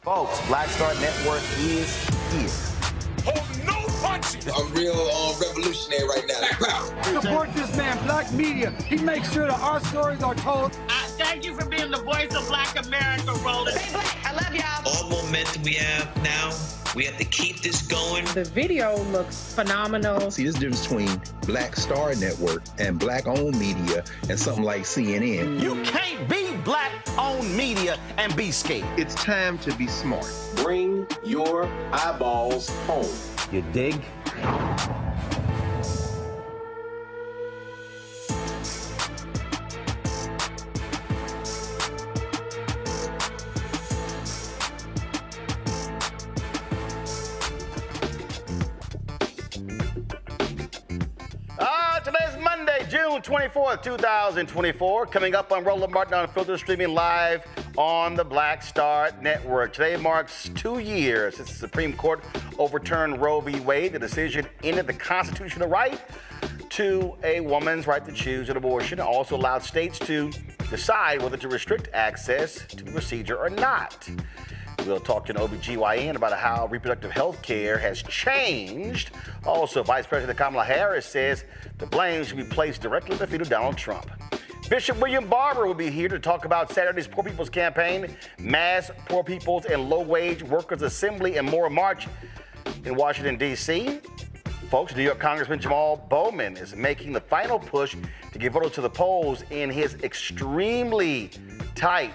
Folks, Black Star Network is here. Hold no punches. I'm real revolutionary right now. Black power. Support this man, Black media. He makes sure that our stories are told. Thank you for being the voice of Black America, Roland. Stay black. I love y'all. All momentum we have now, we have to keep this going. The video looks phenomenal. See, this difference between Black Star Network and Black-owned media and something like CNN. You can't be Black-owned media and be scared. It's time to be smart. Bring your eyeballs home. You dig? Today's Monday, June 24th, 2024. Coming up on Roland Martin Unfiltered, streaming live on the Black Star Network. Today marks 2 years since the Supreme Court overturned Roe v. Wade. The decision ended the constitutional right to a woman's right to choose an abortion. It also allowed states to decide whether to restrict access to the procedure or not. We'll talk to an OBGYN about how reproductive health care has changed. Also, Vice President Kamala Harris says the blame should be placed directly at the feet of Donald Trump. Bishop William Barber will be here to talk about Saturday's Poor People's Campaign, Mass Poor People's and Low-Wage Workers Assembly, and more march in Washington, D.C. Folks, New York Congressman Jamaal Bowman is making the final push to get voters to the polls in his extremely tight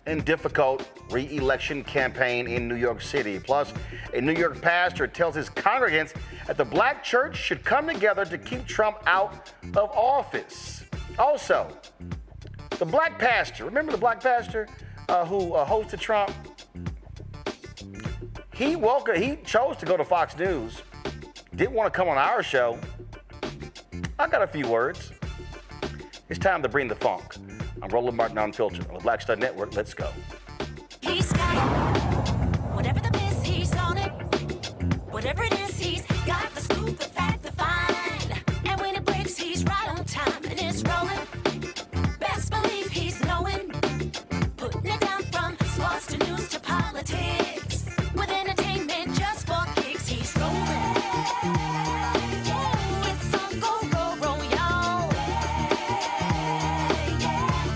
and difficult re-election campaign in New York City. Plus, a New York pastor tells his congregants that the black church should come together to keep Trump out of office. Also, the black pastor, remember the black pastor who hosted Trump? He chose to go to Fox News, didn't want to come on our show. I got a few words. It's time to bring the funk. I'm Roland Martin Unfiltered on the Black Star Network. Let's go. He's got it. Whatever the miss, he's on it. Whatever it is, he's got the scoop, the fact, the find. And when it breaks, he's right on time and it's rolling. Best believe he's knowing. Putting it down from sports to news to politics. With entertainment just for kicks, he's rolling. It's on go, roll, roll, y'all.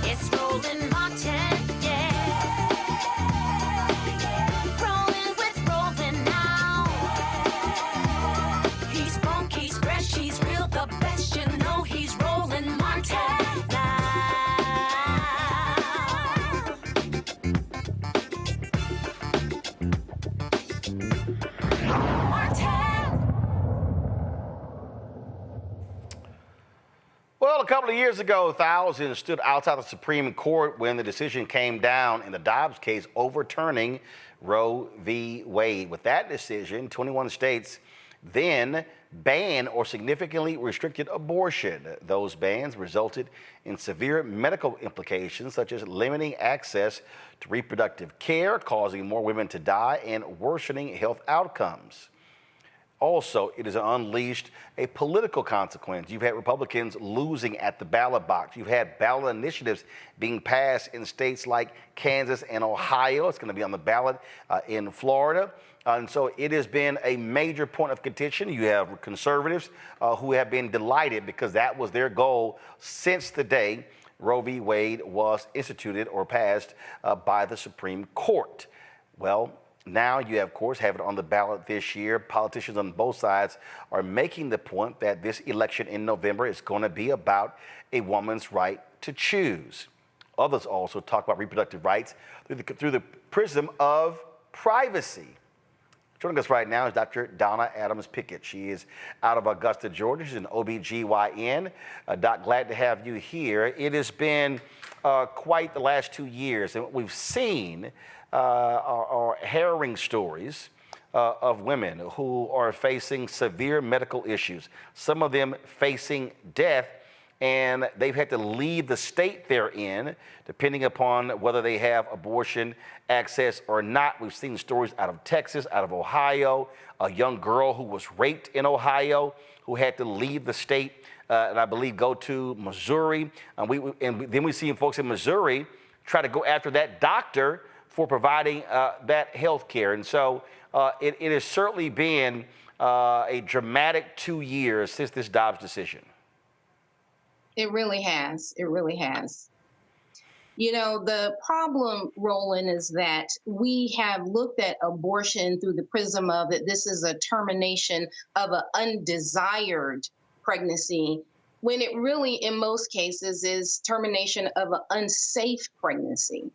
It's Roland Martin, yeah. Rolling with Roland now. He's funky, he's fresh, he's real, the best, you know he's Roland Martin now. Well, a couple of years ago, thousands stood outside the Supreme Court when the decision came down in the Dobbs case overturning Roe v. Wade. With that decision, 21 states then banned or significantly restricted abortion. Those bans resulted in severe medical implications, such as limiting access to reproductive care, causing more women to die, and worsening health outcomes. Also, it has unleashed a political consequence. You've had Republicans losing at the ballot box. You've had ballot initiatives being passed in states like Kansas and Ohio. It's going to be on the ballot in Florida. And so it has been a major point of contention. You have conservatives who have been delighted because that was their goal since the day Roe v. Wade was instituted or passed by the Supreme Court. Well, now you, of course, have it on the ballot this year. Politicians on both sides are making the point that this election in November is going to be about a woman's right to choose. Others also talk about reproductive rights through the prism of privacy. Joining us right now is Dr. Donna Adams-Pickett. She is out of Augusta, Georgia. She's an OBGYN. Doc, glad to have you here. It has been quite the last 2 years, and what we've seen are harrowing stories of women who are facing severe medical issues, some of them facing death, and they've had to leave the state they're in, depending upon whether they have abortion access or not. We've seen stories out of Texas, out of Ohio, a young girl who was raped in Ohio, who had to leave the state, and I believe go to Missouri. And then we see folks in Missouri try to go after that doctor for providing that health care. And so it has certainly been a dramatic 2 years since this Dobbs decision. It really has. It really has. You know, the problem, Roland, is that we have looked at abortion through the prism of that this is a termination of an undesired pregnancy, when it really, in most cases, is termination of an unsafe pregnancy.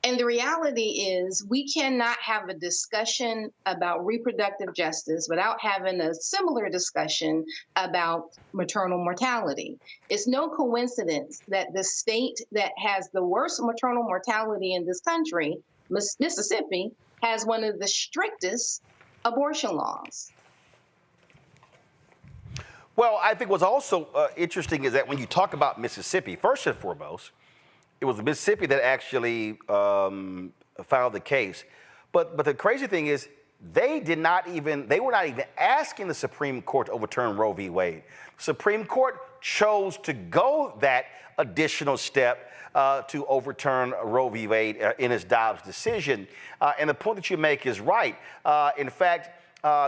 And the reality is we cannot have a discussion about reproductive justice without having a similar discussion about maternal mortality. It's no coincidence that the state that has the worst maternal mortality in this country, Mississippi, has one of the strictest abortion laws. Well, I think what's also interesting is that when you talk about Mississippi, first and foremost, it was Mississippi that actually filed the case. But the crazy thing is they were not even asking the Supreme Court to overturn Roe v. Wade. The Supreme Court chose to go that additional step to overturn Roe v. Wade in its Dobbs decision. And the point that you make is right. In fact,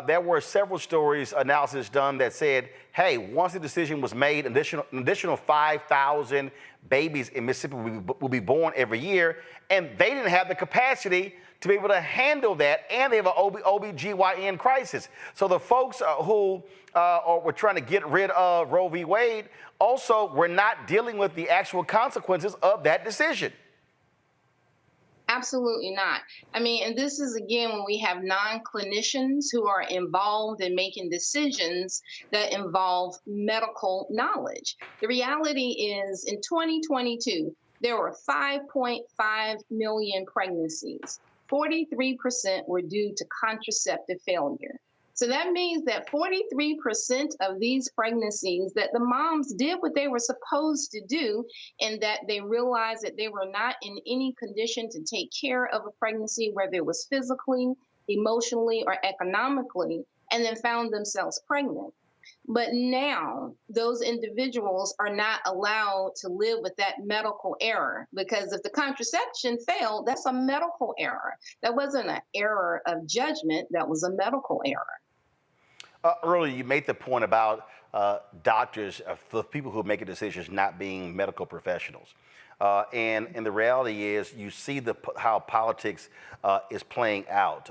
there were several stories, analysis done that said, hey, once the decision was made, an additional 5,000 babies in Mississippi will be born every year, and they didn't have the capacity to be able to handle that, and they have an OBGYN crisis. So the folks who were trying to get rid of Roe v. Wade also were not dealing with the actual consequences of that decision. Absolutely not. I mean, and this is, again, when we have non-clinicians who are involved in making decisions that involve medical knowledge. The reality is in 2022, there were 5.5 million pregnancies. 43% were due to contraceptive failure. So that means that 43% of these pregnancies that the moms did what they were supposed to do, and that they realized that they were not in any condition to take care of a pregnancy, whether it was physically, emotionally, or economically, and then found themselves pregnant. But now those individuals are not allowed to live with that medical error, because if the contraception failed, that's a medical error. That wasn't an error of judgment, that was a medical error. Earlier, you made the point about doctors, the people who make decisions not being medical professionals. And the reality is you see how politics is playing out.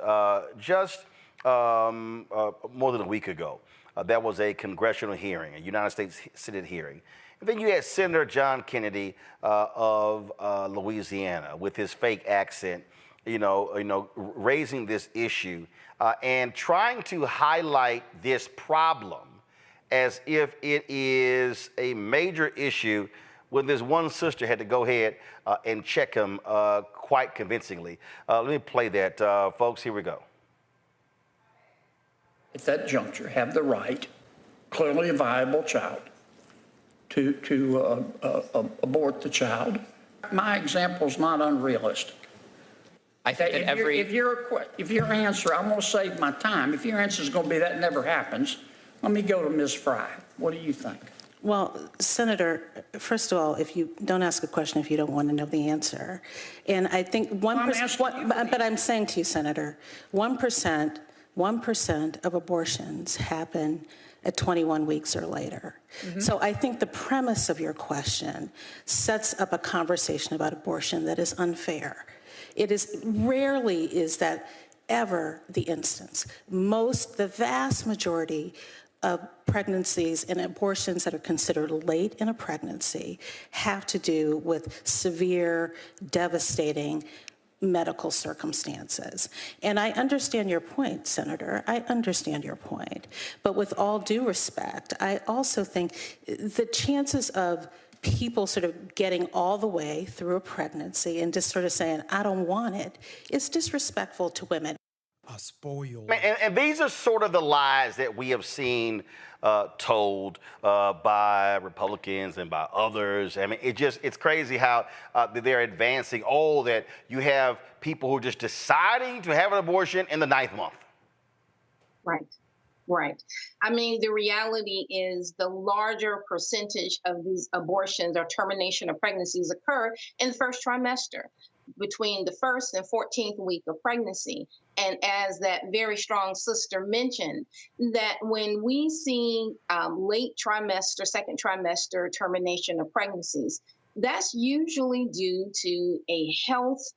Just more than a week ago, there was a congressional hearing, a United States Senate hearing. And then you had Senator John Kennedy of Louisiana with his fake accent, raising this issue and trying to highlight this problem as if it is a major issue, when this one sister had to go ahead and check him quite convincingly. Let me play that, folks. Here we go. At that juncture, have the right, clearly a viable child, to abort the child. My example is not unrealistic. I think that if your answer, I'm going to save my time. If your answer is going to be that never happens, let me go to Ms. Fry. What do you think? Well, Senator, first of all, if you don't ask a question if you don't want to know the answer. And I think 1%, but I'm saying to you, Senator, 1% of abortions happen at 21 weeks or later. Mm-hmm. So I think the premise of your question sets up a conversation about abortion that is unfair. It is rarely is that ever the instance. The vast majority of pregnancies and abortions that are considered late in a pregnancy have to do with severe, devastating medical circumstances. And I understand your point, Senator. I understand your point. But with all due respect, I also think the chances of people sort of getting all the way through a pregnancy and just sort of saying, I don't want it, is disrespectful to women. And these are sort of the lies that we have seen told by Republicans and by others. I mean, it's crazy how they're advancing, that you have people who are just deciding to have an abortion in the 9th month. Right. I mean, the reality is the larger percentage of these abortions or termination of pregnancies occur in the first trimester. between the 1st and 14th week of pregnancy. And as that very strong sister mentioned, that when we see late trimester, second trimester termination of pregnancies, that's usually due to a health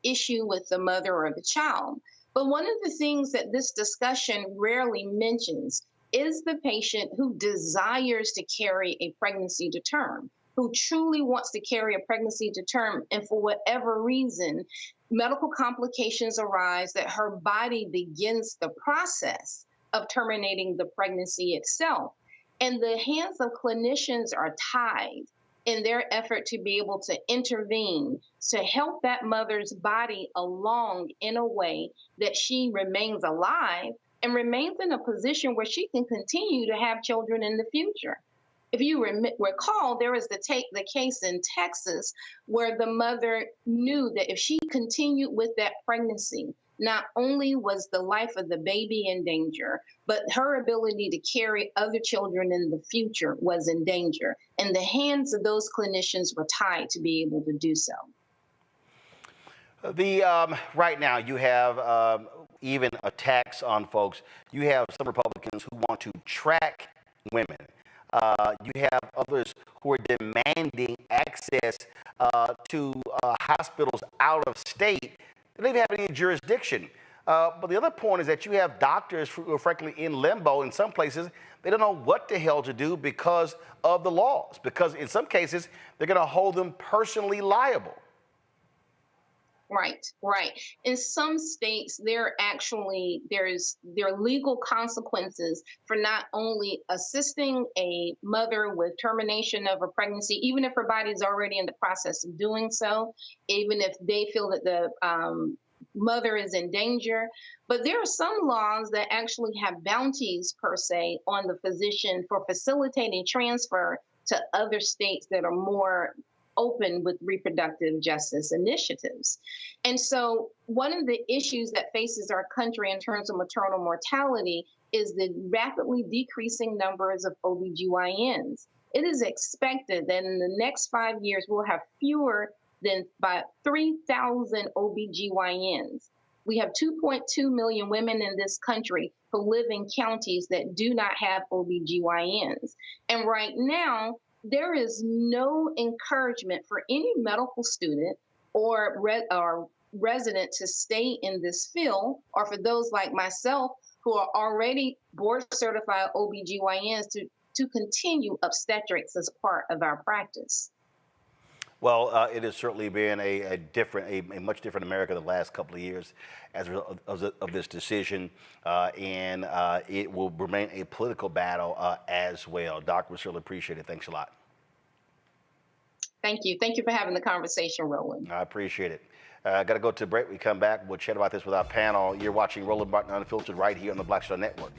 issue with the mother or the child. But one of the things that this discussion rarely mentions is the patient who desires to carry a pregnancy to term, who truly wants to carry a pregnancy to term, and for whatever reason, medical complications arise that her body begins the process of terminating the pregnancy itself. And the hands of clinicians are tied in their effort to be able to intervene to help that mother's body along in a way that she remains alive and remains in a position where she can continue to have children in the future. If you recall, there was the case in Texas where the mother knew that if she continued with that pregnancy, not only was the life of the baby in danger, but her ability to carry other children in the future was in danger. And the hands of those clinicians were tied to be able to do so. Right now, you have even attacks on folks. You have some Republicans who want to track women. You have others who are demanding access to hospitals out of state. They don't even have any jurisdiction. But the other point is that you have doctors who are frankly in limbo in some places. They don't know what the hell to do because of the laws, because in some cases, they're going to hold them personally liable. Right, right. In some states, there are legal consequences for not only assisting a mother with termination of a pregnancy, even if her body is already in the process of doing so, even if they feel that the mother is in danger. But there are some laws that actually have bounties per se on the physician for facilitating transfer to other states that are more open with reproductive justice initiatives. And so one of the issues that faces our country in terms of maternal mortality is the rapidly decreasing numbers of OBGYNs. It is expected that in the next 5 years, we'll have fewer than about 3,000 OBGYNs. We have 2.2 million women in this country who live in counties that do not have OBGYNs. And right now, there is no encouragement for any medical student or resident to stay in this field, or for those like myself who are already board certified OBGYNs to continue obstetrics as part of our practice. Well, it has certainly been a much different America the last couple of years as a result of this decision, and it will remain a political battle as well. Doc, we certainly appreciate it. Thanks a lot. Thank you. Thank you for having the conversation, Roland. I appreciate it. Got to go to a break. We come back. We'll chat about this with our panel. You're watching Roland Martin Unfiltered right here on the Black Star Network.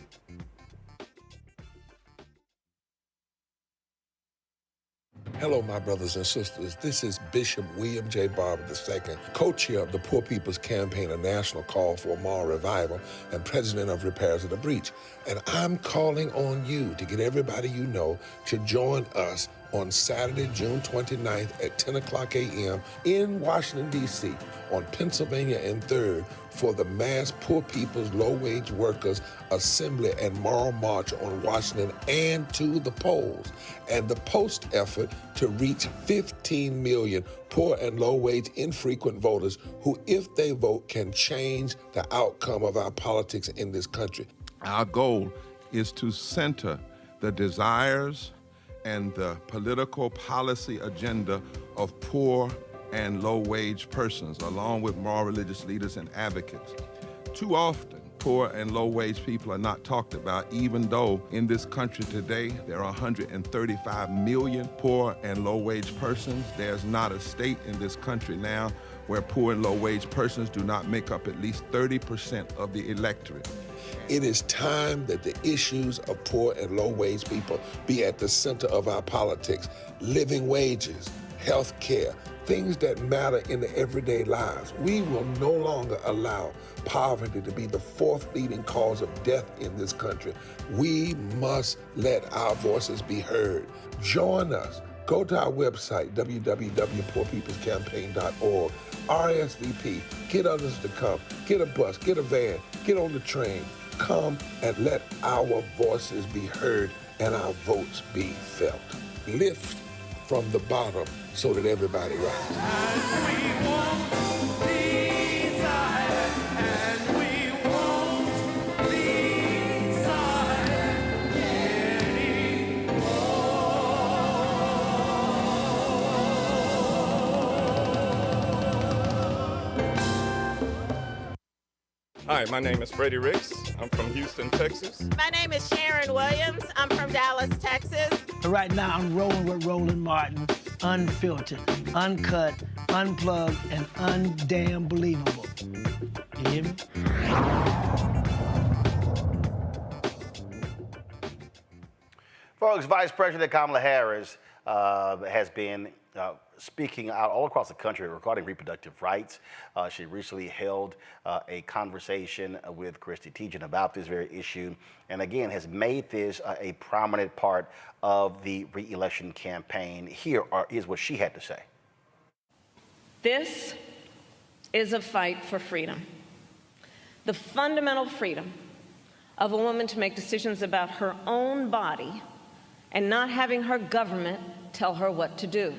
Hello, my brothers and sisters. This is Bishop William J. Barber II, co-chair of the Poor People's Campaign, a national call for moral revival, and president of Repairs of the Breach. And I'm calling on you to get everybody you know to join us on Saturday, June 29th at 10 o'clock a.m. in Washington, D.C. on Pennsylvania and 3rd for the mass Poor People's Low-Wage Workers Assembly and Moral March on Washington and to the polls, and the post effort to reach 15 million poor and low-wage infrequent voters who, if they vote, can change the outcome of our politics in this country. Our goal is to center the desires and the political policy agenda of poor and low-wage persons, along with moral religious leaders and advocates. Too often, poor and low-wage people are not talked about, even though in this country today, there are 135 million poor and low-wage persons. There's not a state in this country now where poor and low-wage persons do not make up at least 30% of the electorate. It is time that the issues of poor and low-wage people be at the center of our politics. Living wages, health care, things that matter in the everyday lives. We will no longer allow poverty to be the fourth leading cause of death in this country. We must let our voices be heard. Join us. Go to our website, www.poorpeoplescampaign.org. RSVP, get others to come, get a bus, get a van, get on the train. Come and let our voices be heard and our votes be felt. Lift from the bottom so that everybody rises. Hi, my name is Freddie Ricks. I'm from Houston, Texas. My name is Sharon Williams. I'm from Dallas, Texas. Right now, I'm rolling with Roland Martin, unfiltered, uncut, unplugged, and undamn believable. You hear me? Folks, Vice President Kamala Harris has been speaking out all across the country regarding reproductive rights. She recently held a conversation with Christy Teigen about this very issue, and again has made this a prominent part of the re-election campaign. Here is what she had to say. This is a fight for freedom. The fundamental freedom of a woman to make decisions about her own body and not having her government tell her what to do.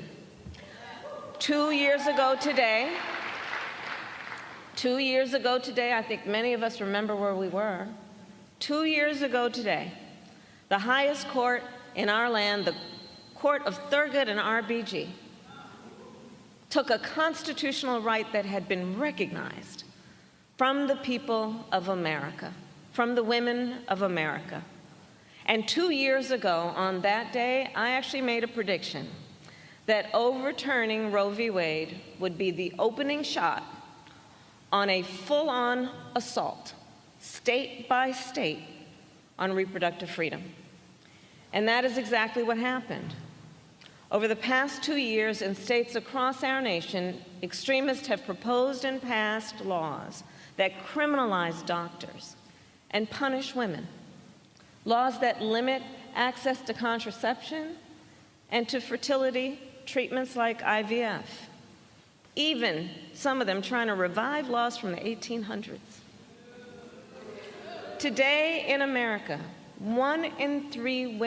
2 years ago today, I think many of us remember where we were. 2 years ago today, the highest court in our land, the Court of Thurgood and RBG, took a constitutional right that had been recognized from the people of America, from the women of America. And 2 years ago, on that day, I actually made a prediction that overturning Roe v. Wade would be the opening shot on a full-on assault, state by state, on reproductive freedom. And that is exactly what happened. Over the past 2 years, in states across our nation, extremists have proposed and passed laws that criminalize doctors and punish women, laws that limit access to contraception and to fertility treatments like IVF, even some of them trying to revive laws from the 1800s. Today in America, 1 in 3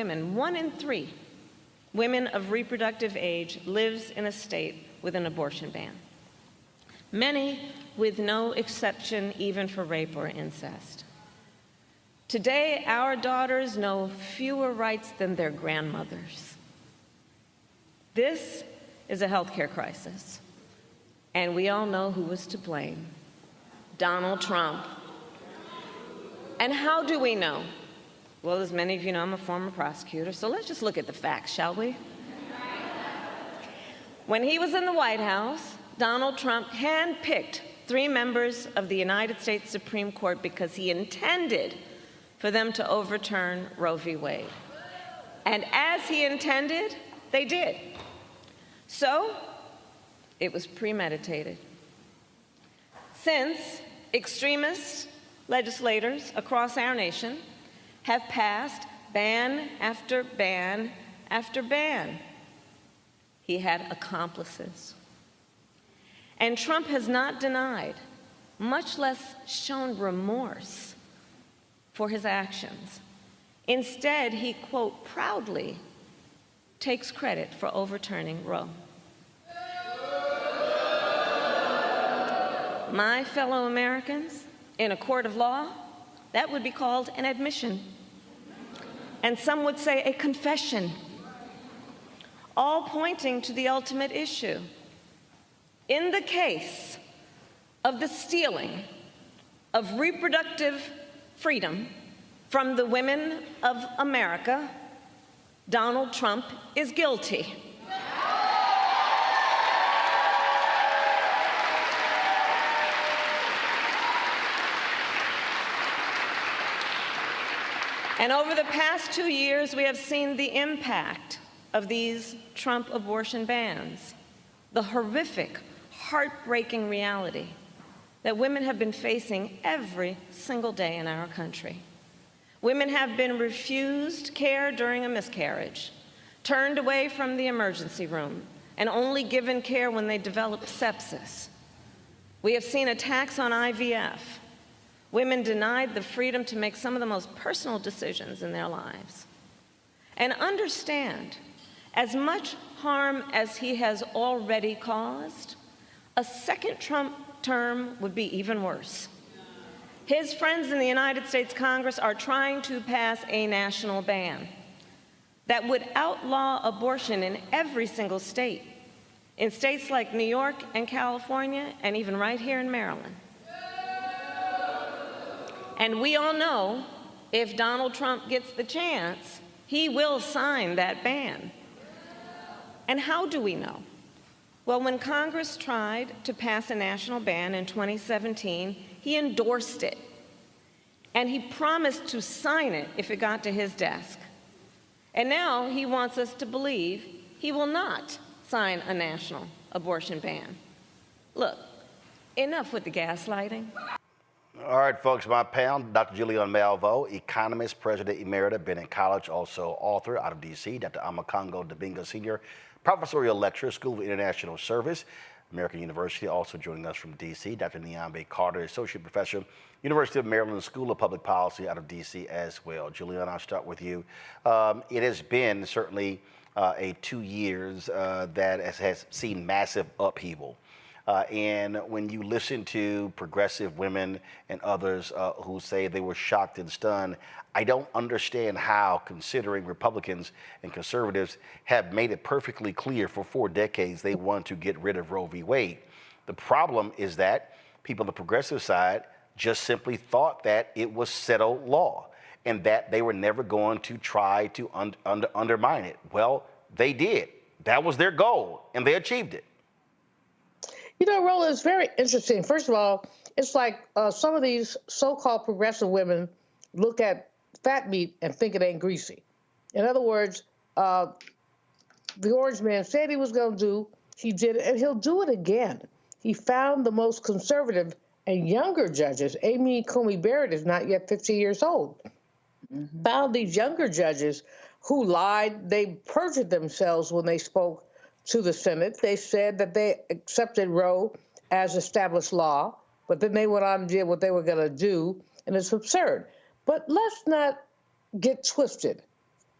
women of reproductive age lives in a state with an abortion ban, many with no exception even for rape or incest. Today, our daughters know fewer rights than their grandmothers. This is a healthcare crisis, and we all know who was to blame: Donald Trump. And how do we know? Well, as many of you know, I'm a former prosecutor, so let's just look at the facts, shall we? When he was in the White House, Donald Trump handpicked 3 members of the United States Supreme Court because he intended for them to overturn Roe v. Wade. And as he intended, they did. So, it was premeditated. Since, extremist legislators across our nation have passed ban after ban after ban, he had accomplices. And Trump has not denied, much less shown remorse for his actions. Instead, he, quote, proudly takes credit for overturning Roe. My fellow Americans, in a court of law, that would be called an admission. And some would say a confession, all pointing to the ultimate issue. In the case of the stealing of reproductive freedom from the women of America, Donald Trump is guilty. And over the past 2 years, we have seen the impact of these Trump abortion bans, the horrific, heartbreaking reality that women have been facing every single day in our country. Women have been refused care during a miscarriage, turned away from the emergency room, and only given care when they develop sepsis. We have seen attacks on IVF. Women denied the freedom to make some of the most personal decisions in their lives. And understand, as much harm as he has already caused, a second Trump term would be even worse. His friends in the United States Congress are trying to pass a national ban that would outlaw abortion in every single state, in states like New York and California, and even right here in Maryland. And we all know if Donald Trump gets the chance, he will sign that ban. And how do we know? Well, when Congress tried to pass a national ban in 2017, he endorsed it. And he promised to sign it if it got to his desk. And now he wants us to believe he will not sign a national abortion ban. Look, enough with the gaslighting. All right, folks, my panel, Dr. Julian Malveaux, economist, president emerita, been in college, also author out of D.C., Dr. Amakongo Dabinga, senior professorial lecturer, School of International Service, American University, also joining us from D.C., Dr. Nyambe Carter, associate professor, University of Maryland School of Public Policy out of D.C. as well. Julian, I'll start with you. It has been certainly a 2 years that has seen massive upheaval. And when you listen to progressive women and others who say they were shocked and stunned, I don't understand how, considering Republicans and conservatives have made it perfectly clear for 4 decades they want to get rid of Roe v. Wade. The problem is that people on the progressive side just simply thought that it was settled law and that they were never going to try to undermine it. Well, they did. That was their goal, and they achieved it. You know, Roland, it's very interesting. First of all, it's like some of these so-called progressive women look at fat meat and think it ain't greasy. In other words, the orange man said he was going to do, he did it, and he'll do it again. He found the most conservative and younger judges. Amy Coney Barrett is not yet 50 years old. Found these younger judges who lied. They perjured themselves when they spoke to the Senate. They said that they accepted Roe as established law, but then they went on and did what they were going to do, and it's absurd. But let's not get twisted.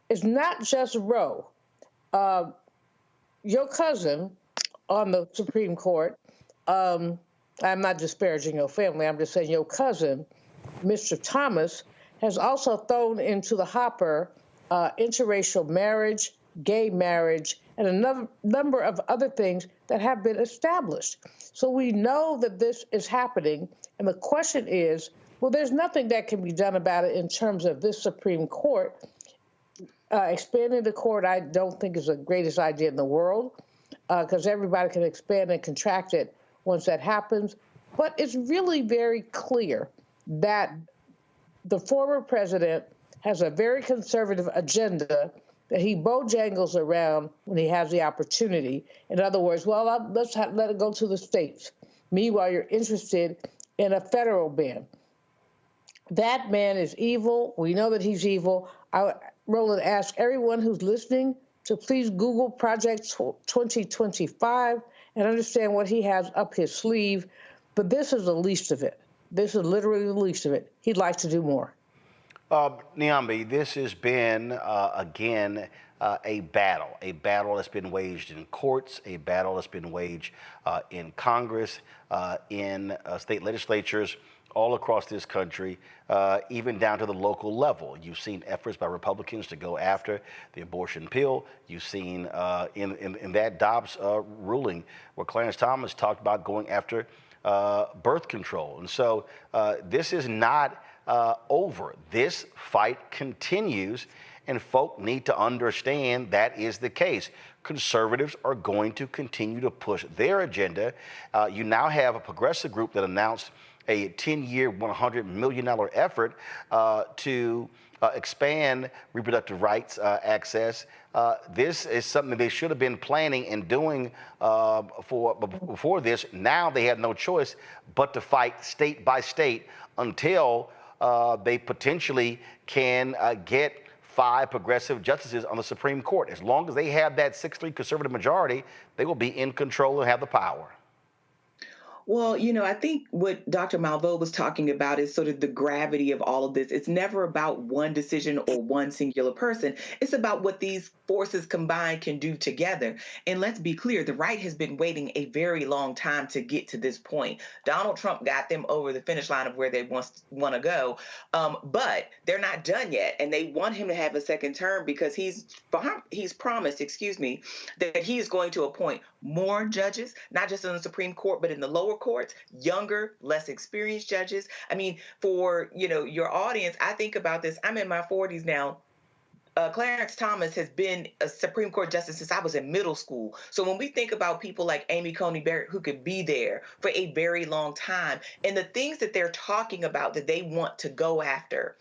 It's not just Roe. Your cousin on the Supreme Court, I'm not disparaging your family, I'm just saying your cousin, Mr. Thomas, has also thrown into the hopper interracial marriage, gay marriage, and a number of other things that have been established. So we know that this is happening, and the question is, well, there's nothing that can be done about it in terms of this Supreme Court. Expanding the court, I don't think is the greatest idea in the world, because everybody can expand and contract it once that happens. But it's really very clear that the former president has a very conservative agenda that he bojangles around when he has the opportunity. In other words, well, let's let it go to the states. Meanwhile, you're interested in a federal ban. That man is evil. We know that he's evil. I, Roland, ask everyone who's listening to please Google Project 2025 and understand what he has up his sleeve. But this is the least of it. This is literally the least of it. He'd like to do more. Nyambe, this has been, again, a battle that's been waged in courts, a battle that's been waged in Congress, in state legislatures all across this country, even down to the local level. You've seen efforts by Republicans to go after the abortion pill. You've seen in that Dobbs ruling where Clarence Thomas talked about going after birth control. And so this is not over. This fight continues, and folk need to understand that is the case. Conservatives are going to continue to push their agenda. You now have a progressive group that announced a 10-year, $100 million effort to expand reproductive rights access. This is something they should have been planning and doing before this. Now they have no choice but to fight state by state until they potentially can get 5 progressive justices on the Supreme Court. As long as they have that 6-3 conservative majority, they will be in control and have the power. Well, I think what Dr. Malveaux was talking about is sort of the gravity of all of this. It's never about one decision or one singular person. It's about what these forces combined can do together. And let's be clear, the right has been waiting a very long time to get to this point. Donald Trump got them over the finish line of where they want to go, but they're not done yet. And they want him to have a second term because he's promised, that he is going to appoint more judges, not just in the Supreme Court, but in the lower courts, younger, less experienced judges. I mean, for, your audience, I think about this. I'm in my 40s now. Clarence Thomas has been a Supreme Court justice since I was in middle school. So when we think about people like Amy Coney Barrett, who could be there for a very long time, and the things that they're talking about that they want to go after,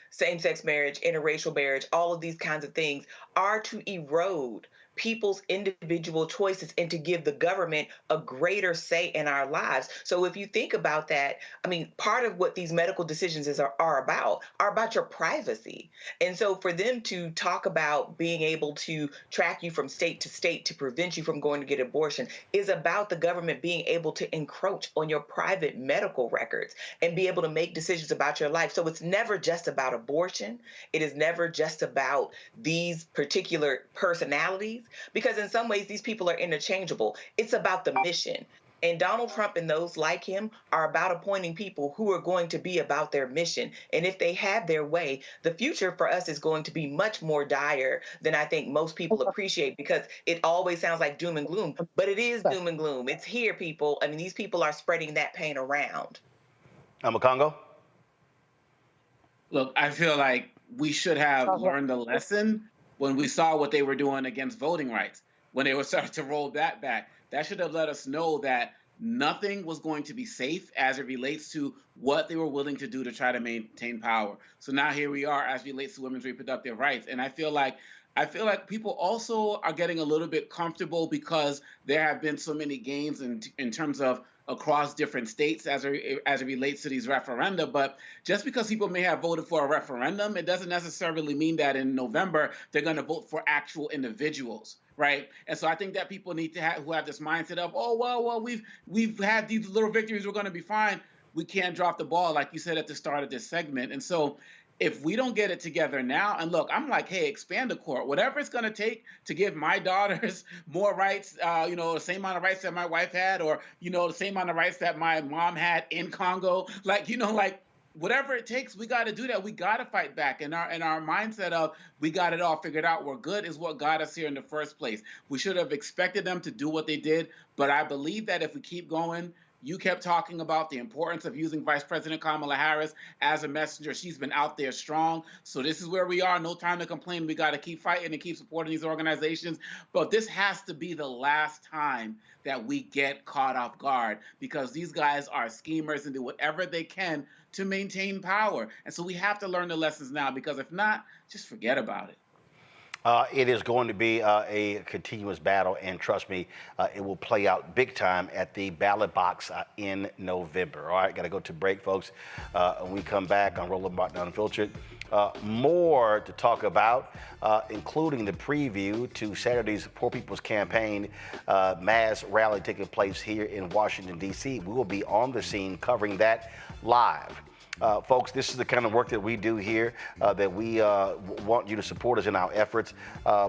same-sex marriage, interracial marriage, all of these kinds of things are to erode people's individual choices and to give the government a greater say in our lives. So if you think about that, I mean, part of what these medical decisions are about your privacy. And so for them to talk about being able to track you from state to state to prevent you from going to get abortion is about the government being able to encroach on your private medical records and be able to make decisions about your life. So it's never just about abortion. It is never just about these particular personalities, because in some ways these people are interchangeable. It's about the mission. And Donald Trump and those like him are about appointing people who are going to be about their mission. And if they have their way, the future for us is going to be much more dire than I think most people appreciate, because it always sounds like doom and gloom, but it is doom and gloom. It's here, people. I mean, these people are spreading that pain around. Congo? Look, I feel like we should have learned a lesson when we saw what they were doing against voting rights, when they were starting to roll that back. That should have let us know that nothing was going to be safe as it relates to what they were willing to do to try to maintain power. So now here we are as it relates to women's reproductive rights. And I feel like people also are getting a little bit comfortable because there have been so many gains in terms of across different states as it relates to these referenda. But just because people may have voted for a referendum, it doesn't necessarily mean that in November they're going to vote for actual individuals, right? And so I think that people need to who have this mindset of, oh, well, we've had these little victories, we're going to be fine. We can't drop the ball, like you said at the start of this segment. And so if we don't get it together now, and look, I'm like, hey, expand the court, whatever it's going to take to give my daughters more rights, the same amount of rights that my wife had, or, the same amount of rights that my mom had in Congo, whatever it takes, we got to do that. We got to fight back. And our mindset of we got it all figured out, we're good, is what got us here in the first place. We should have expected them to do what they did. But I believe that if we keep going, you kept talking about the importance of using Vice President Kamala Harris as a messenger. She's been out there strong. So this is where we are. No time to complain. We got to keep fighting and keep supporting these organizations. But this has to be the last time that we get caught off guard, because these guys are schemers and do whatever they can to maintain power. And so we have to learn the lessons now, because if not, just forget about it. It is going to be a continuous battle, and trust me, it will play out big time at the ballot box in November. All right, got to go to break, folks. When we come back on Roland Martin Unfiltered, more to talk about, including the preview to Saturday's Poor People's Campaign mass rally taking place here in Washington, D.C. We will be on the scene covering that live. Folks, this is the kind of work that we do here, that we want you to support us in our efforts.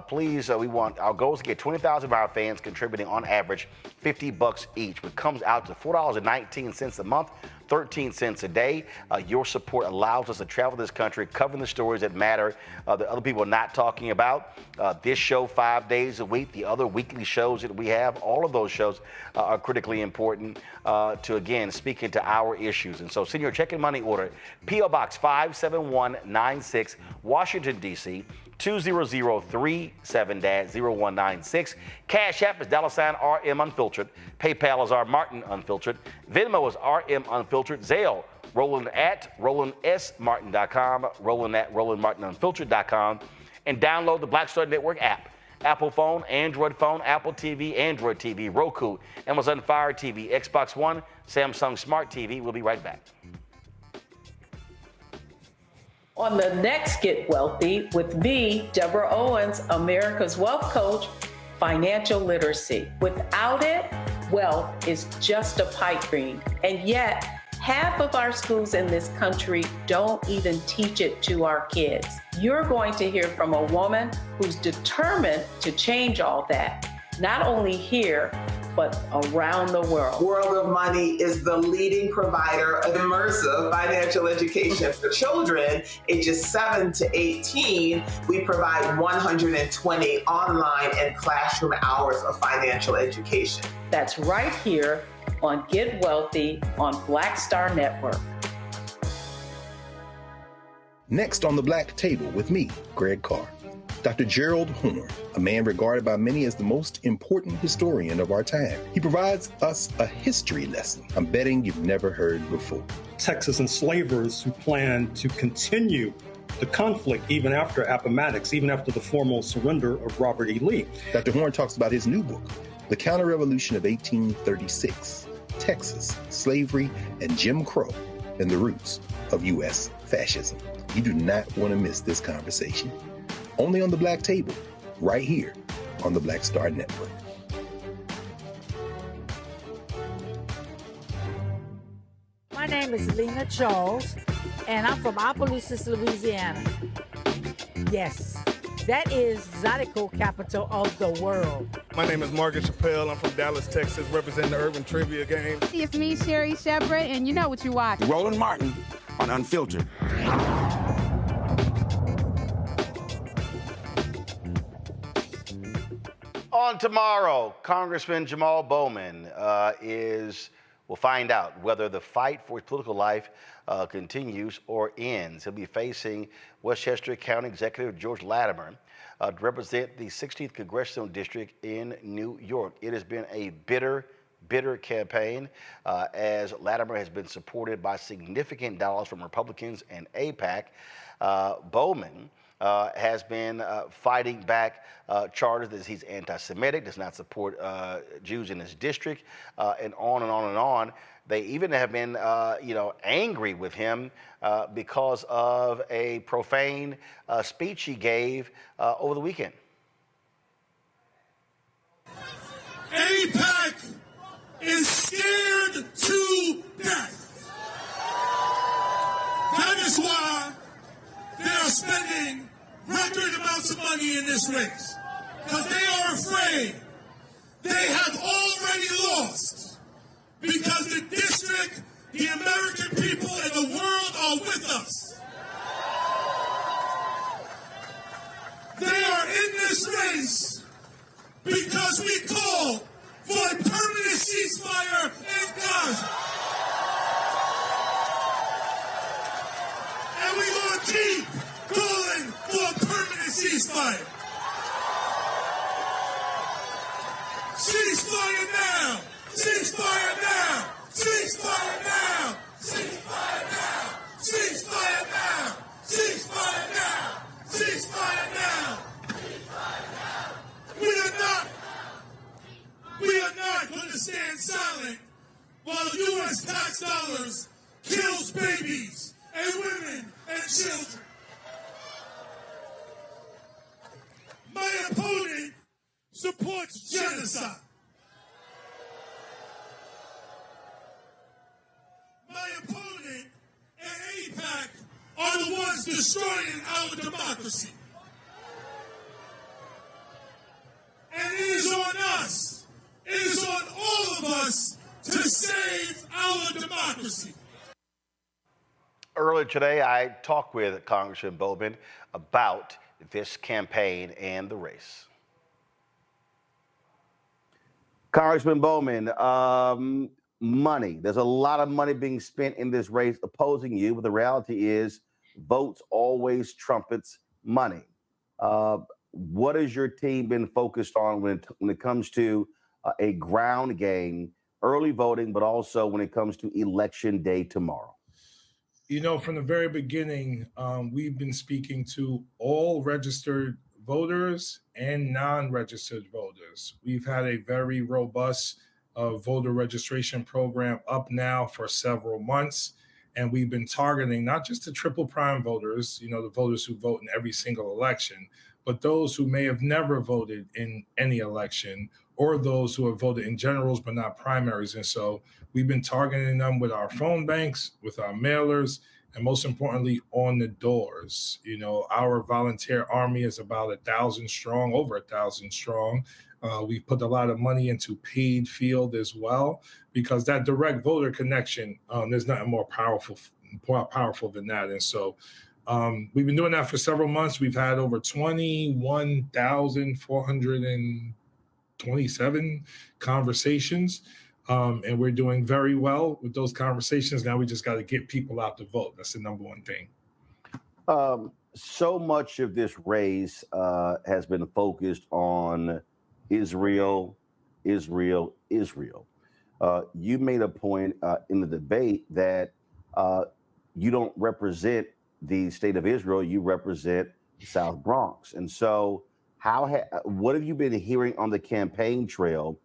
Please, our goal is to get 20,000 of our fans contributing on average $50 each, which comes out to $4.19 a month, 13 cents a day. Your support allows us to travel this country, covering the stories that matter, that other people are not talking about. This show 5 days a week, the other weekly shows that we have, all of those shows are critically important to, again, speak into our issues. And so send your check and money order, P.O. Box 57196, Washington, D.C., 20037-0196. Cash App is $RM Unfiltered. PayPal is R Martin Unfiltered. Venmo is RM Unfiltered. Zelle, Roland at RolandSMartin.com, Roland at RolandMartinUnfiltered.com, and download the Black Star Network app. Apple phone, Android phone, Apple TV, Android TV, Roku, Amazon Fire TV, Xbox One, Samsung Smart TV. We'll be right back. On the next Get Wealthy with me, Deborah Owens, America's Wealth Coach, financial literacy. Without it, wealth is just a pipe dream. And yet, half of our schools in this country don't even teach it to our kids. You're going to hear from a woman who's determined to change all that, not only here, but around the world. World of Money is the leading provider of immersive financial education for children ages 7 to 18. We provide 120 online and classroom hours of financial education. That's right here on Get Wealthy on Black Star Network. Next on the Black Table with me, Greg Carr. Dr. Gerald Horne, a man regarded by many as the most important historian of our time. He provides us a history lesson I'm betting you've never heard before. Texas enslavers who planned to continue the conflict even after Appomattox, even after the formal surrender of Robert E. Lee. Dr. Horne talks about his new book, The Counter-Revolution of 1836, Texas, Slavery, and Jim Crow, and the Roots of U.S. Fascism. You do not want to miss this conversation. Only on the Black Table, right here on the Black Star Network. My name is Lena Charles, and I'm from Opelousas, Louisiana. Yes, that is Zydeco capital of the world. My name is Margaret Chappelle. I'm from Dallas, Texas, representing the Urban Trivia Game. It's me, Sherry Shepherd, and you know what you watch. Roland Martin on Unfiltered. On tomorrow, Congressman Jamaal Bowman will find out whether the fight for his political life continues or ends. He'll be facing Westchester County Executive George Latimer to represent the 16th Congressional District in New York. It has been a bitter campaign as Latimer has been supported by significant dollars from Republicans and AIPAC. Bowman has been fighting back charges that he's anti-Semitic, does not support Jews in his district, and on and on and on. They even have been, angry with him because of a profane speech he gave over the weekend. AIPAC is scared to death. That is why they are spending record amounts of money in this race, because they are afraid they have already lost, because the district, the American people, and the world are with us. They are in this race because we call for a permanent ceasefire in Gaza. And we're going to keep calling for a permanent ceasefire. Ceasefire now! Ceasefire now! Ceasefire now! Ceasefire now! Ceasefire now! Ceasefire now! Ceasefire now! We are not going to stand silent while U.S. tax dollars kills babies and women and children. My opponent supports genocide. My opponent and AIPAC are the ones destroying our democracy. And it is on us, it is on all of us to save our democracy. Earlier today, I talked with Congressman Bowman about this campaign and the race. Congressman Bowman, money. There's a lot of money being spent in this race opposing you, but the reality is votes always trumpets money. What has your team been focused on when it comes to a ground game, early voting, but also when it comes to election day tomorrow? You know, from the very beginning, we've been speaking to all registered voters and non-registered voters. We've had a very robust voter registration program up now for several months. And we've been targeting not just the triple prime voters, you know, the voters who vote in every single election, but those who may have never voted in any election or those who have voted in generals but not primaries. And so we've been targeting them with our phone banks, with our mailers, and most importantly, on the doors. You know, our volunteer army is about 1,000 strong, over 1,000 strong. We've put a lot of money into paid field as well, because that direct voter connection, there's nothing more powerful than that. And so we've been doing that for several months. We've had over 21,427 conversations. And we're doing very well with those conversations. Now we just got to get people out to vote. That's the number one thing. So much of this race has been focused on Israel. You made a point in the debate that you don't represent the state of Israel, you represent the South Bronx. And so what have you been hearing on the campaign trail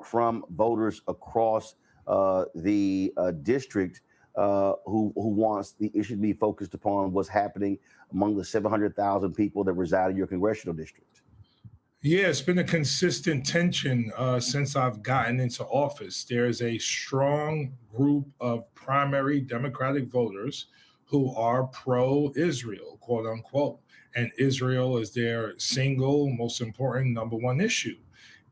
from voters across the district who wants the issue to be focused upon what's happening among the 700,000 people that reside in your congressional district? Yeah, it's been a consistent tension since I've gotten into office. There's a strong group of primary Democratic voters who are pro-Israel, quote unquote. And Israel is their single most important number one issue.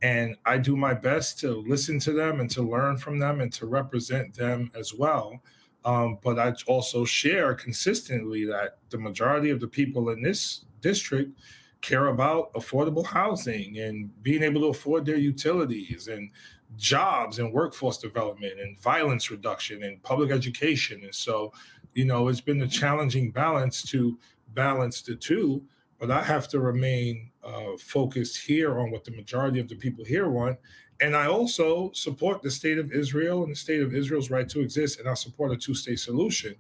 And I do my best to listen to them and to learn from them and to represent them as well. But I also share consistently that the majority of the people in this district care about affordable housing and being able to afford their utilities and jobs and workforce development and violence reduction and public education. And so, you know, it's been a challenging balance to balance the two, but I have to remain focused here on what the majority of the people here want. And I also support the state of Israel and the state of Israel's right to exist, and I support a two-state solution.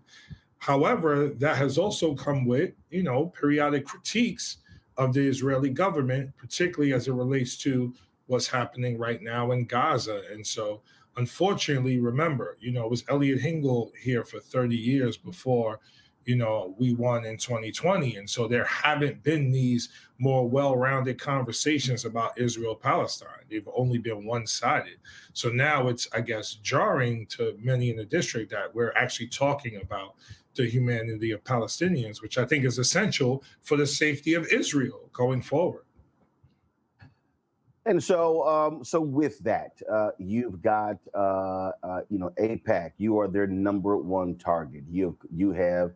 However, that has also come with, you know, periodic critiques of the Israeli government, particularly as it relates to what's happening right now in Gaza. And so, unfortunately, remember, you know, it was Elliot Hingle here for 30 years before, you know, we won in 2020. And so there haven't been these more well-rounded conversations about Israel-Palestine. They've only been one-sided. So now it's, I guess, jarring to many in the district that we're actually talking about the humanity of Palestinians, which I think is essential for the safety of Israel going forward. And so, with that, you've got, you know, AIPAC. You are their number one target. You have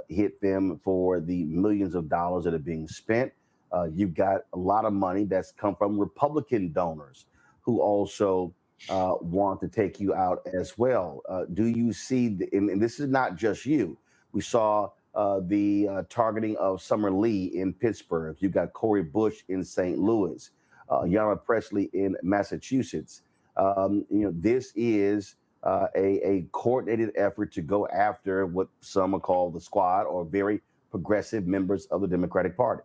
hit them for the millions of dollars that are being spent. You've got a lot of money that's come from Republican donors who also want to take you out as well. Do you see, and this is not just you, we saw the targeting of Summer Lee in Pittsburgh. You've got Cori Bush in St. Louis, Ayanna Pressley in Massachusetts. You know, this is a coordinated effort to go after what some will call the squad or very progressive members of the Democratic Party.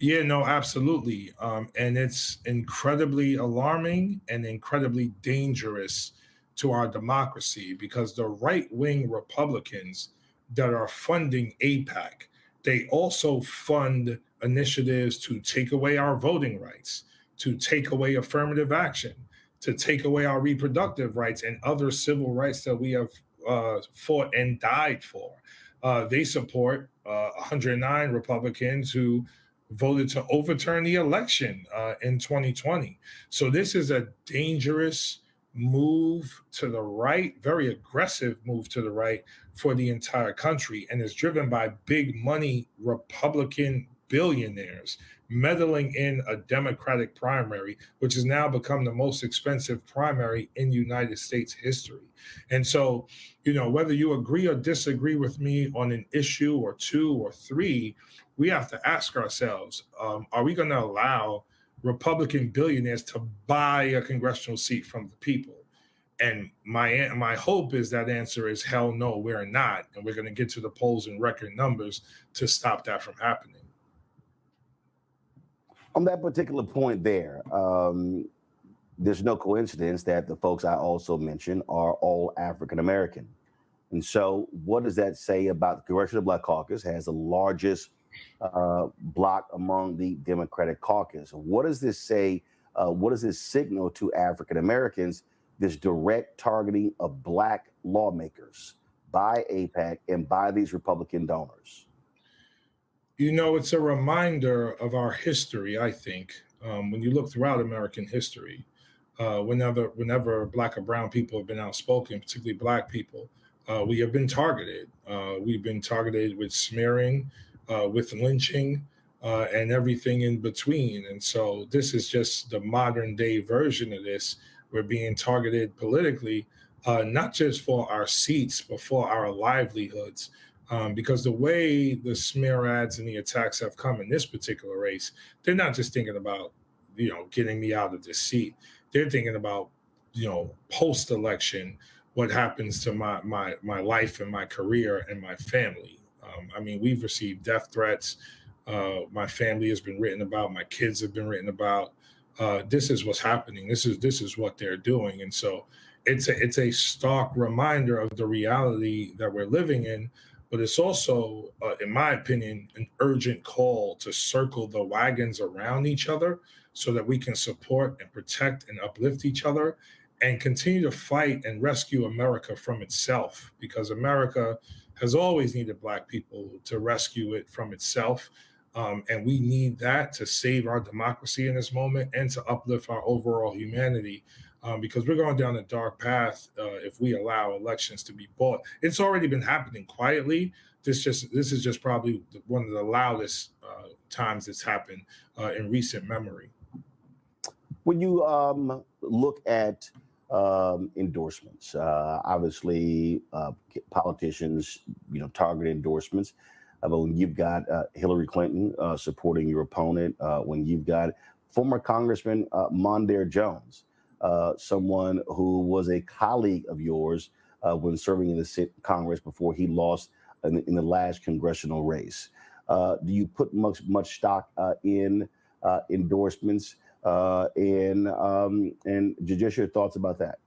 Yeah, no, absolutely. And it's incredibly alarming and incredibly dangerous to our democracy, because the right-wing Republicans that are funding AIPAC, they also fund initiatives to take away our voting rights, to take away affirmative action, to take away our reproductive rights and other civil rights that we have fought and died for. They support 109 Republicans who voted to overturn the election in 2020. So this is a dangerous move to the right, very aggressive move to the right for the entire country, and is driven by big money Republican billionaires meddling in a Democratic primary, which has now become the most expensive primary in United States history. And so, you know, whether you agree or disagree with me on an issue or two or three, we have to ask ourselves, are we going to allow Republican billionaires to buy a congressional seat from the people? And my hope is that answer is hell no, we're not. And we're going to get to the polls in record numbers to stop that from happening. On that particular point there, there's no coincidence that the folks I also mentioned are all African-American. And so what does that say about the Congressional Black Caucus has the largest bloc among the Democratic caucus. What does this say? What does this signal to African Americans, this direct targeting of Black lawmakers by AIPAC and by these Republican donors? You know, it's a reminder of our history, I think. When you look throughout American history, whenever Black or brown people have been outspoken, particularly Black people, we have been targeted. We've been targeted with smearing, with lynching, and everything in between. And so this is just the modern day version of this. We're being targeted politically, not just for our seats, but for our livelihoods. Because the way the smear ads and the attacks have come in this particular race, they're not just thinking about, getting me out of this seat. They're thinking about, post-election, what happens to my life and my career and my family. We've received death threats. My family has been written about. My kids have been written about. This is what's happening. This is what they're doing. And so it's a stark reminder of the reality that we're living in. But it's also, in my opinion, an urgent call to circle the wagons around each other so that we can support and protect and uplift each other and continue to fight and rescue America from itself, because America has always needed Black people to rescue it from itself. And we need that to save our democracy in this moment and to uplift our overall humanity. Because we're going down a dark path if we allow elections to be bought. It's already been happening quietly. This is just probably one of the loudest times it's happened in recent memory. When you look at endorsements, obviously politicians, target endorsements. But when you've got Hillary Clinton supporting your opponent, when you've got former Congressman Mondaire Jones, someone who was a colleague of yours when serving in the Congress before he lost in the last congressional race. Do you put much stock in endorsements? And just your thoughts about that?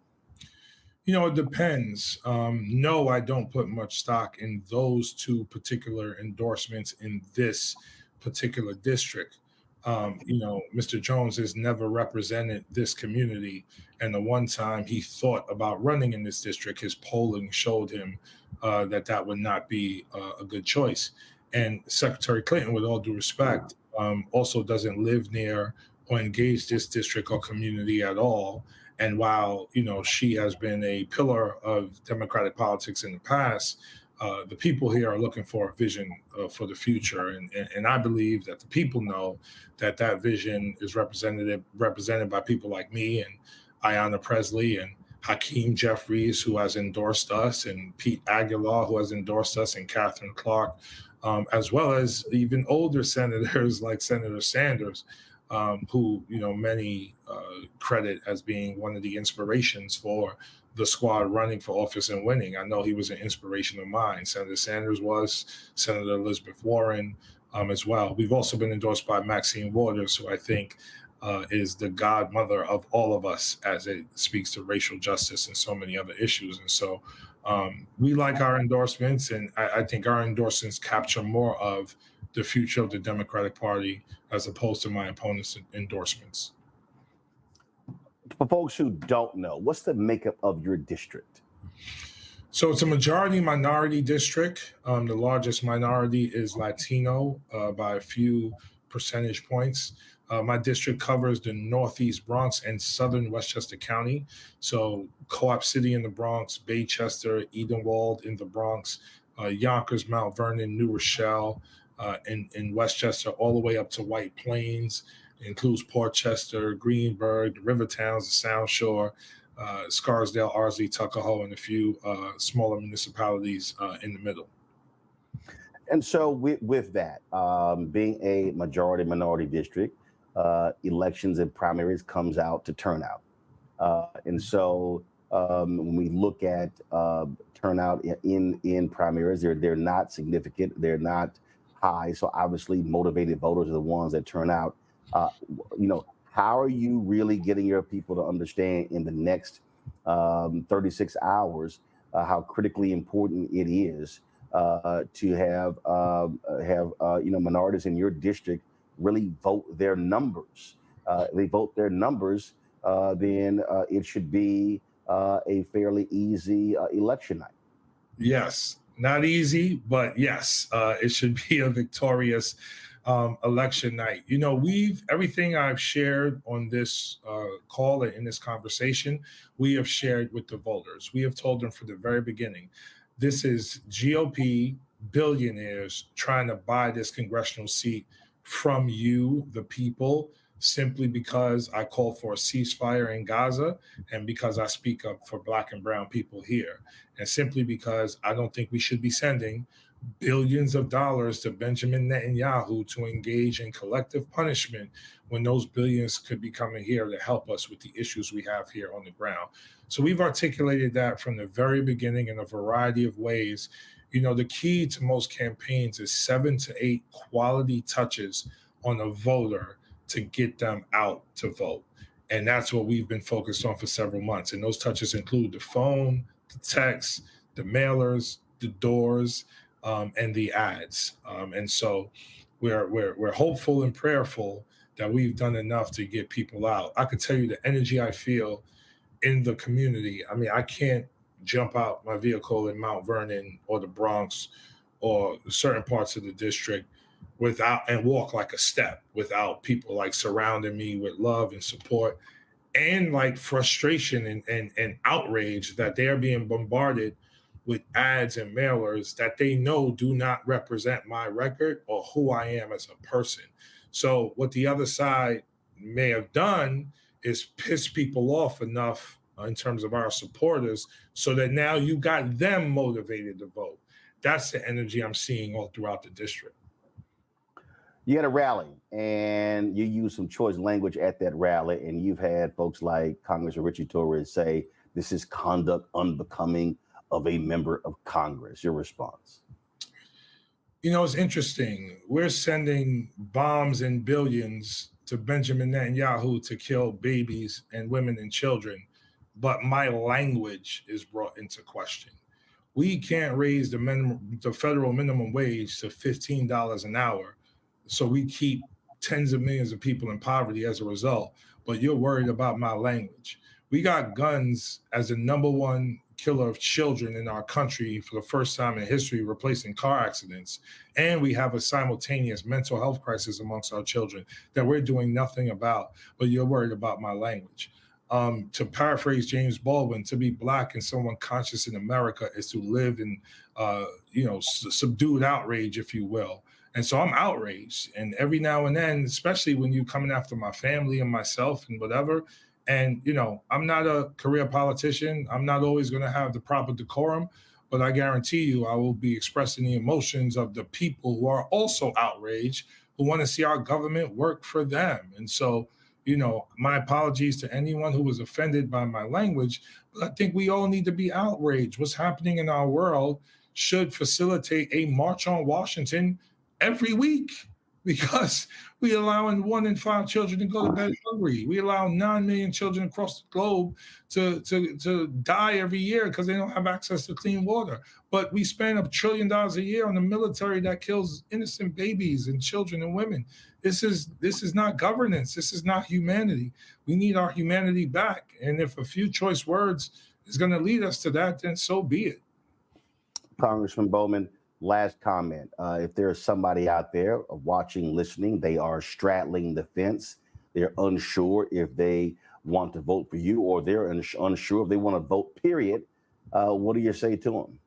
It depends. No, I don't put much stock in those two particular endorsements in this particular district. Mr. Jones has never represented this community. And the one time he thought about running in this district, his polling showed him that would not be a good choice. And Secretary Clinton, with all due respect, also doesn't live near or engage this district or community at all. And while, she has been a pillar of Democratic politics in the past, the people here are looking for a vision for the future. And I believe that the people know that vision is represented by people like me and Ayanna Presley and Hakeem Jeffries, who has endorsed us, and Pete Aguilar, who has endorsed us, and Catherine Clark, as well as even older senators like Senator Sanders, who many credit as being one of the inspirations for the squad running for office and winning. I know he was an inspiration of mine. Senator Sanders was, Senator Elizabeth Warren as well. We've also been endorsed by Maxine Waters, who I think is the godmother of all of us as it speaks to racial justice and so many other issues. And so we like our endorsements, and I think our endorsements capture more of the future of the Democratic Party as opposed to my opponent's endorsements. For folks who don't know, what's the makeup of your district? So it's a majority minority district. The largest minority is Latino by a few percentage points. My district covers the Northeast Bronx and Southern Westchester County. So Co-op City in the Bronx, Baychester, Edenwald in the Bronx, Yonkers, Mount Vernon, New Rochelle, in Westchester, all the way up to White Plains. It includes Portchester, Greenburgh, the river towns, the Sound Shore, Scarsdale, Ardsley, Tuckahoe, and a few smaller municipalities in the middle. And so with that, being a majority minority district, elections and primaries comes out to turnout. And so when we look at turnout in primaries, they're not significant. They're not high. So obviously motivated voters are the ones that turn out. How are you really getting your people to understand in the next 36 hours how critically important it is to have minorities in your district really vote their numbers. They vote their numbers, then it should be a fairly easy election night. Yes, not easy, but yes, it should be a victorious election night. You know, everything I've shared on this call and in this conversation, we have shared with the voters. We have told them from the very beginning, this is GOP billionaires trying to buy this congressional seat from you, the people, simply because I call for a ceasefire in Gaza and because I speak up for Black and brown people here. And simply because I don't think we should be sending billions of dollars to Benjamin Netanyahu to engage in collective punishment when those billions could be coming here to help us with the issues we have here on the ground. So we've articulated that from the very beginning in a variety of ways. You know, the key to most campaigns is 7 to 8 quality touches on a voter to get them out to vote. And that's what we've been focused on for several months. And those touches include the phone, the text, the mailers, the doors, and the ads. And so we're hopeful and prayerful that we've done enough to get people out. I could tell you the energy I feel in the community. I mean, I can't jump out my vehicle in Mount Vernon or the Bronx or certain parts of the district and walk like a step without people like surrounding me with love and support and like frustration and outrage that they're being bombarded with ads and mailers that they know do not represent my record or who I am as a person. So what the other side may have done is piss people off enough in terms of our supporters so that now you got them motivated to vote. That's the energy I'm seeing all throughout the district. You had a rally and you used some choice language at that rally, and you've had folks like Congressman Richie Torres say this is conduct unbecoming of a member of Congress. Your response? You know, it's interesting. We're sending bombs and billions to Benjamin Netanyahu to kill babies and women and children, but my language is brought into question. We can't raise the federal minimum wage to $15 an hour, so we keep tens of millions of people in poverty as a result, but you're worried about my language. We got guns as the #1 killer of children in our country for the first time in history, replacing car accidents. And we have a simultaneous mental health crisis amongst our children that we're doing nothing about, but you're worried about my language. To paraphrase James Baldwin, to be Black and someone conscious in America is to live in, subdued outrage, if you will. And so I'm outraged. And every now and then, especially when you're coming after my family and myself and whatever, and, you know, I'm not a career politician. I'm not always going to have the proper decorum, but I guarantee you I will be expressing the emotions of the people who are also outraged, who want to see our government work for them. And so, you know, my apologies to anyone who was offended by my language, but I think we all need to be outraged. What's happening in our world should facilitate a march on Washington every week, because we allowing 1 in 5 children to go to bed hungry. We allow 9 million children across the globe to die every year because they don't have access to clean water. But we spend $1 trillion a year on the military that kills innocent babies and children and women. This is not governance. This is not humanity. We need our humanity back. And if a few choice words is going to lead us to that, then so be it. Congressman Bowman, last comment. If there is somebody out there watching, listening, they are straddling the fence, they're unsure if they want to vote for you, or they're unsure if they want to vote, period, what do you say to them?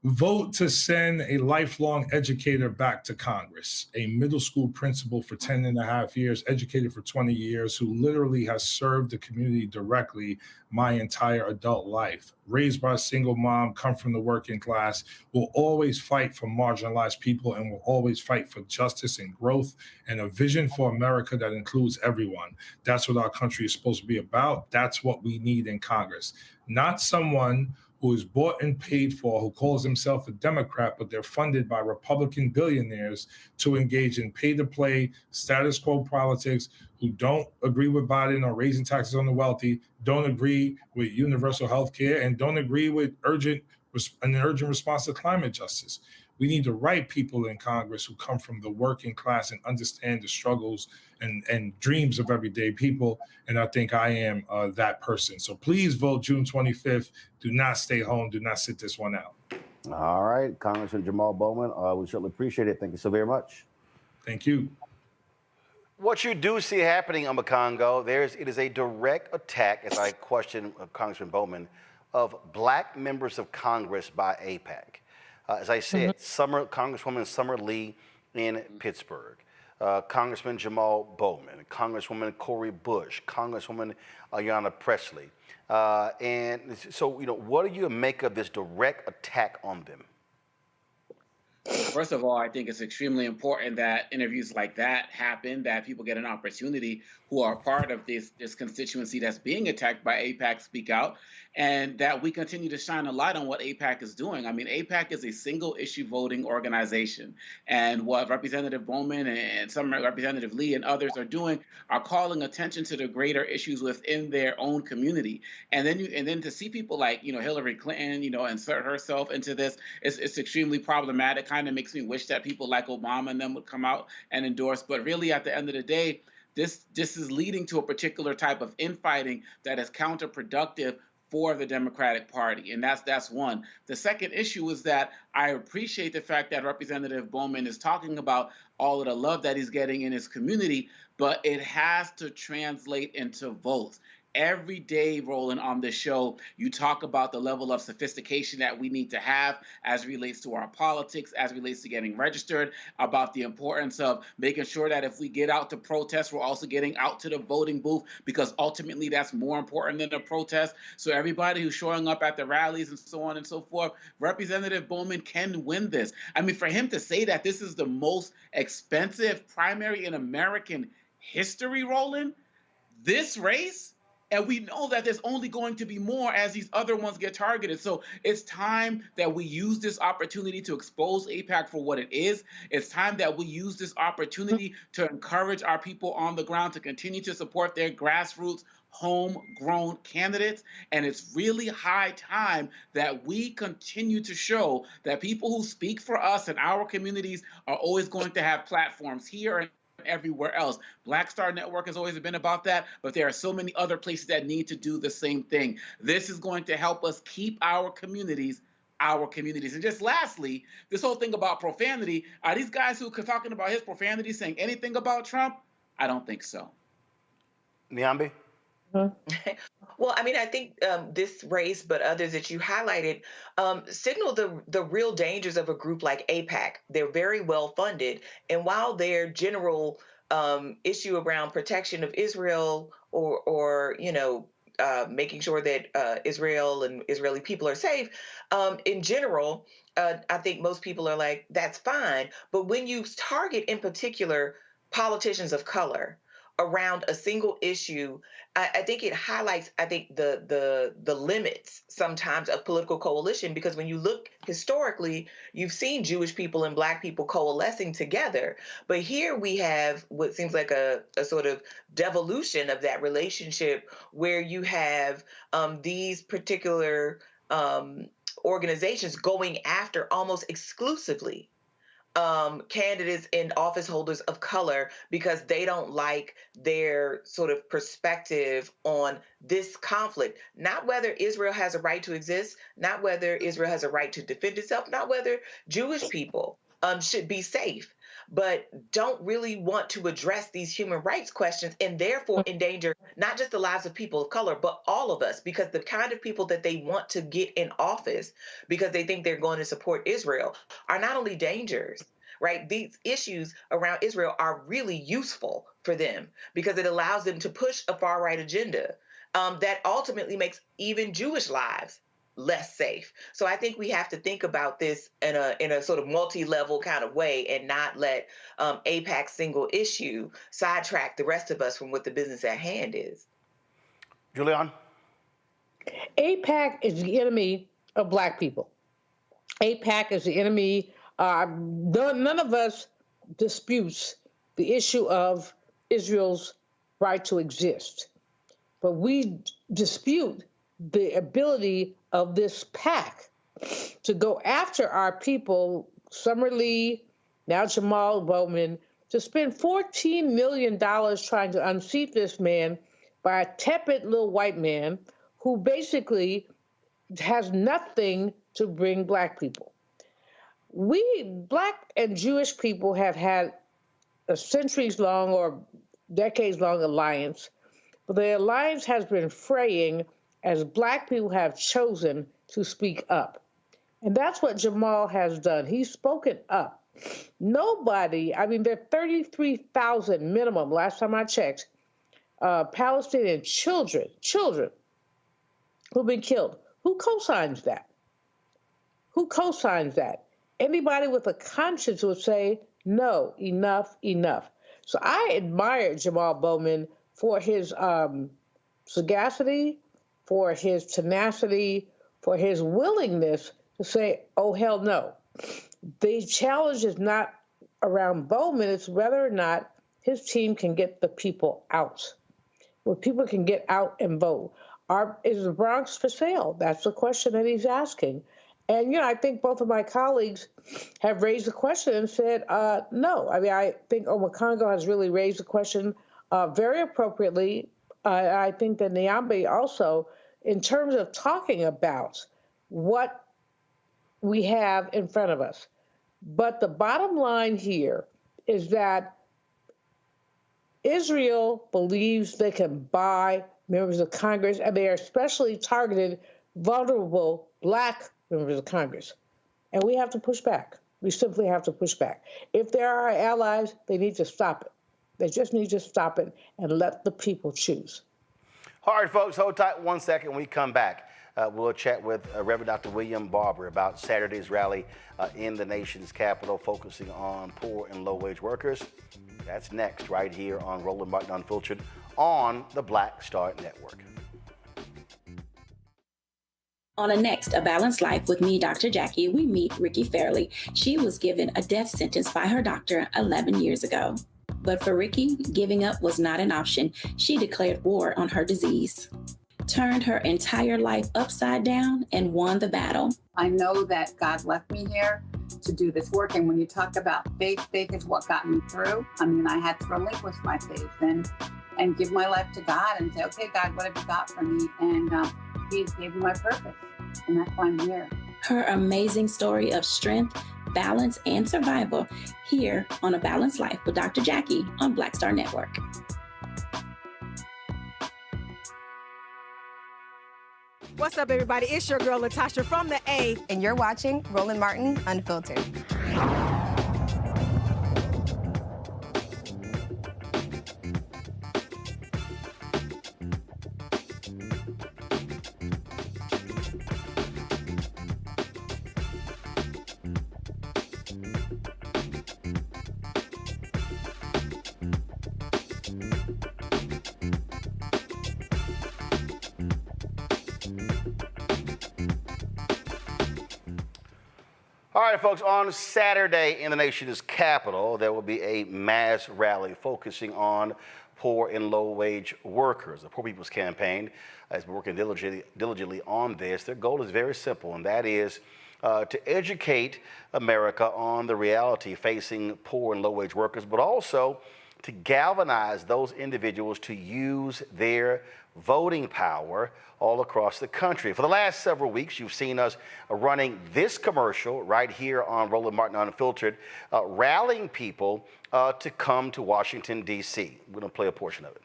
Vote to send a lifelong educator back to Congress, a middle school principal for 10 and a half years, educated for 20 years, who literally has served the community directly my entire adult life. Raised by a single mom, come from the working class, will always fight for marginalized people and will always fight for justice and growth and a vision for America that includes everyone. That's what our country is supposed to be about. That's what we need in Congress. Not someone who is bought and paid for, who calls himself a Democrat, but they're funded by Republican billionaires to engage in pay-to-play status quo politics, who don't agree with Biden on raising taxes on the wealthy, don't agree with universal health care, and don't agree with urgent an urgent response to climate justice. We need the right people in Congress who come from the working class and understand the struggles and dreams of everyday people. And I think I am that person. So please vote June 25th. Do not stay home. Do not sit this one out. All right, Congressman Jamaal Bowman, we certainly appreciate it. Thank you so very much. Thank you. What you do see happening on the Congo, it is a direct attack, as I question Congressman Bowman, of black members of Congress by AIPAC. As I said, Congresswoman Summer Lee in Pittsburgh, Congressman Jamaal Bowman, Congresswoman Cori Bush, Congresswoman Ayanna Pressley. And so, what do you make of this direct attack on them? First of all, I think it's extremely important that interviews like that happen, that people get an opportunity who are part of this constituency that's being attacked by AIPAC speak out, and that we continue to shine a light on what AIPAC is doing. I mean, AIPAC is a single issue voting organization, and what Representative Bowman and some Representative Lee and others are doing are calling attention to the greater issues within their own community. And then to see people like, Hillary Clinton, insert herself into this, it's extremely problematic. Kind of makes me wish that people like Obama and them would come out and endorse. But really, at the end of the day, this is leading to a particular type of infighting that is counterproductive for the Democratic Party. And that's one. The second issue is that I appreciate the fact that Representative Bowman is talking about all of the love that he's getting in his community, but it has to translate into votes. Every day, Roland, on this show, you talk about the level of sophistication that we need to have as relates to our politics, as relates to getting registered, about the importance of making sure that if we get out to protest, we're also getting out to the voting booth, because ultimately that's more important than the protest. So everybody who's showing up at the rallies and so on and so forth, Representative Bowman can win this. I mean, for him to say that this is the most expensive primary in American history, Roland, this race, and we know that there's only going to be more as these other ones get targeted. So it's time that we use this opportunity to expose AIPAC for what it is. It's time that we use this opportunity to encourage our people on the ground to continue to support their grassroots, homegrown candidates. And it's really high time that we continue to show that people who speak for us and our communities are always going to have platforms here and everywhere else. Black Star Network has always been about that, but there are so many other places that need to do the same thing. This is going to help us keep our communities. And just lastly, this whole thing about profanity, are these guys who are talking about his profanity saying anything about Trump? I don't think so. Niambi? Well, I mean, I think this race, but others that you highlighted, signal the real dangers of a group like AIPAC. They're very well funded, and while their general issue around protection of Israel or making sure that Israel and Israeli people are safe, in general, I think most people are like, that's fine. But when you target in particular politicians of color around a single issue, I think it highlights, the limits sometimes of political coalition, because when you look historically, you've seen Jewish people and Black people coalescing together. But here we have what seems like a sort of devolution of that relationship, where you have these particular organizations going after almost exclusively candidates and office holders of color, because they don't like their sort of perspective on this conflict. Not whether Israel has a right to exist, not whether Israel has a right to defend itself, not whether Jewish people should be safe, but don't really want to address these human rights questions, and therefore endanger not just the lives of people of color, but all of us, because the kind of people that they want to get in office because they think they're going to support Israel are not only dangers, right? These issues around Israel are really useful for them because it allows them to push a far-right agenda that ultimately makes even Jewish lives less safe. So I think we have to think about this in a sort of multi-level kind of way, and not let AIPAC's single issue sidetrack the rest of us from what the business at hand is. Julian? AIPAC is the enemy of Black people. AIPAC is the enemy. None of us disputes the issue of Israel's right to exist, but we dispute the ability of this PAC to go after our people, Summer Lee, now Jamaal Bowman, to spend $14 million trying to unseat this man by a tepid little white man who basically has nothing to bring Black people. We, Black and Jewish people, have had a centuries-long or decades-long alliance, but the alliance has been fraying as Black people have chosen to speak up. And that's what Jamaal has done. He's spoken up. Nobody, I mean, there are 33,000 minimum, last time I checked, Palestinian children who've been killed. Who co-signs that? Who co-signs that? Anybody with a conscience would say, no, enough, enough. So I admire Jamaal Bowman for his sagacity, for his tenacity, for his willingness to say, oh, hell no. The challenge is not around Bowman, it's whether or not his team can get the people out. Where people can get out and vote. Is the Bronx for sale? That's the question that he's asking. And, I think both of my colleagues have raised the question and said, no. I mean, I think Omokongo has really raised the question very appropriately. I think that Nyambe also, in terms of talking about what we have in front of us. But the bottom line here is that Israel believes they can buy members of Congress, and they are especially targeted vulnerable Black members of Congress. And we have to push back. We simply have to push back. If they're our allies, they need to stop it. They just need to stop it and let the people choose. All right, folks, hold tight 1 second. When we come back, we'll chat with Reverend Dr. William Barber about Saturday's rally in the nation's capital, focusing on poor and low-wage workers. That's next, right here on Roland Martin Unfiltered on the Black Star Network. On A Balanced Life with me, Dr. Jackie, we meet Ricky Fairley. She was given a death sentence by her doctor 11 years ago. But for Ricky, giving up was not an option. She declared war on her disease, turned her entire life upside down, and won the battle. I know that God left me here to do this work. And when you talk about faith, faith is what got me through. I mean, I had to relinquish my faith and give my life to God and say, okay, God, what have you got for me? And He gave me my purpose. And that's why I'm here. Her amazing story of strength, balance, and survival here on A Balanced Life with Dr. Jackie on Black Star Network. What's up, everybody? It's your girl, Latasha from the A. And you're watching Roland Martin Unfiltered. All right, folks, on Saturday in the nation's capital, there will be a mass rally focusing on poor and low-wage workers. The Poor People's Campaign has been working diligently on this. Their goal is very simple, and that is to educate America on the reality facing poor and low-wage workers, but also to galvanize those individuals to use their voting power all across the country. For the last several weeks, you've seen us running this commercial right here on Roland Martin Unfiltered, rallying people to come to Washington, D.C. We're going to play a portion of it.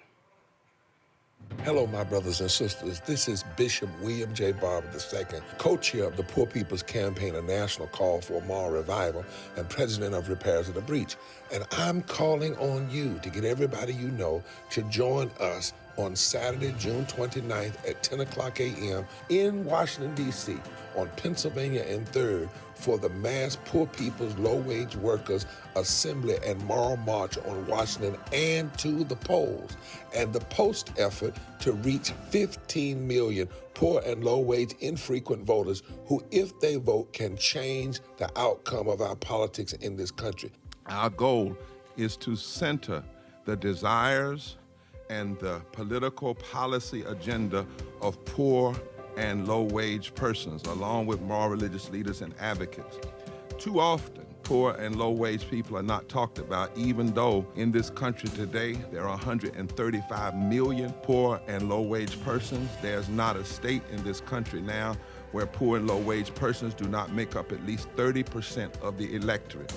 Hello, my brothers and sisters. This is Bishop William J. Barber II, co-chair of the Poor People's Campaign, a national call for moral revival, and president of Repairs of the Breach. And I'm calling on you to get everybody you know to join us on Saturday, June 29th at 10 o'clock a.m. in Washington, D.C. on Pennsylvania and 3rd for the mass Poor People's Low-Wage Workers Assembly and Moral March on Washington and to the polls, and the post effort to reach 15 million poor and low-wage infrequent voters who, if they vote, can change the outcome of our politics in this country. Our goal is to center the desires and the political policy agenda of poor and low-wage persons, along with more religious leaders and advocates. Too often, poor and low-wage people are not talked about, even though in this country today there are 135 million poor and low-wage persons. There's not a state in this country now where poor and low-wage persons do not make up at least 30% of the electorate.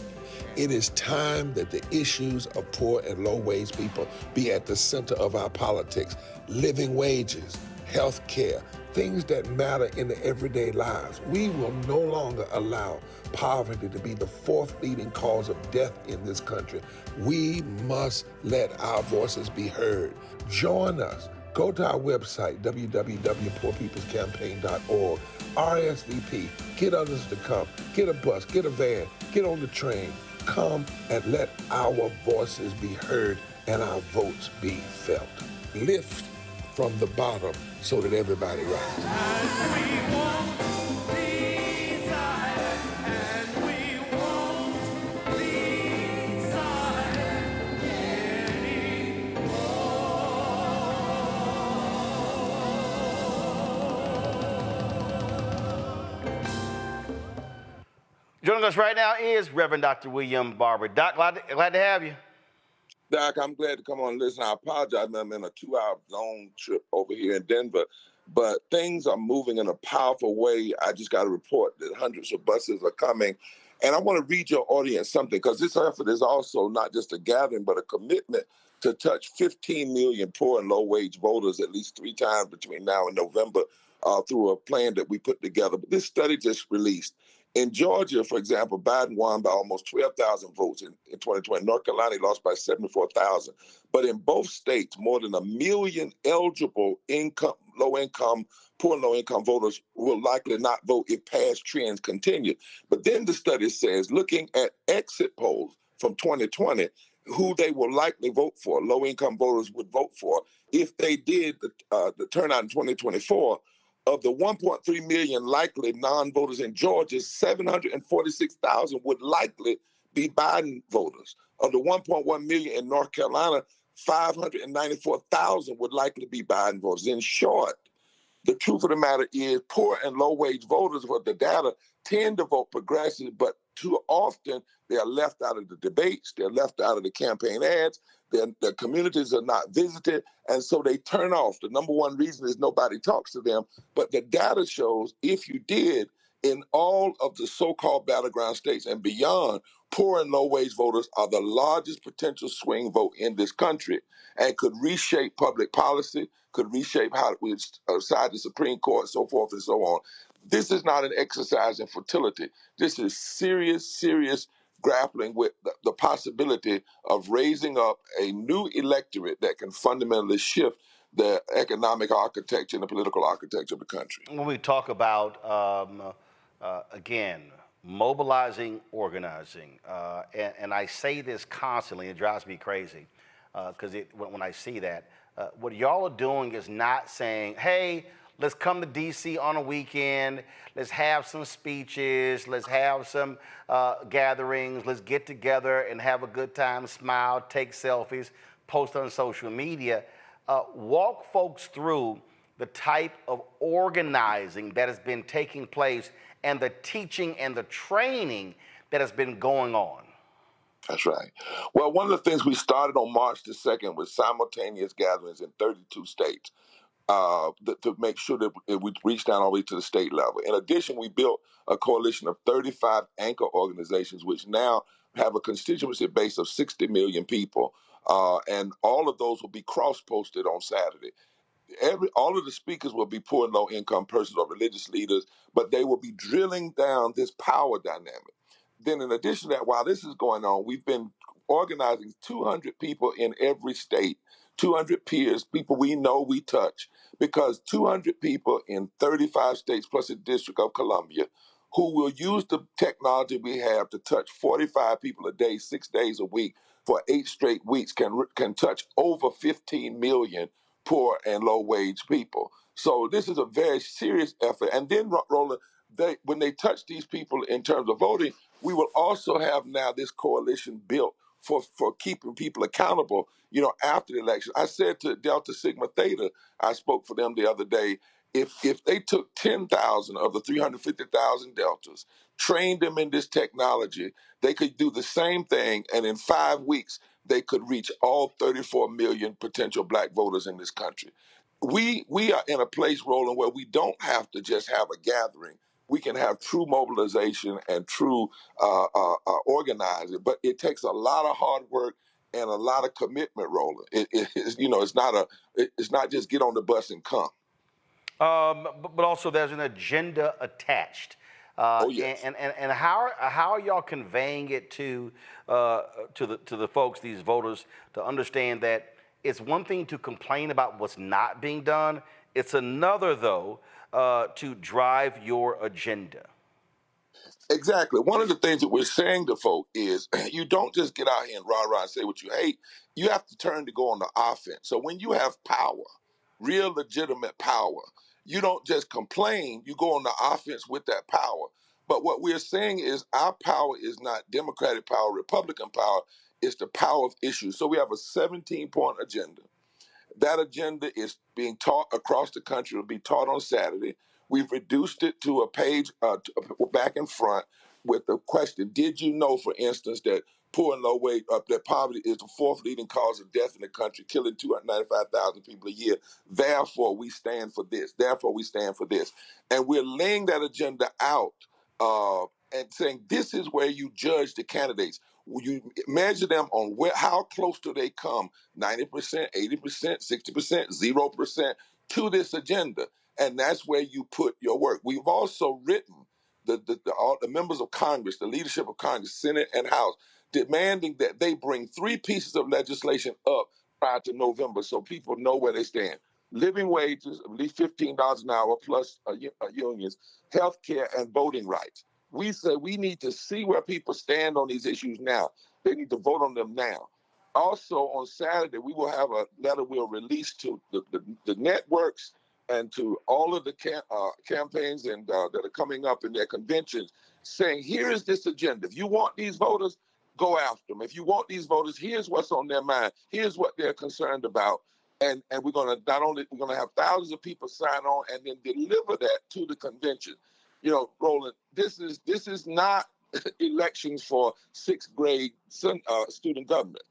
It is time that the issues of poor and low-wage people be at the center of our politics. Living wages, health care, things that matter in the everyday lives. We will no longer allow poverty to be the fourth leading cause of death in this country. We must let our voices be heard. Join us. Go to our website, www.poorpeoplescampaign.org. RSVP. Get others to come. Get a bus. Get a van. Get on the train. Come and let our voices be heard and our votes be felt. Lift from the bottom so that everybody rises. Joining us right now is Reverend Dr. William Barber. Doc, glad to have you. Doc, I'm glad to come on and listen. I apologize, I'm in a 2-hour zone trip over here in Denver, but things are moving in a powerful way. I just got a report that hundreds of buses are coming. And I want to read your audience something, because this effort is also not just a gathering, but a commitment to touch 15 million poor and low-wage voters at least 3 times between now and November through a plan that we put together. But this study just released. In Georgia, for example, Biden won by almost 12,000 votes in 2020. North Carolina lost by 74,000. But in both states, more than 1 million eligible low-income, poor and low-income voters will likely not vote if past trends continue. But then the study says, looking at exit polls from 2020, who they will likely vote for, low-income voters would vote for, if they did the turnout in 2024, of the 1.3 million likely non-voters in Georgia, 746,000 would likely be Biden voters. Of the 1.1 million in North Carolina, 594,000 would likely be Biden voters. In short, the truth of the matter is poor and low-wage voters, what the data tend to vote progressive, but too often they are left out of the debates, they're left out of the campaign ads, their communities are not visited, and so they turn off. The number one reason is nobody talks to them, but the data shows if you did, in all of the so-called battleground states and beyond, poor and low-wage voters are the largest potential swing vote in this country and could reshape public policy, could reshape how we decide the Supreme Court, so forth and so on. This is not an exercise in futility. This is serious grappling with the possibility of raising up a new electorate that can fundamentally shift the economic architecture and the political architecture of the country. When we talk about, again, mobilizing, organizing, and I say this constantly, it drives me crazy, because when I see that, what y'all are doing is not saying, hey, let's come to D.C. on a weekend. Let's have some speeches. Let's have some gatherings. Let's get together and have a good time, smile, take selfies, post on social media. Walk folks through the type of organizing that has been taking place and the teaching and the training that has been going on. That's right. Well, one of the things we started on March the 2nd was simultaneous gatherings in 32 states. To make sure that we reach down all the way to the state level. In addition, we built a coalition of 35 anchor organizations, which now have a constituency base of 60 million people. And all of those will be cross-posted on Saturday. All of the speakers will be poor and low-income persons or religious leaders, but they will be drilling down this power dynamic. Then in addition to that, while this is going on, we've been organizing 200 people in every state, 200 peers, people we know we touch, because 200 people in 35 states plus the District of Columbia who will use the technology we have to touch 45 people a day, 6 days a week for 8 straight weeks can touch over 15 million poor and low-wage people. So this is a very serious effort. And then, Roland, when they touch these people in terms of voting, we will also have now this coalition built for keeping people accountable, after the election. I said to Delta Sigma Theta, I spoke for them the other day, if they took 10,000 of the 350,000 Deltas, trained them in this technology, they could do the same thing, and in 5 weeks, they could reach all 34 million potential black voters in this country. We are in a place, Roland, where we don't have to just have a gathering. We can have true mobilization and true organizing, but it takes a lot of hard work and a lot of commitment, Roland. It's not just get on the bus and come. But also there's an agenda attached. Oh yes. And how are y'all conveying it to the folks, these voters, to understand that it's one thing to complain about what's not being done. It's another, though, to drive your agenda. Exactly. One of the things that we're saying to folk is you don't just get out here and rah-rah and say what you hate. You have to turn to go on the offense. So when you have power, real legitimate power, you don't just complain, you go on the offense with that power. But what we're saying is our power is not Democratic power, Republican power, it's the power of issues. So we have a 17-point agenda. That agenda is being taught across the country. It'll be taught on Saturday. We've reduced it to a page back and front with the question, did you know, for instance, that poor and low wage, that poverty is the fourth leading cause of death in the country, killing 295,000 people a year. Therefore, we stand for this. Therefore, we stand for this. And we're laying that agenda out and saying, this is where you judge the candidates. You measure them on how close do they come, 90%, 80%, 60%, 0% to this agenda. And that's where you put your work. We've also written all the members of Congress, the leadership of Congress, Senate and House, demanding that they bring 3 pieces of legislation up prior to November so people know where they stand. Living wages, at least $15 an hour plus unions, health care, and voting rights. We say we need to see where people stand on these issues now. They need to vote on them now. Also, on Saturday, we will have a letter we'll release to the networks and to all of the campaigns and that are coming up in their conventions saying, here is this agenda. If you want these voters, go after them. If you want these voters, here's what's on their mind. Here's what they're concerned about. And we're going to have thousands of people sign on and then deliver that to the convention. You know, Roland, this is not elections for 6th grade student government.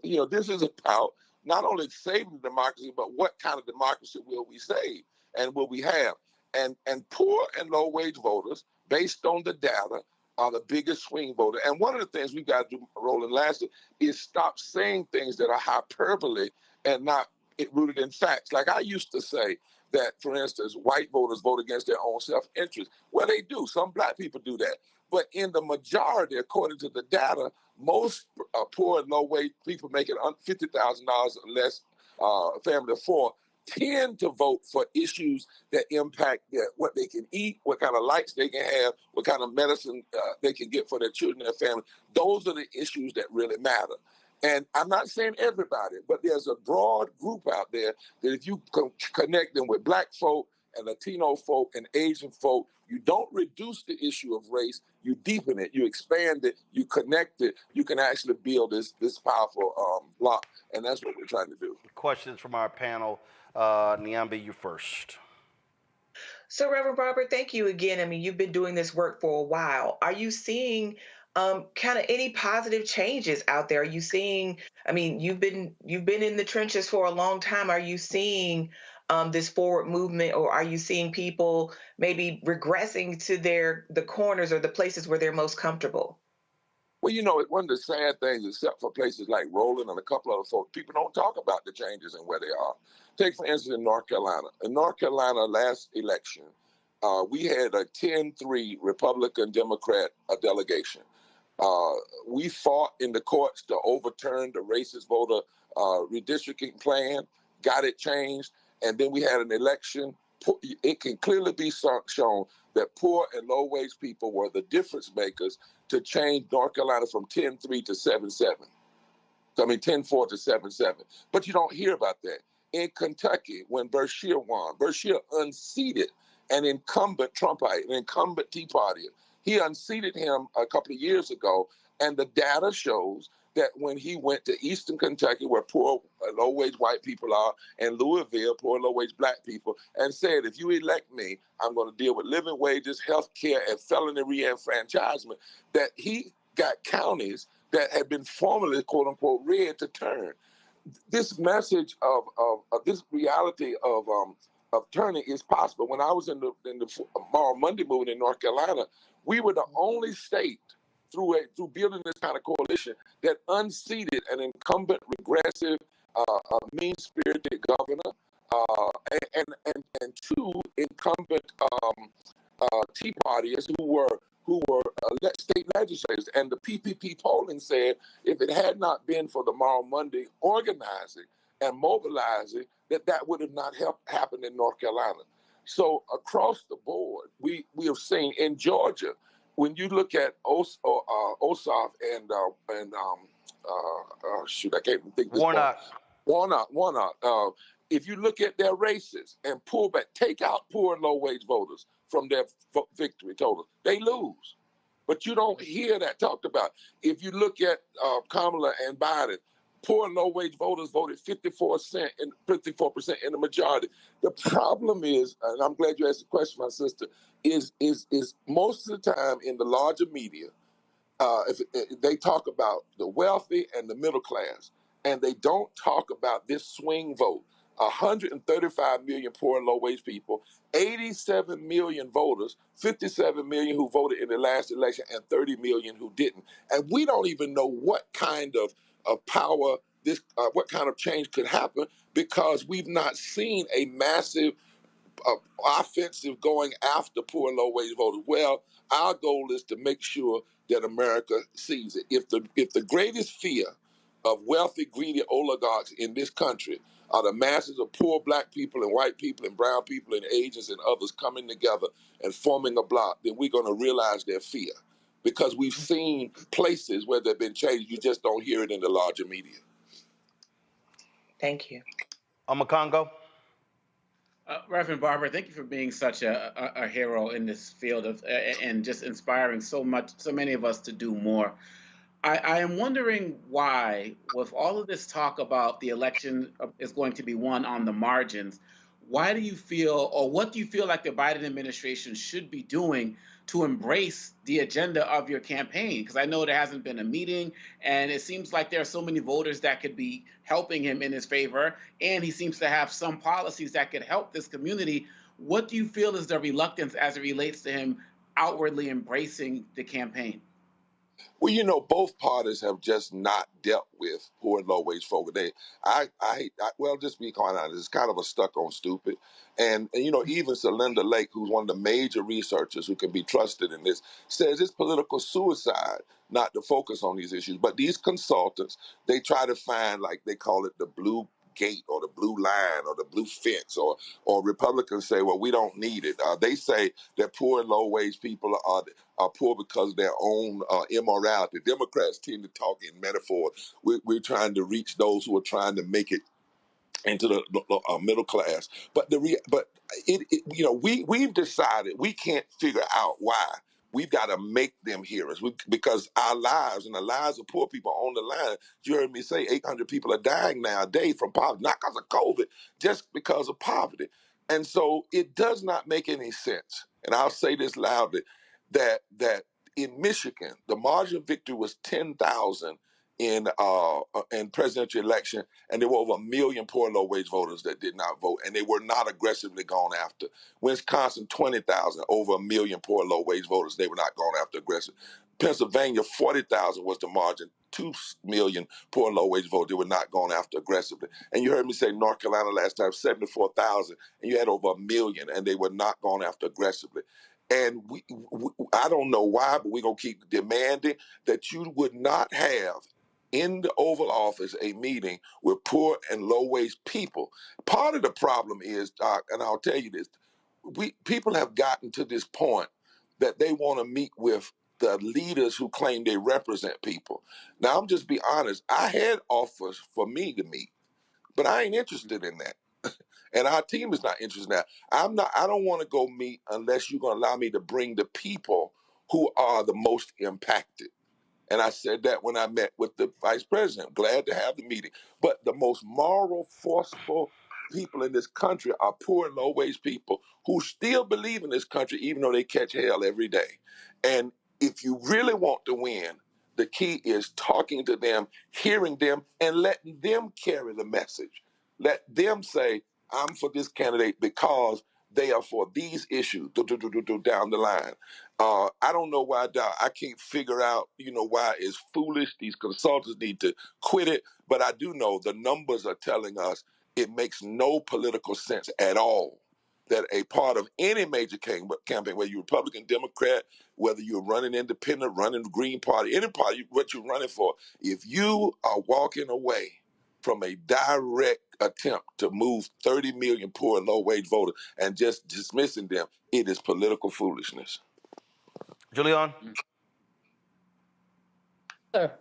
You know, this is about not only saving democracy, but what kind of democracy will we save and will we have? And poor and low wage voters, based on the data, are the biggest swing voter. And one of the things we've got to do, Roland, lastly, is stop saying things that are hyperbole and not rooted in facts. Like I used to say that, for instance, white voters vote against their own self-interest. Well, they do. Some black people do that. But in the majority, according to the data, most poor and low-wage people making $50,000 or less, family of 4, tend to vote for issues that impact what they can eat, what kind of lights they can have, what kind of medicine they can get for their children and their family. Those are the issues that really matter. And I'm not saying everybody, but there's a broad group out there that if you connect them with black folk and Latino folk and Asian folk, you don't reduce the issue of race, you deepen it, you expand it, you connect it, you can actually build this powerful block. And that's what we're trying to do. Questions from our panel. Nyambe, you first. So, Reverend Barber, thank you again. I mean, you've been doing this work for a while. Are you seeing kind of any positive changes out there? Are you seeing, I mean, you've been in the trenches for a long time. Are you seeing this forward movement, or are you seeing people maybe regressing to the corners or the places where they're most comfortable? Well, you know, one of the sad things, except for places like Roland and a couple other folks, people don't talk about the changes and where they are. Take, for instance, in North Carolina. In North Carolina, last election, we had a 10-3 Republican-Democrat delegation. We fought in the courts to overturn the racist voter redistricting plan, got it changed, and then we had an election. It can clearly be shown that poor and low-wage people were the difference makers to change North Carolina from 10-3 to 7-7. I mean, 10-4 to 7-7. But you don't hear about that. In Kentucky, when Beshear won, Beshear unseated an incumbent Trumpite, an incumbent Tea Partier. He unseated him a couple of years ago, and the data shows that when he went to Eastern Kentucky, where poor, low-wage white people are, and Louisville, poor, low-wage black people, and said, if you elect me, I'm going to deal with living wages, health care, and felony re-enfranchisement, that he got counties that had been formerly, quote-unquote, red to turn. This message of this reality of turning is possible. When I was in the Moral Monday movement in North Carolina, we were the only state through building this kind of coalition that unseated an incumbent, regressive, mean-spirited governor, and two incumbent Tea Partiers who were state legislators. And the PPP polling said if it had not been for the Moral Monday organizing and mobilizing, that would have not happened in North Carolina. So across the board, we have seen in Georgia, when you look at Ossoff and shoot, I can't even think. Warnock. If you look at their races and pull back, take out poor and low-wage voters from their victory total, they lose. But you don't hear that talked about. If you look at Kamala and Biden, poor and low-wage voters voted 54% in the majority. The problem is, and I'm glad you asked the question, my sister, is most of the time in the larger media, if they talk about the wealthy and the middle class, and they don't talk about this swing vote. 135 million poor and low-wage people, 87 million voters, 57 million who voted in the last election, and 30 million who didn't. And we don't even know what kind of power what kind of change could happen, because we've not seen a massive offensive going after poor and low-wage voters. Well, our goal is to make sure that America sees it. If the greatest fear of wealthy, greedy oligarchs in this country are the masses of poor black people and white people and brown people and Asians and others coming together and forming a bloc, then we're going to realize their fear. Because we've seen places where there have been changes, you just don't hear it in the larger media. Thank you. Congo. Reverend Barber, thank you for being such a hero in this field of and just inspiring so many of us to do more. I am wondering why, with all of this talk about the election is going to be won on the margins, why do you feel, or what do you feel like the Biden administration should be doing to embrace the agenda of your campaign? Because I know there hasn't been a meeting, and it seems like there are so many voters that could be helping him in his favor, and he seems to have some policies that could help this community. What do you feel is the reluctance as it relates to him outwardly embracing the campaign? Well, you know, both parties have just not dealt with poor and low-wage folk. Well, just be quite honest, it's kind of a stuck on stupid. And you know, even Celinda Lake, who's one of the major researchers who can be trusted in this, says it's political suicide not to focus on these issues. But these consultants, they try to find, like they call it, the blue gate or the blue line or the blue fence, or Republicans say, well, we don't need it. They say that poor and low-wage people are poor because of their own immorality. Democrats tend to talk in metaphors. We're trying to reach those who are trying to make it into the middle class. But you know, we've decided we can't figure out why. We've got to make them hear us because our lives and the lives of poor people are on the line. You heard me say 800 people are dying now a day from poverty, not because of COVID, just because of poverty. And so it does not make any sense. And I'll say this loudly, that in Michigan, the margin of victory was 10,000 in presidential election, and there were over 1 million poor and low-wage voters that did not vote, and they were not aggressively gone after. Wisconsin, 20,000, over 1 million poor and low-wage voters, they were not gone after aggressive. Pennsylvania, 40,000 was the margin, 2 million poor and low-wage voters, they were not gone after aggressively. And you heard me say North Carolina last time, 74,000, and you had over 1 million, and they were not gone after aggressively. And I don't know why, but we're going to keep demanding that you would not have in the Oval Office a meeting with poor and low-wage people. Part of the problem is, Doc, and I'll tell you this, people have gotten to this point that they want to meet with the leaders who claim they represent people. Now, I'm just be honest, I had offers for me to meet, but I ain't interested in that. And our team is not interested in that. I don't want to go meet unless you're going to allow me to bring the people who are the most impacted. And I said that when I met with the vice president. Glad to have the meeting. But the most moral, forceful people in this country are poor and low-wage people who still believe in this country, even though they catch hell every day. And if you really want to win, the key is talking to them, hearing them, and letting them carry the message. Let them say, I'm for this candidate because they are for these issues down the line. I don't know why I can't figure out, why it's foolish. These consultants need to quit it. But I do know the numbers are telling us it makes no political sense at all that a part of any major campaign, whether you're Republican, Democrat, whether you're running independent, running Green Party, any party, what you're running for, if you are walking away from a direct attempt to move 30 million poor and low-wage voters and just dismissing them, it is political foolishness. Julian? Sir,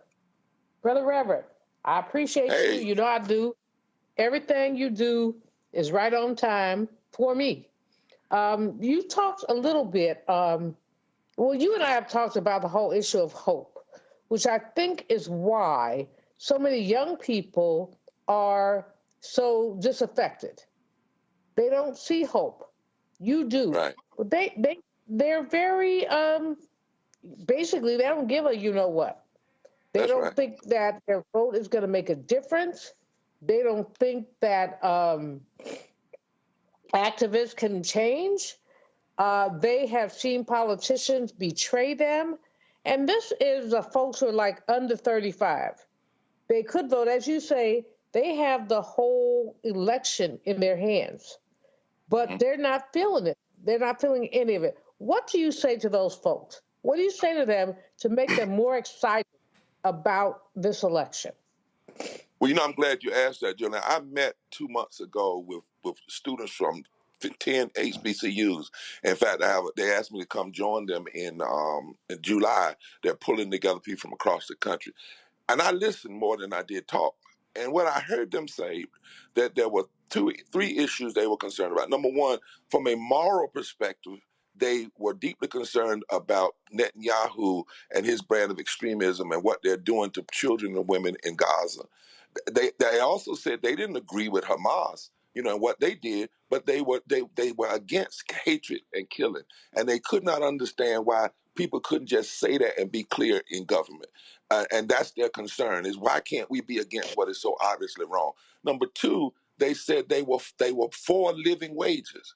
Brother Reverend, I appreciate you. You know I do. Everything you do is right on time for me. You talked a little bit, you and I have talked about the whole issue of hope, which I think is why so many young people are so disaffected. They don't see hope. You do. Right. But they're very, basically, they don't give a you-know-what. They don't think that their vote is going to make a difference. They don't think that activists can change. They have seen politicians betray them. And this is the folks who are like under 35. They could vote, as you say, they have the whole election in their hands, but they're not feeling it. They're not feeling any of it. What do you say to those folks? What do you say to them to make them more excited about this election? Well, I'm glad you asked that, Julian. I met 2 months ago with students from 10 HBCUs. In fact, they asked me to come join them in July. They're pulling together people from across the country. And I listened more than I did talk. And what I heard them say, that there were three issues they were concerned about. Number one, from a moral perspective, they were deeply concerned about Netanyahu and his brand of extremism and what they're doing to children and women in Gaza. They also said they didn't agree with Hamas, and what they did, but they were against hatred and killing, and they could not understand why people couldn't just say that and be clear in government. And that's their concern: is why can't we be against what is so obviously wrong? Number two, they said they were for living wages,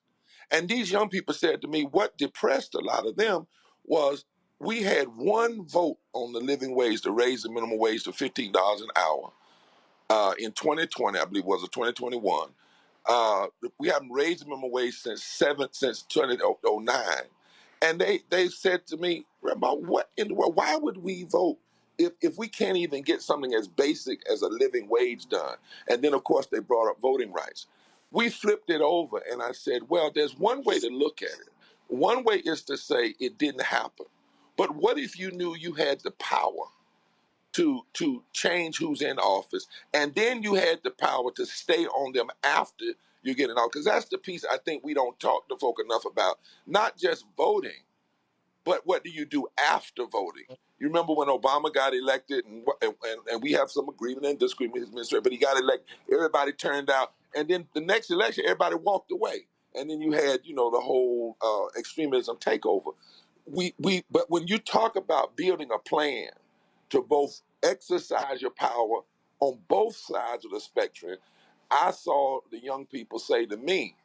and these young people said to me, what depressed a lot of them was we had one vote on the living wage to raise the minimum wage to $15 an hour. In 2020, I believe it was, or 2021. We haven't raised the minimum wage since 2009. And they said to me, about what in the world, why would we vote if we can't even get something as basic as a living wage done? And then, of course, they brought up voting rights. We flipped it over, and I said, well, there's one way to look at it. One way is to say it didn't happen. But what if you knew you had the power to change who's in office, and then you had the power to stay on them after you get in office? Because that's the piece I think we don't talk to folk enough about. Not just voting, but what do you do after voting? You remember when Obama got elected, and we have some agreement and disagreement with his administration, but he got elected, everybody turned out, and then the next election, everybody walked away. And then you had, the whole extremism takeover. But when you talk about building a plan to both exercise your power on both sides of the spectrum, I saw the young people say to me,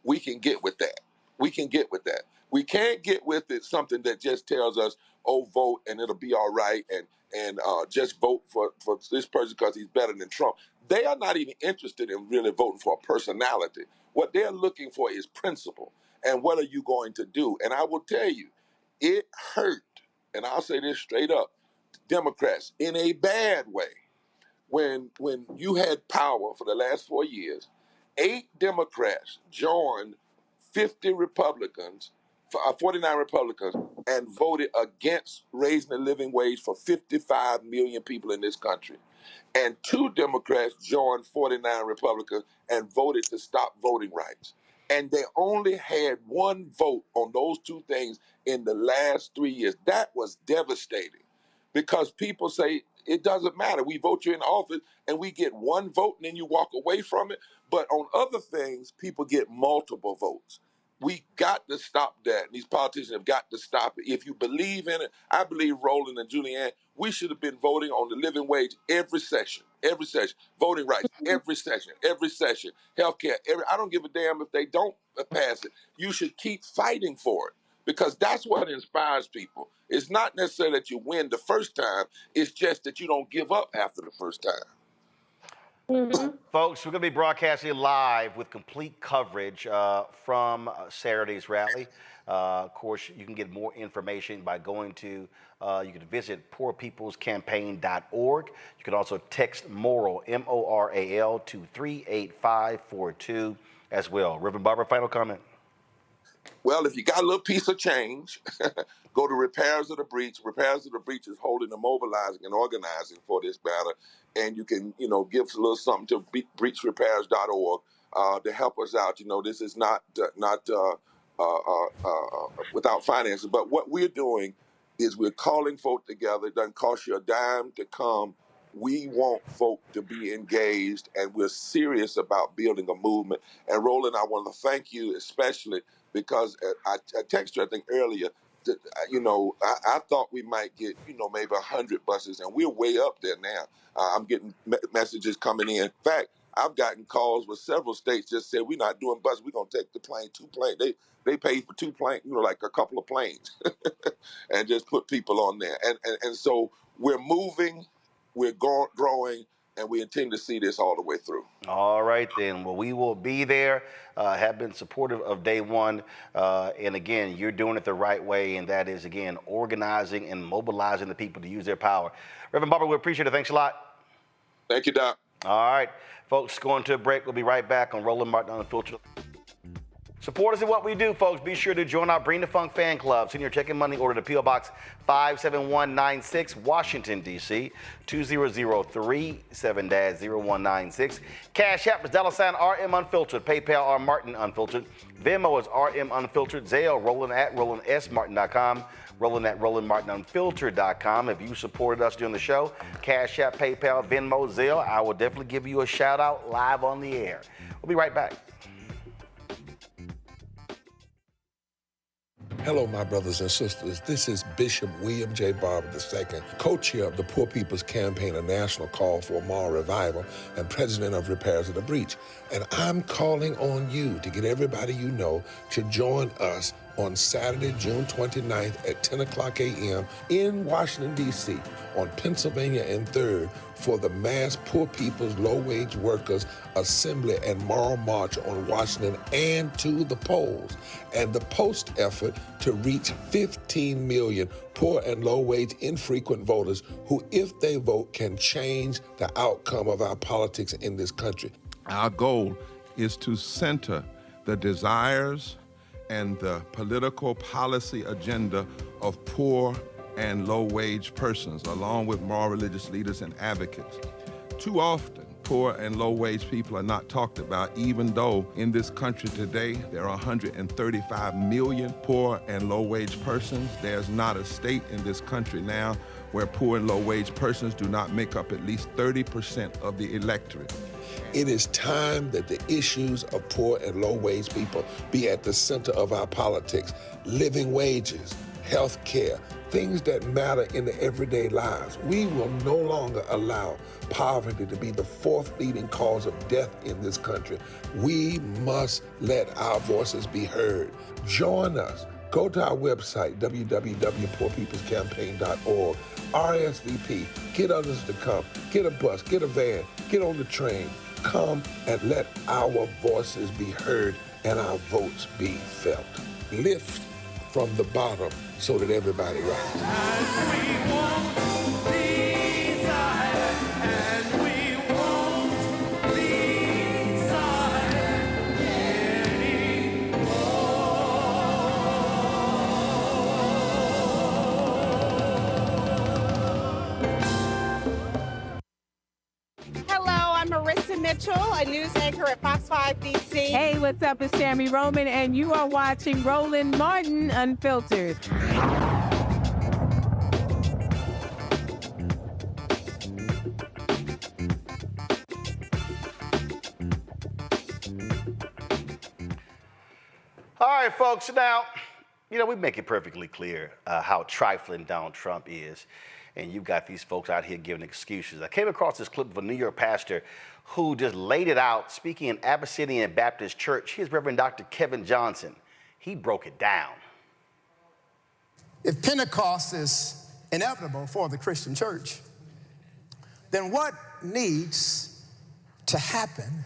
we can get with that. We can get with that. We can't get with it something that just tells us, oh, vote and it'll be all right, and just vote for this person because he's better than Trump. They are not even interested in really voting for a personality. What they're looking for is principle. And what are you going to do? And I will tell you, it hurt, and I'll say this straight up, Democrats in a bad way. When you had power for the last 4 years, 8 Democrats joined 49 Republicans, and voted against raising the living wage for 55 million people in this country. And 2 Democrats joined 49 Republicans and voted to stop voting rights. And they only had 1 vote on those 2 things in the last 3 years. That was devastating. because people say it doesn't matter. We vote you in office and we get one vote and then you walk away from it. But on other things, people get multiple votes. We got to stop that. These politicians have got to stop it. If you believe in it, I believe Roland and Julianne, we should have been voting on the living wage every session, voting rights, every session, healthcare. I don't give a damn if they don't pass it. You should keep fighting for it because that's what inspires people. It's not necessarily that you win the first time. It's just that you don't give up after the first time. Folks, we're going to be broadcasting live with complete coverage from Saturday's rally. Of course, you can get more information by going to, you can visit poorpeoplescampaign.org. You can also text MORAL, M-O-R-A-L, to 38542 as well. Reverend Barber, final comment. Well, if you got a little piece of change, go to Repairs of the Breach. Repairs of the Breach is holding and mobilizing and organizing for this battle. And you can, give us a little something to breachrepairs.org to help us out. This is not without finances. But what we're doing is we're calling folk together. It doesn't cost you a dime to come. We want folk to be engaged, and we're serious about building a movement. And Roland, I want to thank you especially because I texted you, I think, earlier, that, I thought we might get, maybe 100 buses, and we're way up there now. I'm getting messages coming in. In fact, I've gotten calls with several states just said, we're not doing buses, we're going to take the plane, 2 planes. They paid for 2 planes, like a couple of planes, and just put people on there. And so we're moving, we're growing, and we intend to see this all the way through. All right, then. Well, we will be there, have been supportive of day one. And again, you're doing it the right way, and that is, again, organizing and mobilizing the people to use their power. Reverend Barber, we appreciate it. Thanks a lot. Thank you, Doc. All right, folks, going to a break. We'll be right back on Roland Martin Unfiltered. Support us in what we do, folks. Be sure to join our Bring the Funk fan club. Send your check and money order to P.O. Box 57196, Washington, D.C. 20037-0196. Cash App is $RM Unfiltered. PayPal R Martin Unfiltered. Venmo is RM Unfiltered. Zelle, Roland at RolandSMartin.com. Roland at RolandMartinUnfiltered.com. If you supported us during the show, Cash App, PayPal, Venmo, Zelle, I will definitely give you a shout out live on the air. We'll be right back. Hello, my brothers and sisters. This is Bishop William J. Barber II, co-chair of the Poor People's Campaign, a national call for moral revival, and president of Repairs of the Breach. And I'm calling on you to get everybody you know to join us on Saturday, June 29th at 10 o'clock a.m. in Washington, D.C. on Pennsylvania and 3rd for the mass Poor People's Low-Wage Workers Assembly and Moral March on Washington and to the polls, and the post effort to reach 15 million poor and low-wage infrequent voters who, if they vote, can change the outcome of our politics in this country. Our goal is to center the desires and the political policy agenda of poor and low-wage persons, along with moral religious leaders and advocates. Too often, poor and low-wage people are not talked about, even though in this country today, there are 135 million poor and low-wage persons. There's not a state in this country now where poor and low-wage persons do not make up at least 30% of the electorate. It is time that the issues of poor and low-wage people be at the center of our politics. Living wages, health care, things that matter in the everyday lives. We will no longer allow poverty to be the 4th leading cause of death in this country. We must let our voices be heard. Join us. Go to our website, www.poorpeoplescampaign.org. RSVP. Get others to come. Get a bus. Get a van. Get on the train. Come and let our voices be heard and our votes be felt. Lift from the bottom so that everybody rises. Mitchell, a news anchor at Fox 5 DC. Hey, what's up? It's Tammy Roman, and you are watching Roland Martin Unfiltered. right, folks. Now, we make it perfectly clear how trifling Donald Trump is. And you've got these folks out here giving excuses. I came across this clip of a New York pastor who just laid it out, speaking in Abyssinian Baptist Church. Here's Reverend Dr. Kevin Johnson. He broke it down. If Pentecost is inevitable for the Christian church, then what needs to happen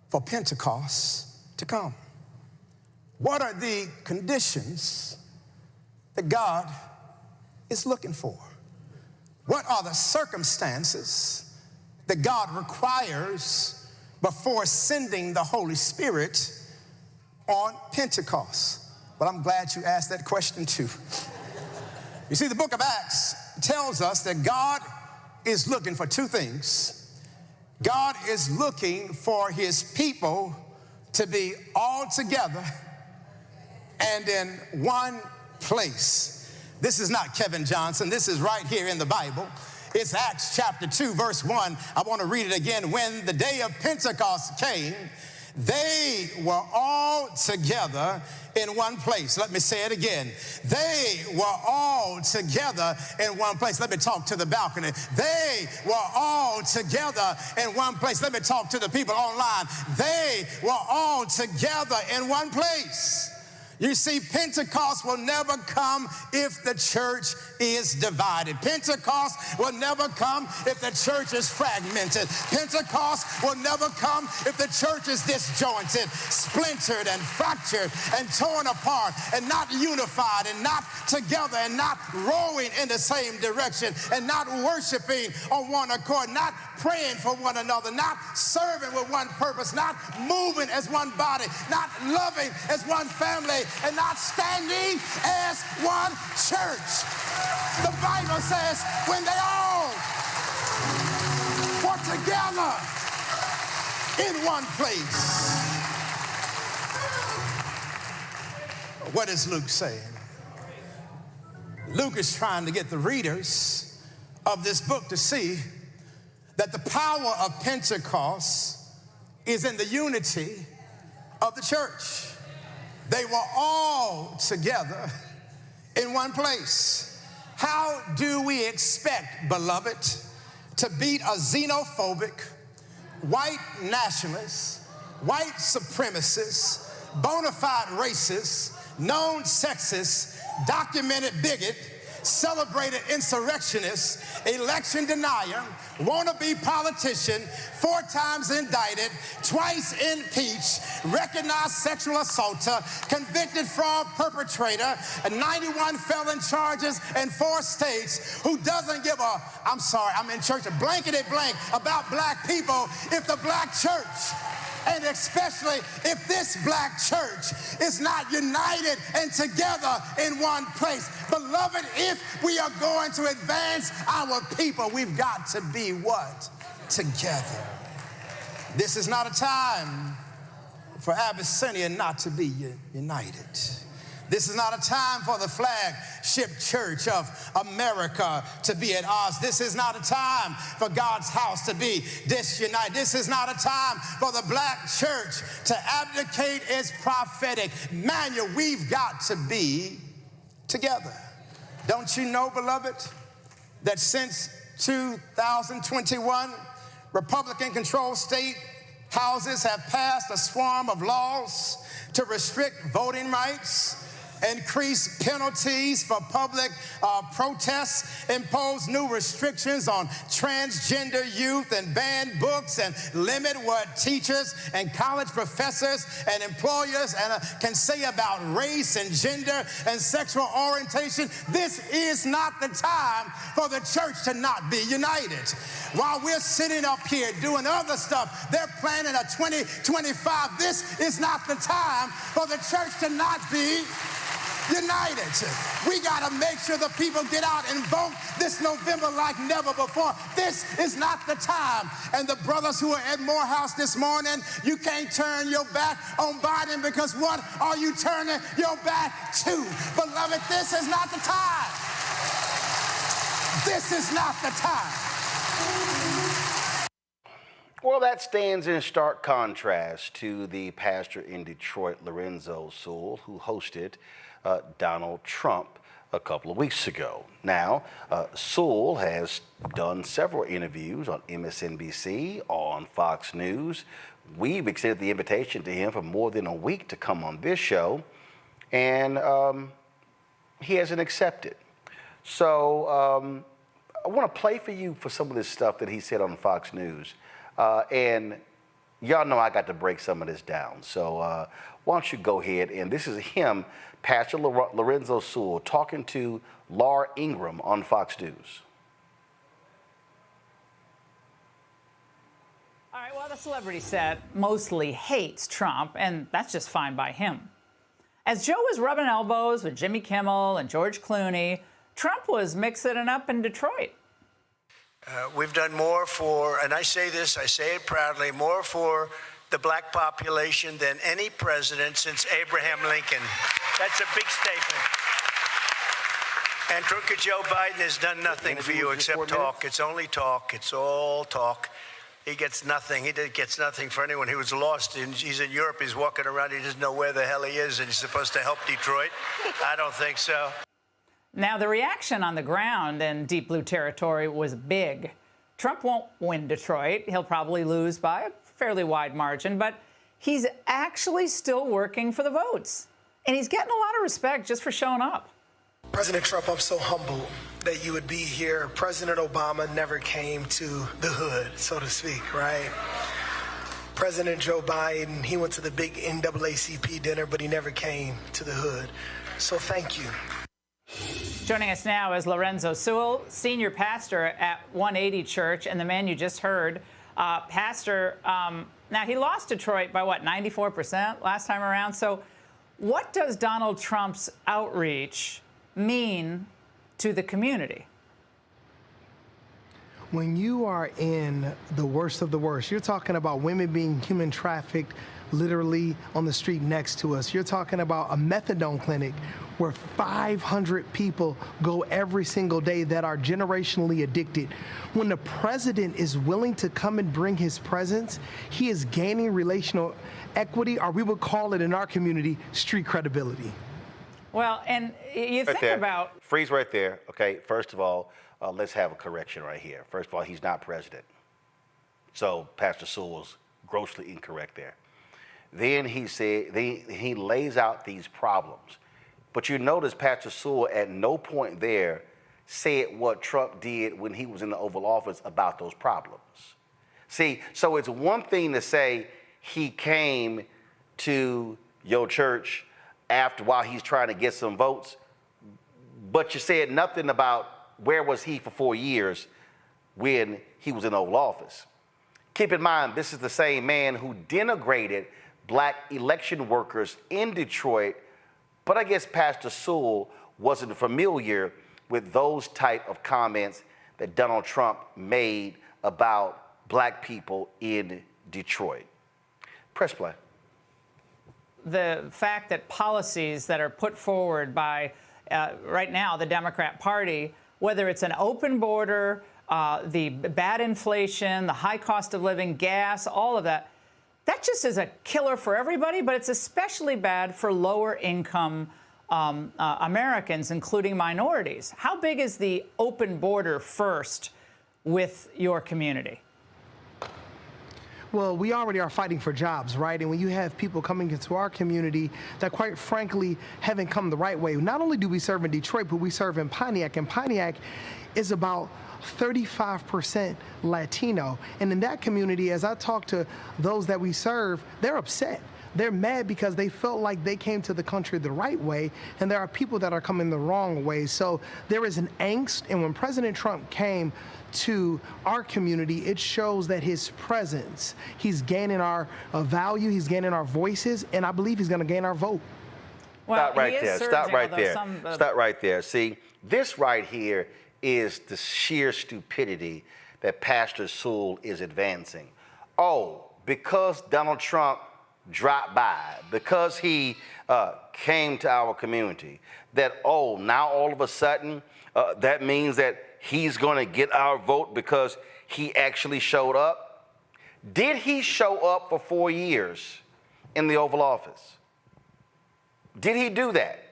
for Pentecost to come? What are the conditions that God is looking for? What are the circumstances that God requires before sending the Holy Spirit on Pentecost? But I'm glad you asked that question too. You see, the book of Acts tells us that God is looking for two things. God is looking for his people to be all together and in one place. This is not Kevin Johnson. This is right here in the Bible. It's Acts chapter 2, verse 1. I want to read it again. When the day of Pentecost came, they were all together in one place. Let me say it again. They were all together in one place. Let me talk to the balcony. They were all together in one place. Let me talk to the people online. They were all together in one place. You see, Pentecost will never come if the church is divided. Pentecost will never come if the church is fragmented. Pentecost will never come if the church is disjointed, splintered and fractured and torn apart and not unified and not together and not rowing in the same direction and not worshiping on one accord, not praying for one another, not serving with one purpose, not moving as one body, not loving as one family, and not standing as one church. The Bible says when they all were together in one place. What is Luke saying? Luke is trying to get the readers of this book to see that the power of Pentecost is in the unity of the church. They were all together in one place. How do we expect, beloved, to beat a xenophobic, white nationalist, white supremacist, bona fide racist, known sexist, documented bigot, celebrated insurrectionist, election denier, wannabe politician, 4 times indicted, twice impeached, recognized sexual assaulter, convicted fraud perpetrator, 91 felon charges in 4 states, who doesn't give a, I'm sorry, I'm in church, a blankety blank about black people if the black church, and especially if this black church is not united and together in one place. Beloved, if we are going to advance our people, we've got to be what? Together. This is not a time for Abyssinia not to be united. This is not a time for the flagship church of America to be at odds. This is not a time for God's house to be disunited. This is not a time for the black church to abdicate its prophetic manual. We've got to be together. Don't you know, beloved, that since 2021, Republican-controlled state houses have passed a swarm of laws to restrict voting rights, increase penalties for public protests, impose new restrictions on transgender youth, and ban books and limit what teachers and college professors and employers can say about race and gender and sexual orientation. This is not the time for the church to not be united. While we're sitting up here doing other stuff, they're planning a 2025. This is not the time for the church to not be united. We got to make sure the people get out and vote this November like never before. This is not the time. And the brothers who are at Morehouse this morning, you can't turn your back on Biden, because what are you turning your back to? Beloved, this is not the time. This is not the time. Well, Well, that stands in stark contrast to the pastor in Detroit, Lorenzo Sewell, who hosted Donald Trump a couple of weeks ago. Now, Sewell has done several interviews on MSNBC, on Fox News. We've extended the invitation to him for more than a week to come on this show, and he hasn't accepted. So I want to play for you for some of this stuff that he said on Fox News. And y'all know I got to break some of this down. So why don't you go ahead, and this is him, Pastor Lorenzo Sewell, talking to Laura Ingraham on Fox News. All right, well, the celebrity set mostly hates Trump, and that's just fine by him. As Joe was rubbing elbows with Jimmy Kimmel and George Clooney, Trump was mixing it up in Detroit. We've done more for, and I say this, I say it proudly, more for the black population than any president since Abraham Lincoln. That's a big statement. And crooked Joe Biden has done nothing for you except talk. It's only talk. It's all talk. He gets nothing. He gets nothing for anyone. He was lost. He's in Europe. He's walking around. He doesn't know where the hell he is, and he's supposed to help Detroit. I don't think so. Now, the reaction on the ground in Deep Blue territory was big. Trump won't win Detroit. He'll probably lose by a fairly wide margin, but he's actually still working for the votes. And he's getting a lot of respect just for showing up. President Trump, I'm so humbled that you would be here. President Obama never came to the hood, so to speak, right? President Joe Biden, he went to the big NAACP dinner, but he never came to the hood. So thank you. Joining us now is Lorenzo Sewell, senior pastor at 180 Church, and the man you just heard, pastor. Now, he lost Detroit by, what, 94% last time around? So what does Donald Trump's outreach mean to the community? When you are in the worst of the worst, you're talking about women being human trafficked literally on the street next to us. You're talking about a methadone clinic where 500 people go every single day that are generationally addicted. When the president is willing to come and bring his presence, he is gaining relational equity, or we would call it in our community, street credibility. Well, and you think about... Freeze right there. Okay, first of all, let's have a correction right here. First of all, he's not president. So Pastor Sewell's grossly incorrect there. Then he said, he lays out these problems. But you notice Pastor Sewell at no point there said what Trump did when he was in the Oval Office about those problems. See, so it's one thing to say he came to your church while he's trying to get some votes, but you said nothing about where was he for 4 years when he was in the Oval Office. Keep in mind, this is the same man who denigrated black election workers in Detroit, but I guess Pastor Sewell wasn't familiar with those type of comments that Donald Trump made about black people in Detroit. Press play. The fact that policies that are put forward by, right now, the Democrat Party, whether it's an open border, the bad inflation, the high cost of living, gas, all of that, that just is a killer for everybody, but it's especially bad for lower income Americans, including minorities. How big is the open border first with your community? Well, we already are fighting for jobs, right? And when you have people coming into our community that, quite frankly, haven't come the right way, not only do we serve in Detroit, but we serve in Pontiac, and Pontiac is about 35% Latino. And in that community, as I talk to those that we serve, they're upset. They're mad because they felt like they came to the country the right way, and there are people that are coming the wrong way. So there is an angst, and when President Trump came to our community, it shows that his presence, he's gaining our value, he's gaining our voices, and I believe he's going to gain our vote. Well, Stop right there. Stop right there. Stop right there. See, this right here is the sheer stupidity that Pastor Sewell is advancing. Oh, because Donald Trump dropped by, because he came to our community, that, oh, now all of a sudden that means that he's going to get our vote because he actually showed up. Did he show up for 4 years in the Oval Office? Did he do that?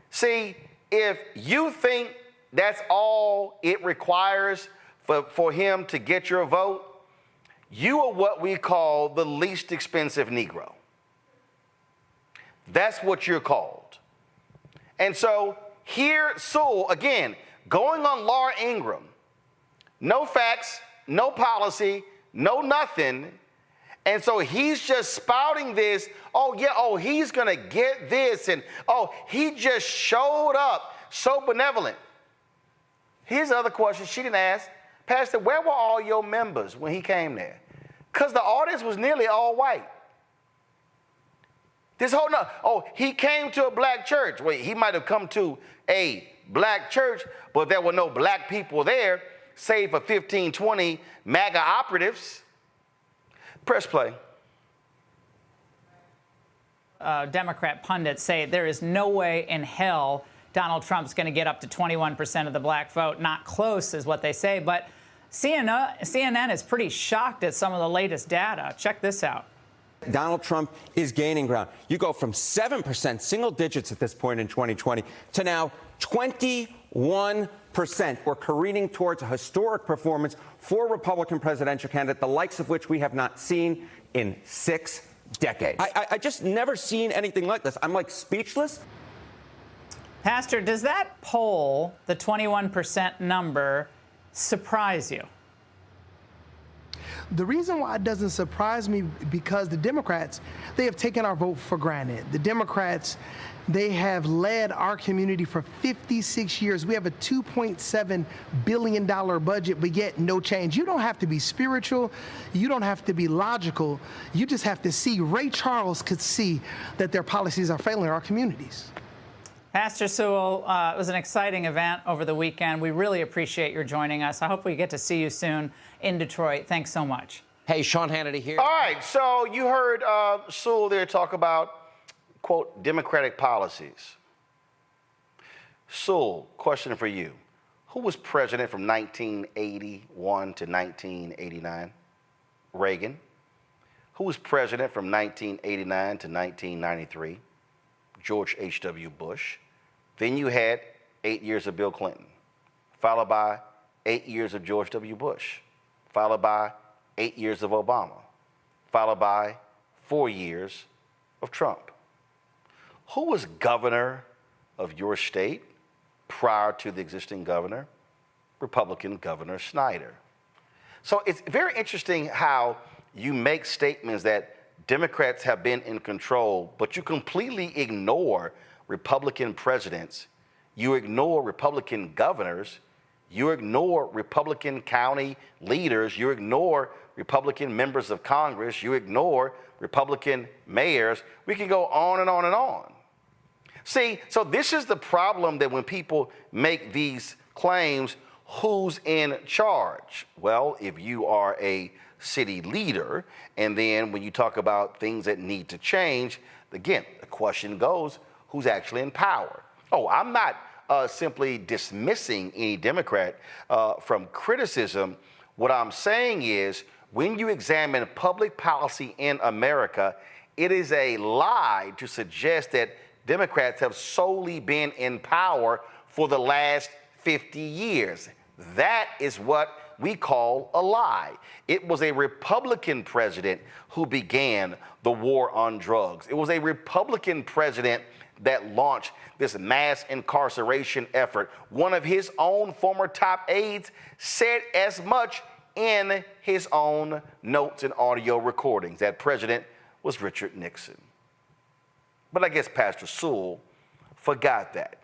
See, if you think that's all it requires for him to get your vote, you are what we call the least expensive Negro. That's what you're called. And so here, Sewell, again, going on Laura Ingraham, no facts, no policy, no nothing. And so he's just spouting this, oh yeah, oh, he's gonna get this, and oh, he just showed up so benevolent. Here's the other question she didn't ask. Pastor, where were all your members when he came there? Because the audience was nearly all white. This whole, he came to a black church. Wait, he might have come to a black church, but there were no black people there, save for 15, 20 MAGA operatives. Press play. Democrat pundits say there is no way in hell Donald Trump's going to get up to 21% of the black vote. Not close is what they say. But CNN is pretty shocked at some of the latest data. Check this out. Donald Trump is gaining ground. You go from 7%, single digits at this point in 2020, to now 21%. We're careening towards a historic performance for a Republican presidential candidate, the likes of which we have not seen in 6 decades. I just never seen anything like this. I'm like speechless. Pastor, does that poll, the 21% number, surprise you? The reason why it doesn't surprise me, because the Democrats, they have taken our vote for granted. The Democrats, they have led our community for 56 years. We have a $2.7 billion budget, but yet no change. You don't have to be spiritual. You don't have to be logical. You just have to see. Ray Charles could see that their policies are failing our communities. Pastor Sewell, it was an exciting event over the weekend. We really appreciate your joining us. I hope we get to see you soon in Detroit. Thanks so much. Hey, Sean Hannity here. All right, so you heard Sewell there talk about, quote, Democratic policies. Sewell, question for you. Who was president from 1981 to 1989? Reagan. Who was president from 1989 to 1993? George H.W. Bush. Then you had 8 years of Bill Clinton, followed by 8 years of George W. Bush, followed by 8 years of Obama, followed by 4 years of Trump. Who was governor of your state prior to the existing governor? Republican Governor Snyder. So it's very interesting how you make statements that Democrats have been in control, but you completely ignore Republican presidents, you ignore Republican governors, you ignore Republican county leaders, you ignore Republican members of Congress, you ignore Republican mayors. We can go on and on and on. See, so this is the problem, that when people make these claims, who's in charge? Well, if you are a city leader, and then when you talk about things that need to change, again, the question goes, who's actually in power? Oh, I'm not simply dismissing any Democrat from criticism. What I'm saying is, when you examine public policy in America, it is a lie to suggest that Democrats have solely been in power for the last 50 years. That is what we call a lie. It was a Republican president who began the war on drugs. It was a Republican president that launched this mass incarceration effort. One of his own former top aides said as much in his own notes and audio recordings. That president was Richard Nixon. But I guess Pastor Sewell forgot that.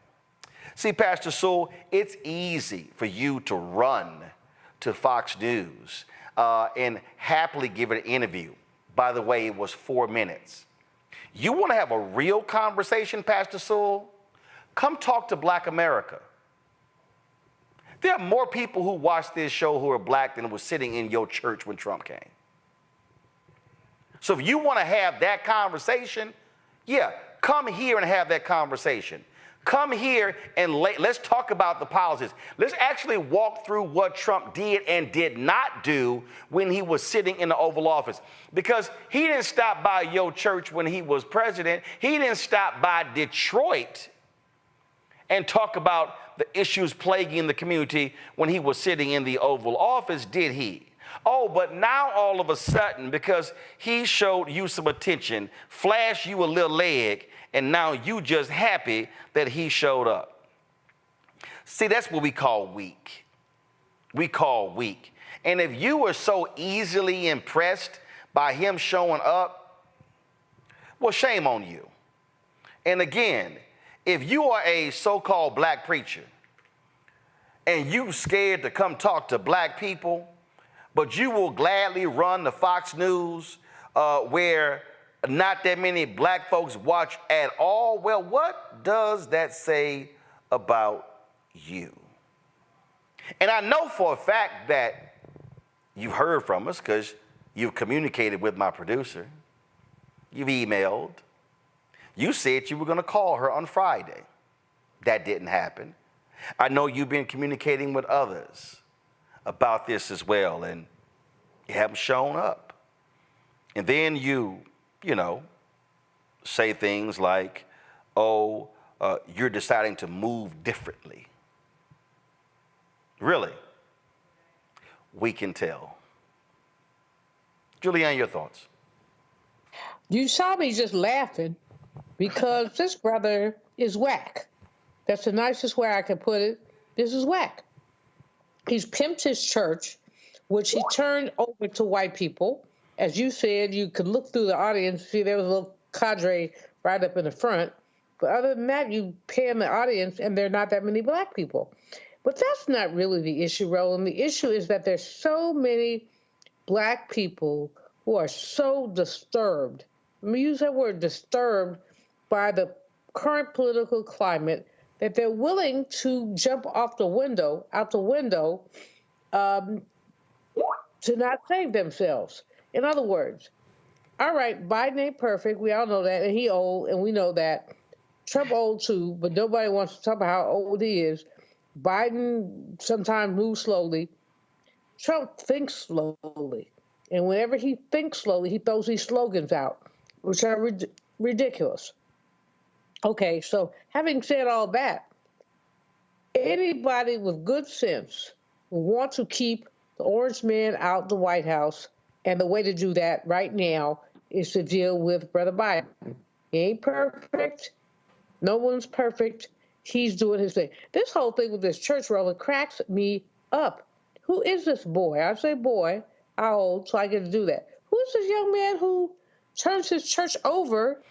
See, Pastor Sewell, it's easy for you to run to Fox News and happily give an interview. By the way, it was 4 minutes. You want to have a real conversation, Pastor Sewell? Come talk to Black America. There are more people who watch this show who are black than were sitting in your church when Trump came. So if you want to have that conversation, yeah, come here and have that conversation. Come here and let's talk about the policies. Let's actually walk through what Trump did and did not do when he was sitting in the Oval Office. Because he didn't stop by your church when he was president. He didn't stop by Detroit and talk about the issues plaguing the community when he was sitting in the Oval Office, did he? Oh, but now all of a sudden, because he showed you some attention, flashed you a little leg, and now you just happy that he showed up. See, that's what we call weak. We call weak. And if you were so easily impressed by him showing up, well, shame on you. And again, if you are a so-called black preacher and you scared to come talk to black people, but you will gladly run the Fox News where not that many black folks watch at all, well, what does that say about you? And I know for a fact that you've heard from us because you've communicated with my producer. You've emailed. You said you were going to call her on Friday. That didn't happen. I know you've been communicating with others about this as well, and you haven't shown up. And then you say things like, oh, you're deciding to move differently. Really? We can tell. Julianne, your thoughts? You saw me just laughing because this brother is whack. That's the nicest way I can put it. This is whack. He's pimped his church, which he turned over to white people. As you said, you could look through the audience, see there was a little cadre right up in the front. But other than that, you pan the audience, and there are not that many black people. But that's not really the issue, Roland. The issue is that there's so many black people who are so disturbed. Let me use that word, disturbed, by the current political climate that they're willing to jump out the window, to not save themselves. In other words, all right, Biden ain't perfect. We all know that, and he old, and we know that. Trump old too, but nobody wants to talk about how old he is. Biden sometimes moves slowly. Trump thinks slowly. And whenever he thinks slowly, he throws these slogans out, which are ridiculous. Okay, so having said all that, anybody with good sense will want to keep the orange man out the White House, and the way to do that right now is to deal with Brother Biden. He ain't perfect. No one's perfect. He's doing his thing. This whole thing with this church roller cracks me up. Who is this boy? I say boy, how old, so I get to do that. Who is this young man who turns his church over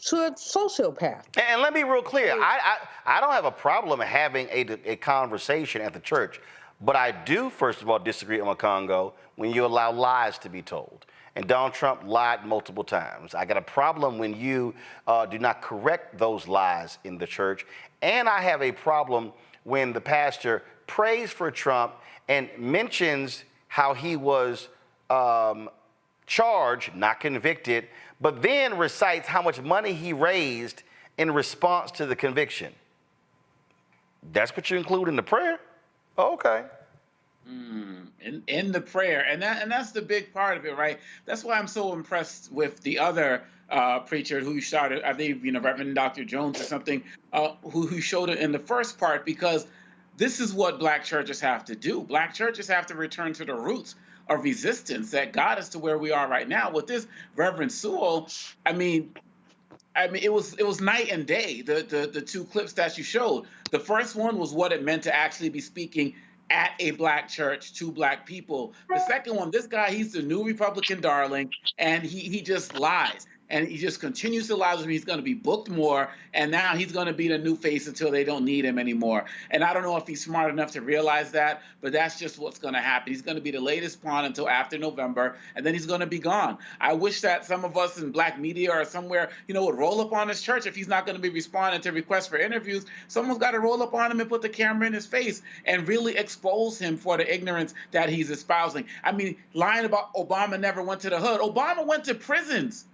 to a sociopath? And let me be real clear. I don't have a problem having a conversation at the church, but I do, first of all, disagree on Congo when you allow lies to be told. And Donald Trump lied multiple times. I got a problem when you do not correct those lies in the church. And I have a problem when the pastor prays for Trump and mentions how he was charged, not convicted, but then recites how much money he raised in response to the conviction. That's what you include in the prayer? Oh, okay. In the prayer, and that's the big part of it, right? That's why I'm so impressed with the other preacher who started, I think, Reverend Dr. Jones or something, who showed it in the first part, because this is what black churches have to do. Black churches have to return to the roots of resistance that got us to where we are right now. With this Reverend Sewell, I mean, it was night and day. The two clips that you showed. The first one was what it meant to actually be speaking at a black church to black people. The second one, this guy, he's the new Republican darling, and he just lies. And he just continues to lie with me. He's going to be booked more, and now he's going to be the new face until they don't need him anymore. And I don't know if he's smart enough to realize that, but that's just what's going to happen. He's going to be the latest pawn until after November, and then he's going to be gone. I wish that some of us in black media or somewhere, would roll up on his church. If he's not going to be responding to requests for interviews, someone's got to roll up on him and put the camera in his face and really expose him for the ignorance that he's espousing. I mean, lying about Obama never went to the hood. Obama went to prisons.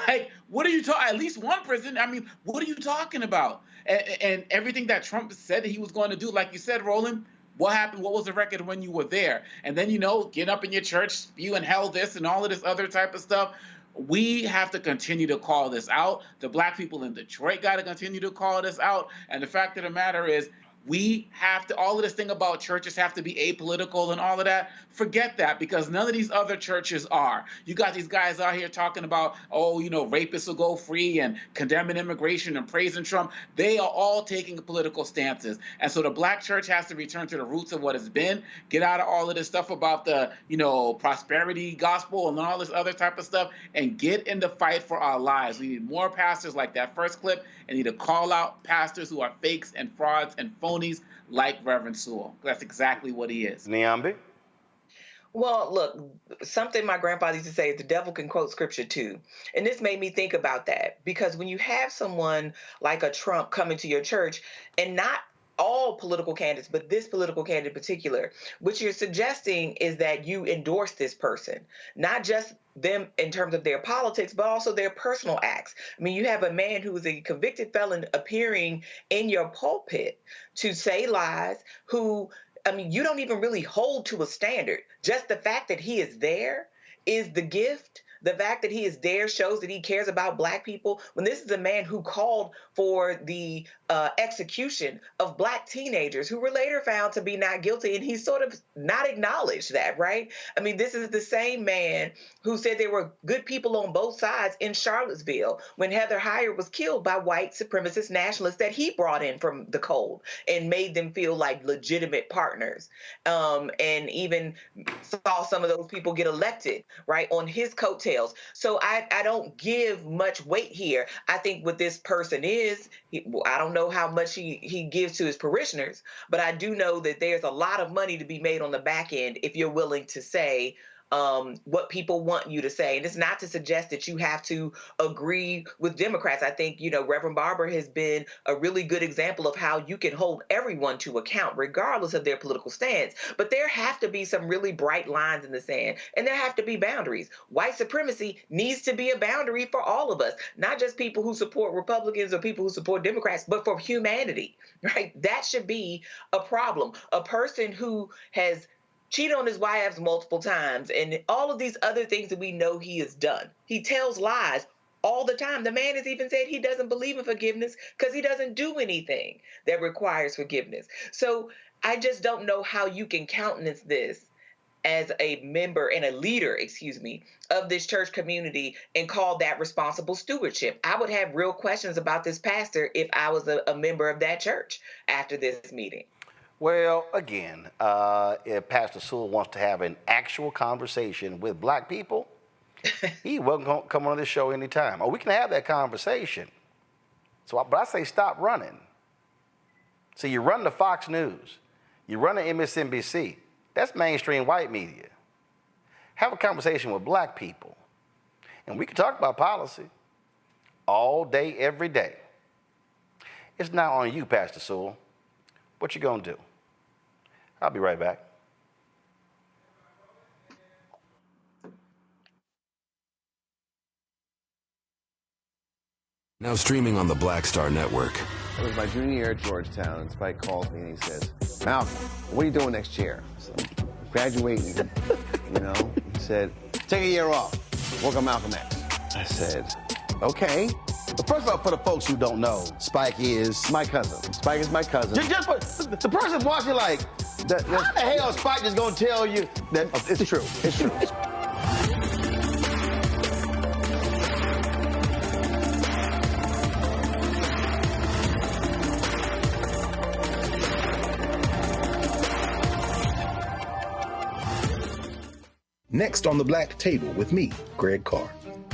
Like, what are you talking? At least one prison. I mean, what are you talking about? And everything that Trump said that he was going to do, like you said, Roland, what happened? What was the record when you were there? And then, get up in your church, spew and hell this and all of this other type of stuff. We have to continue to call this out. The black people in Detroit got to continue to call this out. And the fact of the matter is, we have to, all of this thing about churches have to be apolitical and all of that, forget that, because none of these other churches are. You got these guys out here talking about, rapists will go free and condemning immigration and praising Trump. They are all taking political stances. And so the black church has to return to the roots of what it's been, get out of all of this stuff about the, prosperity gospel and all this other type of stuff, and get in the fight for our lives. We need more pastors like that first clip, and need to call out pastors who are fakes and frauds and phonies like Reverend Sewell. That's exactly what he is. Niambi? Well, look, something my grandfather used to say is the devil can quote scripture too. And this made me think about that, because when you have someone like a Trump coming to your church, and not all political candidates, but this political candidate in particular, what you're suggesting is that you endorse this person, not just them in terms of their politics, but also their personal acts. I mean, you have a man who is a convicted felon appearing in your pulpit to say lies, who, you don't even really hold to a standard. Just the fact that he is there is the gift. The fact that he is there shows that he cares about black people. When this is a man who called for the execution of black teenagers who were later found to be not guilty, and he sort of not acknowledged that, right? I mean, this is the same man who said there were good people on both sides in Charlottesville when Heather Heyer was killed by white supremacist nationalists that he brought in from the cold and made them feel like legitimate partners, and even saw some of those people get elected, right, on his coattails. So I don't give much weight here. I think what this person is, I don't know how much he gives to his parishioners, but I do know that there's a lot of money to be made on the back end if you're willing to say what people want you to say. And it's not to suggest that you have to agree with Democrats. I think, Reverend Barber has been a really good example of how you can hold everyone to account regardless of their political stance. But there have to be some really bright lines in the sand, and there have to be boundaries. White supremacy needs to be a boundary for all of us, not just people who support Republicans or people who support Democrats, but for humanity, right? That should be a problem. A person who has cheated on his wives multiple times and all of these other things that we know he has done. He tells lies all the time. The man has even said he doesn't believe in forgiveness because he doesn't do anything that requires forgiveness. So I just don't know how you can countenance this as a member and a leader, of this church community and call that responsible stewardship. I would have real questions about this pastor if I was a member of that church after this meeting. Well, again, if Pastor Sewell wants to have an actual conversation with black people, he welcome to come on this show anytime. Or we can have that conversation. But I say stop running. So you run the Fox News, you run the MSNBC. That's mainstream white media. Have a conversation with black people. And we can talk about policy all day, every day. It's not on you, Pastor Sewell. What you gonna do? I'll be right back. Now streaming on the Black Star Network. It was my junior year at Georgetown, and Spike calls me and he says, Malcolm, what are you doing next year? So, graduating, He said, take a year off, work on Malcolm X. I said, okay. But first of all, for the folks who don't know, Spike is my cousin. Spike is my cousin. Just for the person watching, like, how the hell is Spike just gonna tell you that it's true? It's true. Next on the Black Table with me, Greg Carr.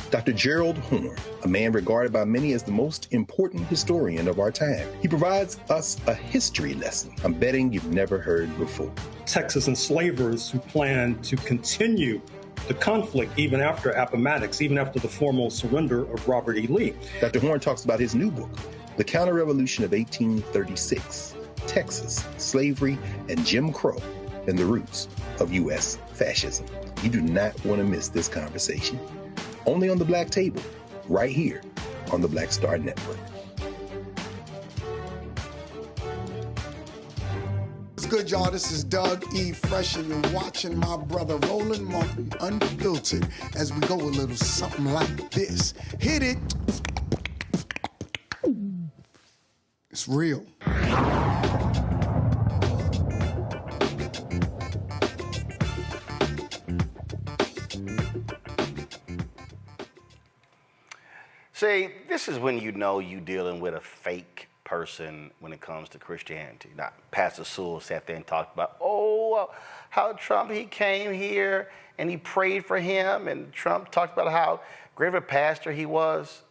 Dr. Gerald Horne, a man regarded by many as the most important historian of our time. He provides us a history lesson I'm betting you've never heard before. Texas enslavers who planned to continue the conflict even after Appomattox, even after the formal surrender of Robert E. Lee. Dr. Horne talks about his new book, The Counter-Revolution of 1836, Texas, Slavery, and Jim Crow, and the Roots of U.S. Fascism. You do not want to miss this conversation. Only on the Black Table, right here on the Black Star Network. good, y'all? This is Doug E. Fresh, and you're watching my brother Roland Martin Unfiltered as we go a little something like this. Hit it. It's real. See, this is when you know you're dealing with a fake person when it comes to Christianity. Now, Pastor Sewell sat there and talked about, how Trump, he came here and he prayed for him, and Trump talked about how great of a pastor he was.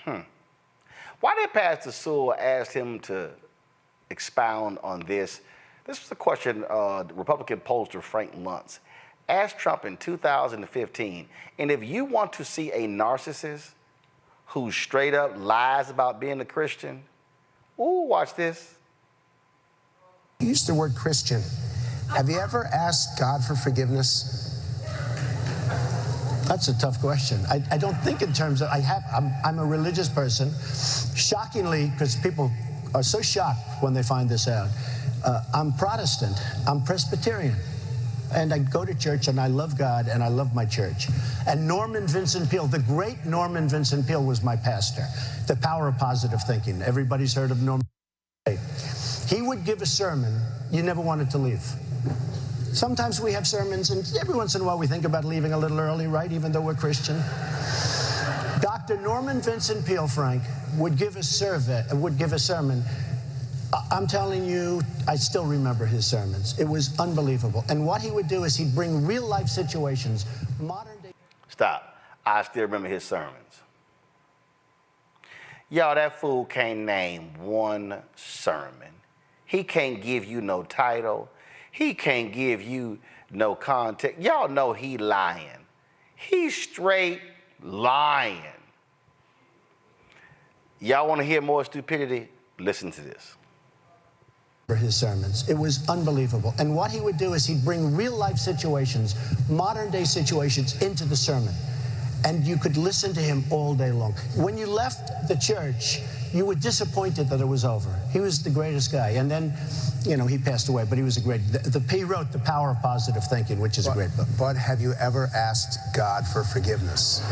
Why did Pastor Sewell ask him to expound on this? This was a question Republican pollster Frank Luntz asked Trump in 2015. And if you want to see a narcissist who straight up lies about being a Christian, watch this. You used the word Christian. Have you ever asked God for forgiveness? That's a tough question. I don't think in terms of, I'm a religious person. Shockingly, because people are so shocked when they find this out, I'm Protestant, I'm Presbyterian. And I go to church, and I love God, and I love my church. And Norman Vincent Peale, the great Norman Vincent Peale, was my pastor. The Power of Positive Thinking. Everybody's heard of Norman. He would give a sermon you never wanted to leave. Sometimes we have sermons, and every once in a while we think about leaving a little early, right, even though we're Christian. Dr. Norman Vincent Peale, Frank, would give a sermon. I'm telling you, I still remember his sermons. It was unbelievable. And what he would do is he'd bring real-life situations, modern-day... Stop. I still remember his sermons. Y'all, that fool can't name one sermon. He can't give you no title. He can't give you no context. Y'all know he lying. He's straight lying. Y'all want to hear more stupidity? Listen to this. His sermons. It was unbelievable. And what he would do is he'd bring real-life situations, modern-day situations, into the sermon. And you could listen to him all day long. When you left the church, you were disappointed that it was over. He was the greatest guy. And then, you know, he passed away, but he was a great... He wrote The Power of Positive Thinking, which is a great book. But have you ever asked God for forgiveness?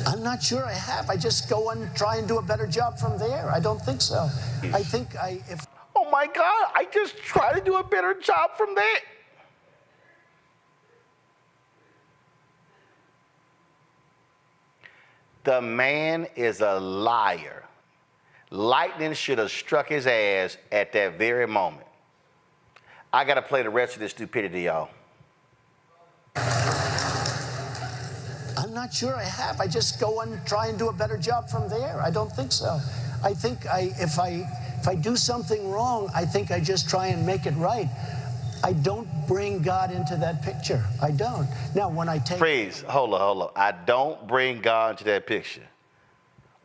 I'm not sure I have. I just go and try and do a better job from there. I don't think so. I think if... Oh my God, I just try to do a better job from there. The man is a liar. Lightning should have struck his ass at that very moment. I got to play the rest of this stupidity, y'all. I'm not sure I have. I just go and try and do a better job from there. I don't think so. I think if I do something wrong, I think I just try and make it right. I don't bring God into that picture. I don't. Now, when I take... Please, hold on. I don't bring God into that picture.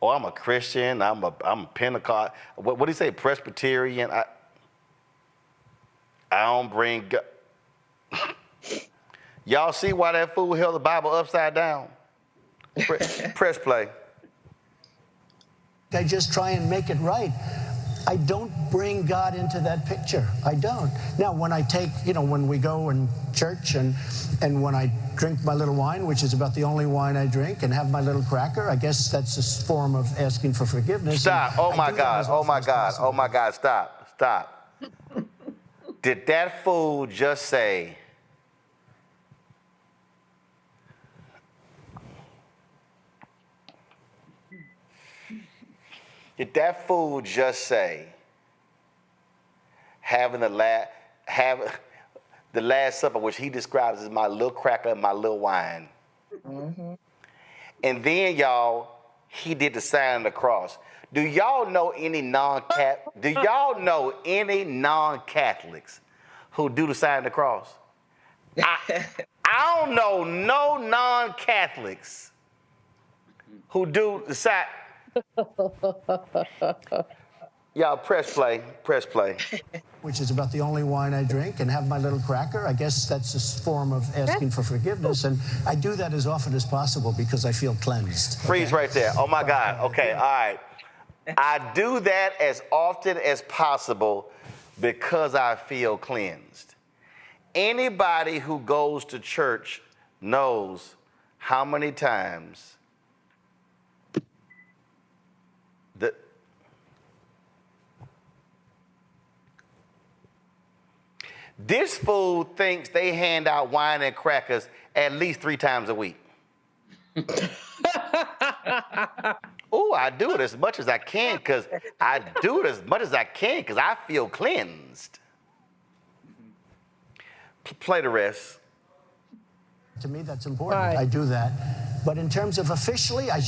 Oh, I'm a Christian. I'm a Pentecost. What do you say, Presbyterian? I don't bring God. Y'all see why that fool held the Bible upside down? Press play. I just try and make it right. I don't bring God into that picture. I don't. Now, when I take, when we go in church and when I drink my little wine, which is about the only wine I drink, and have my little cracker, I guess that's a form of asking for forgiveness. Stop. Oh my God. Oh my God. Oh my God. Stop. Did that fool just say, having the Last Supper, which he describes as my little cracker and my little wine. Mm-hmm. And then, y'all, he did the sign of the cross. Do y'all know any non-Catholics who do the sign of the cross? I don't know no non-Catholics who do the sign. Y'all press play. Which is about the only wine I drink, and have my little cracker. I guess that's a form of asking for forgiveness, and I do that as often as possible because I feel cleansed. Freeze right there. Oh my God. Okay, all right. I do that as often as possible because I feel cleansed. Anybody who goes to church knows how many times this fool thinks they hand out wine and crackers at least 3 times a week. Oh, I do it as much as I can because I feel cleansed. Play the rest. To me, that's important. I do that. But in terms of officially, I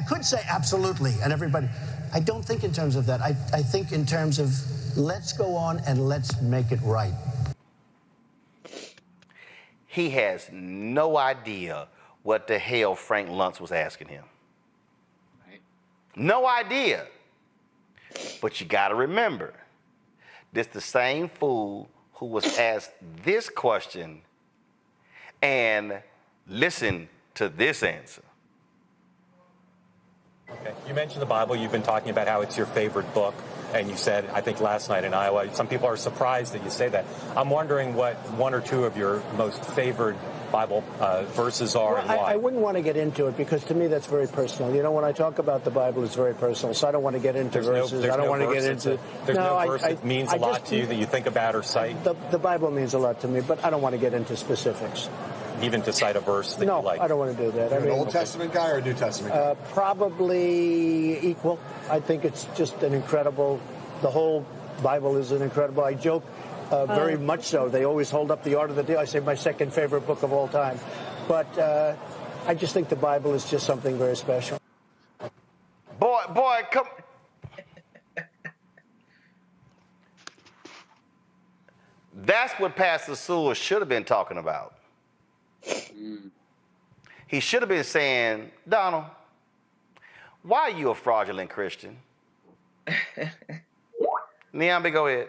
could say absolutely, and everybody. I don't think in terms of that. I think in terms of let's go on and let's make it right. He has no idea what the hell Frank Luntz was asking him. Right. No idea. But you got to remember, this the same fool who was asked this question and listen to this answer. Okay. You mentioned the Bible. You've been talking about how it's your favorite book. And you said, I think last night in Iowa, some people are surprised that you say that. I'm wondering what 1 or 2 of your most favored Bible verses are, well, and why. I wouldn't want to get into it because to me that's very personal. You know, when I talk about the Bible, it's very personal. So I don't want to get into verses. I don't want to get into. There's no verse that means a lot to you that you think about or cite. The Bible means a lot to me, but I don't want to get into specifics. Even to cite a verse that you like? No, I don't want to do that. You're an Old Testament guy or a New Testament guy? Probably equal. I think it's just an incredible. The whole Bible is an incredible. I joke very much so. They always hold up the Art of the Deal. I say my second favorite book of all time. But I just think the Bible is just something very special. Boy, come. That's what Pastor Sewell should have been talking about. He should have been saying, Donald, why are you a fraudulent Christian? Niambi, go ahead.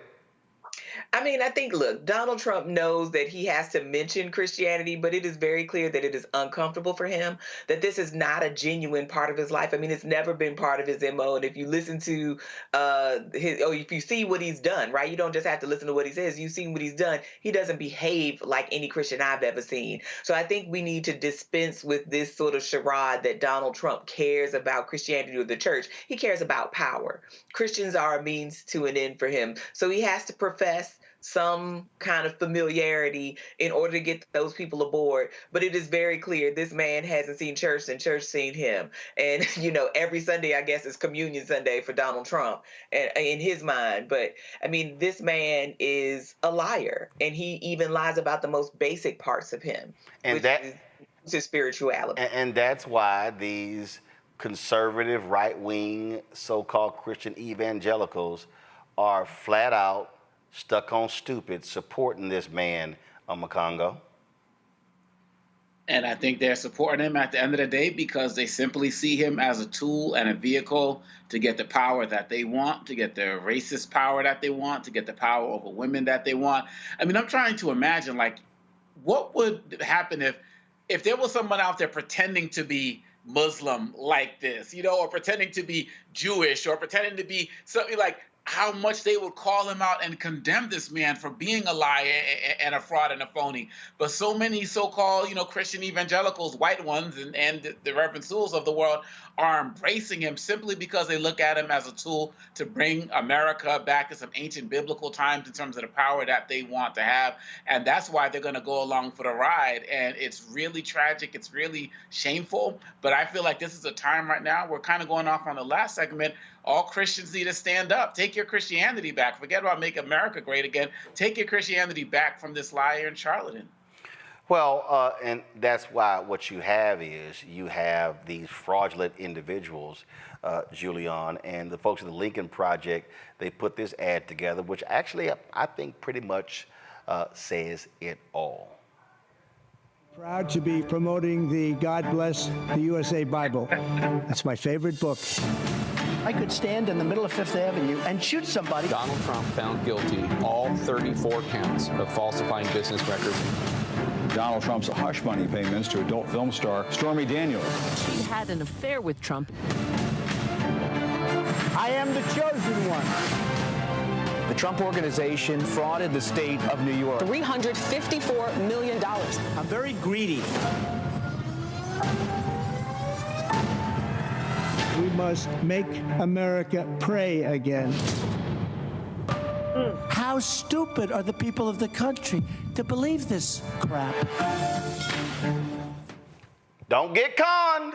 I mean, I think, look, Donald Trump knows that he has to mention Christianity, but it is very clear that it is uncomfortable for him, that this is not a genuine part of his life. I mean, it's never been part of his MO. And if you listen to if you see what he's done, right, you don't just have to listen to what he says. You've seen what he's done. He doesn't behave like any Christian I've ever seen. So I think we need to dispense with this sort of charade that Donald Trump cares about Christianity or the church. He cares about power. Christians are a means to an end for him. So he has to profess some kind of familiarity in order to get those people aboard. But it is very clear this man hasn't seen church and church seen him. And, you know, every Sunday, I guess, is Communion Sunday for Donald Trump and in his mind. But, I mean, this man is a liar, and he even lies about the most basic parts of him, and which is his spirituality. And that's why these conservative, right-wing, so-called Christian evangelicals are flat out stuck on stupid, supporting this man, Makongo. And I think they're supporting him at the end of the day because they simply see him as a tool and a vehicle to get the power that they want, to get the racist power that they want, to get the power over women that they want. I mean, I'm trying to imagine, like, what would happen if there was someone out there pretending to be Muslim like this, you know, or pretending to be Jewish or pretending to be something like, how much they would call him out and condemn this man for being a liar and a fraud and a phony. But so many so-called, you know, Christian evangelicals, white ones, and the Reverend Sewells of the world are embracing him simply because they look at him as a tool to bring America back to some ancient biblical times in terms of the power that they want to have. And that's why they're going to go along for the ride. And it's really tragic. It's really shameful. But I feel like this is a time right now, we're kind of going off on the last segment. All Christians need to stand up. Take your Christianity back. Forget about make America great again. Take your Christianity back from this liar and charlatan. Well, and that's why what you have is you have these fraudulent individuals, Julian, and the folks at the Lincoln Project, they put this ad together, which actually I think pretty much says it all. Proud to be promoting the God Bless the USA Bible. That's my favorite book. I could stand in the middle of Fifth Avenue and shoot somebody. Donald Trump found guilty all 34 counts of falsifying business records. Donald Trump's hush money payments to adult film star Stormy Daniels. She had an affair with Trump. I am the chosen one. The Trump Organization frauded the state of New York. $354 million. I'm very greedy. We must make America pray again. How stupid are the people of the country to believe this crap? Don't get conned.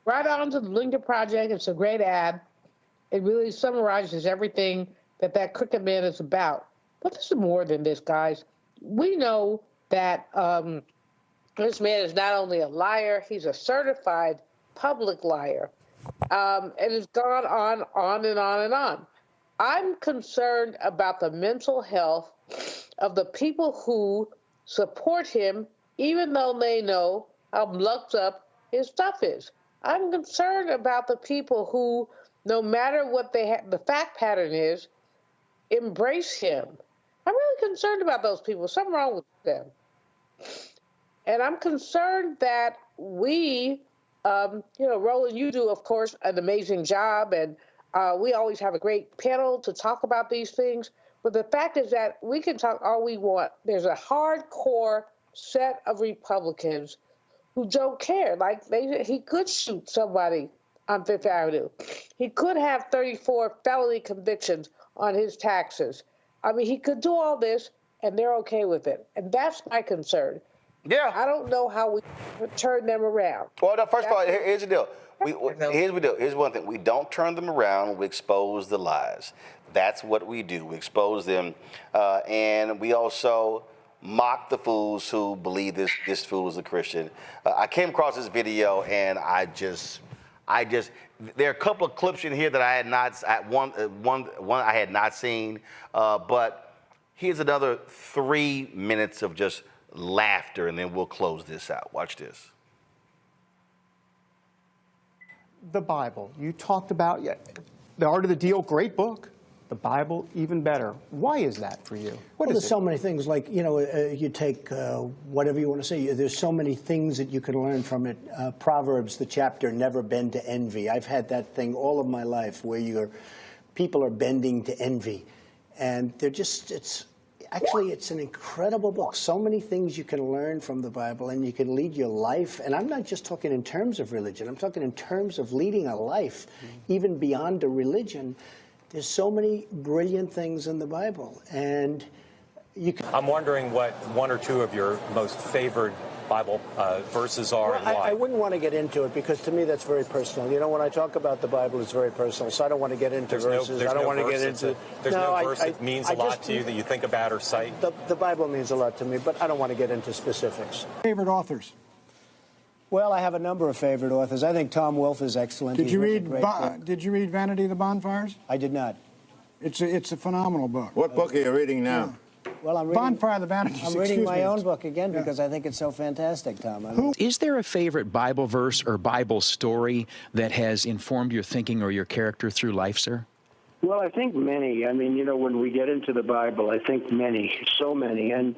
Right on to the Lincoln Project. It's a great ad. It really summarizes everything that Crooked Man is about. But this is more than this, guys. We know that this man is not only a liar, he's a certified public liar. And it's gone on and on and on. I'm concerned about the mental health of the people who support him, even though they know how mucked up his stuff is. I'm concerned about the people who, no matter what the fact pattern is, embrace him. I'm really concerned about those people. Something wrong with them. And I'm concerned that we, Roland, you do, of course, an amazing job, and we always have a great panel to talk about these things. But the fact is that we can talk all we want. There's a hardcore set of Republicans who don't care. Like, he could shoot somebody on Fifth Avenue. He could have 34 felony convictions on his taxes. I mean, he could do all this, and they're okay with it. And that's my concern. Yeah. I don't know how we turn them around. Well, no, first of all, here's the deal. Here's one thing. We don't turn them around. We expose the lies. That's what we do. We expose them. And we also mock the fools who believe this fool is a Christian. I came across this video, and I just there are a couple of clips in here that I had not, one I had not seen, but here's another 3 minutes of just laughter, and then we'll close this out. Watch this. The Bible. You talked about The Art of the Deal, great book. The Bible, even better. Why is that for you? Well, there's so many things. Like, you take whatever you want to say. There's so many things that you can learn from it. Proverbs, the chapter, never bend to envy. I've had that thing all of my life where people are bending to envy. And they're just, it's an incredible book. So many things you can learn from the Bible, and you can lead your life. And I'm not just talking in terms of religion. I'm talking in terms of leading a life, even beyond a religion. There's so many brilliant things in the Bible, and I'm wondering what one or two of your most favorite Bible verses are, and why. I wouldn't want to get into it, because to me that's very personal. When I talk about the Bible, it's very personal, so I don't want to get into verses. I don't want to get into. There's no verse that means a lot to you that you think about or cite. The Bible means a lot to me, but I don't want to get into specifics. Favorite authors? Well, I have a number of favorite authors. I think Tom Wolfe is excellent. Did you read Vanity of the Bonfires? I did not. It's a phenomenal book. What book are you reading now? Yeah. Well, I'm reading Bonfire of the Vanities. I'm reading my own book again because I think it's so fantastic, Tom. Is there a favorite Bible verse or Bible story that has informed your thinking or your character through life, sir? Well, I think many. I mean, when we get into the Bible, I think many, so many. And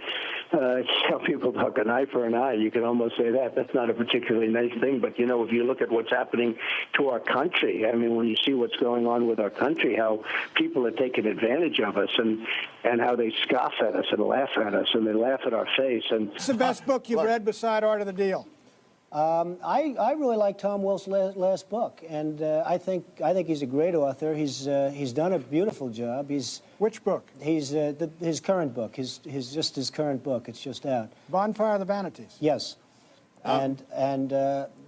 some people talk an eye for an eye. You can almost say that. That's not a particularly nice thing. But, if you look at what's happening to our country, I mean, when you see what's going on with our country, how people are taking advantage of us and how they scoff at us and laugh at us and they laugh at our face. And what's the best book you've read beside Art of the Deal? I really like Tom Wolfe's last book, and I think he's a great author. He's done a beautiful job. Which book? His current book. His current book. It's just out. Bonfire of the Vanities. Yes, and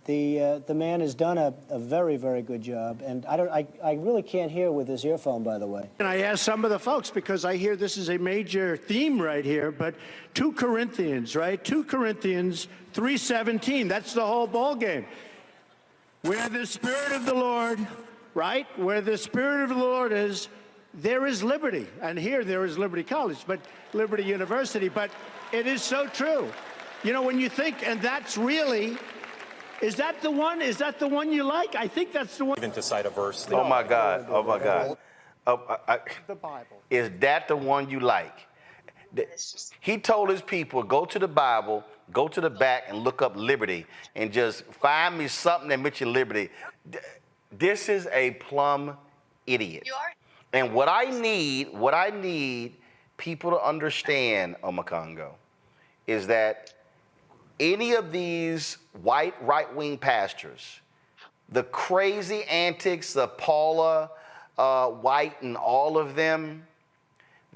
the man has done a very, very good job. And I really can't hear with this earphone, by the way. And I asked some of the folks, because I hear this is a major theme right here, but 2 Corinthians, right? 2 Corinthians 3:17, that's the whole ball game. Where the Spirit of the Lord, right? Where the Spirit of the Lord is, there is liberty. And here there is Liberty College, but Liberty University. But it is so true. When you think, and that's really, is that the one? Is that the one you like? I think that's the one. Even to cite a verse. Oh my God! Oh my God! The Bible. Is that the one you like? He told his people, go to the Bible, go to the back and look up liberty, and just find me something that mentions liberty. This is a plumb idiot. You are? And what I need people to understand, Omakongo, is that any of these white right-wing pastors, the crazy antics of Paula White and all of them,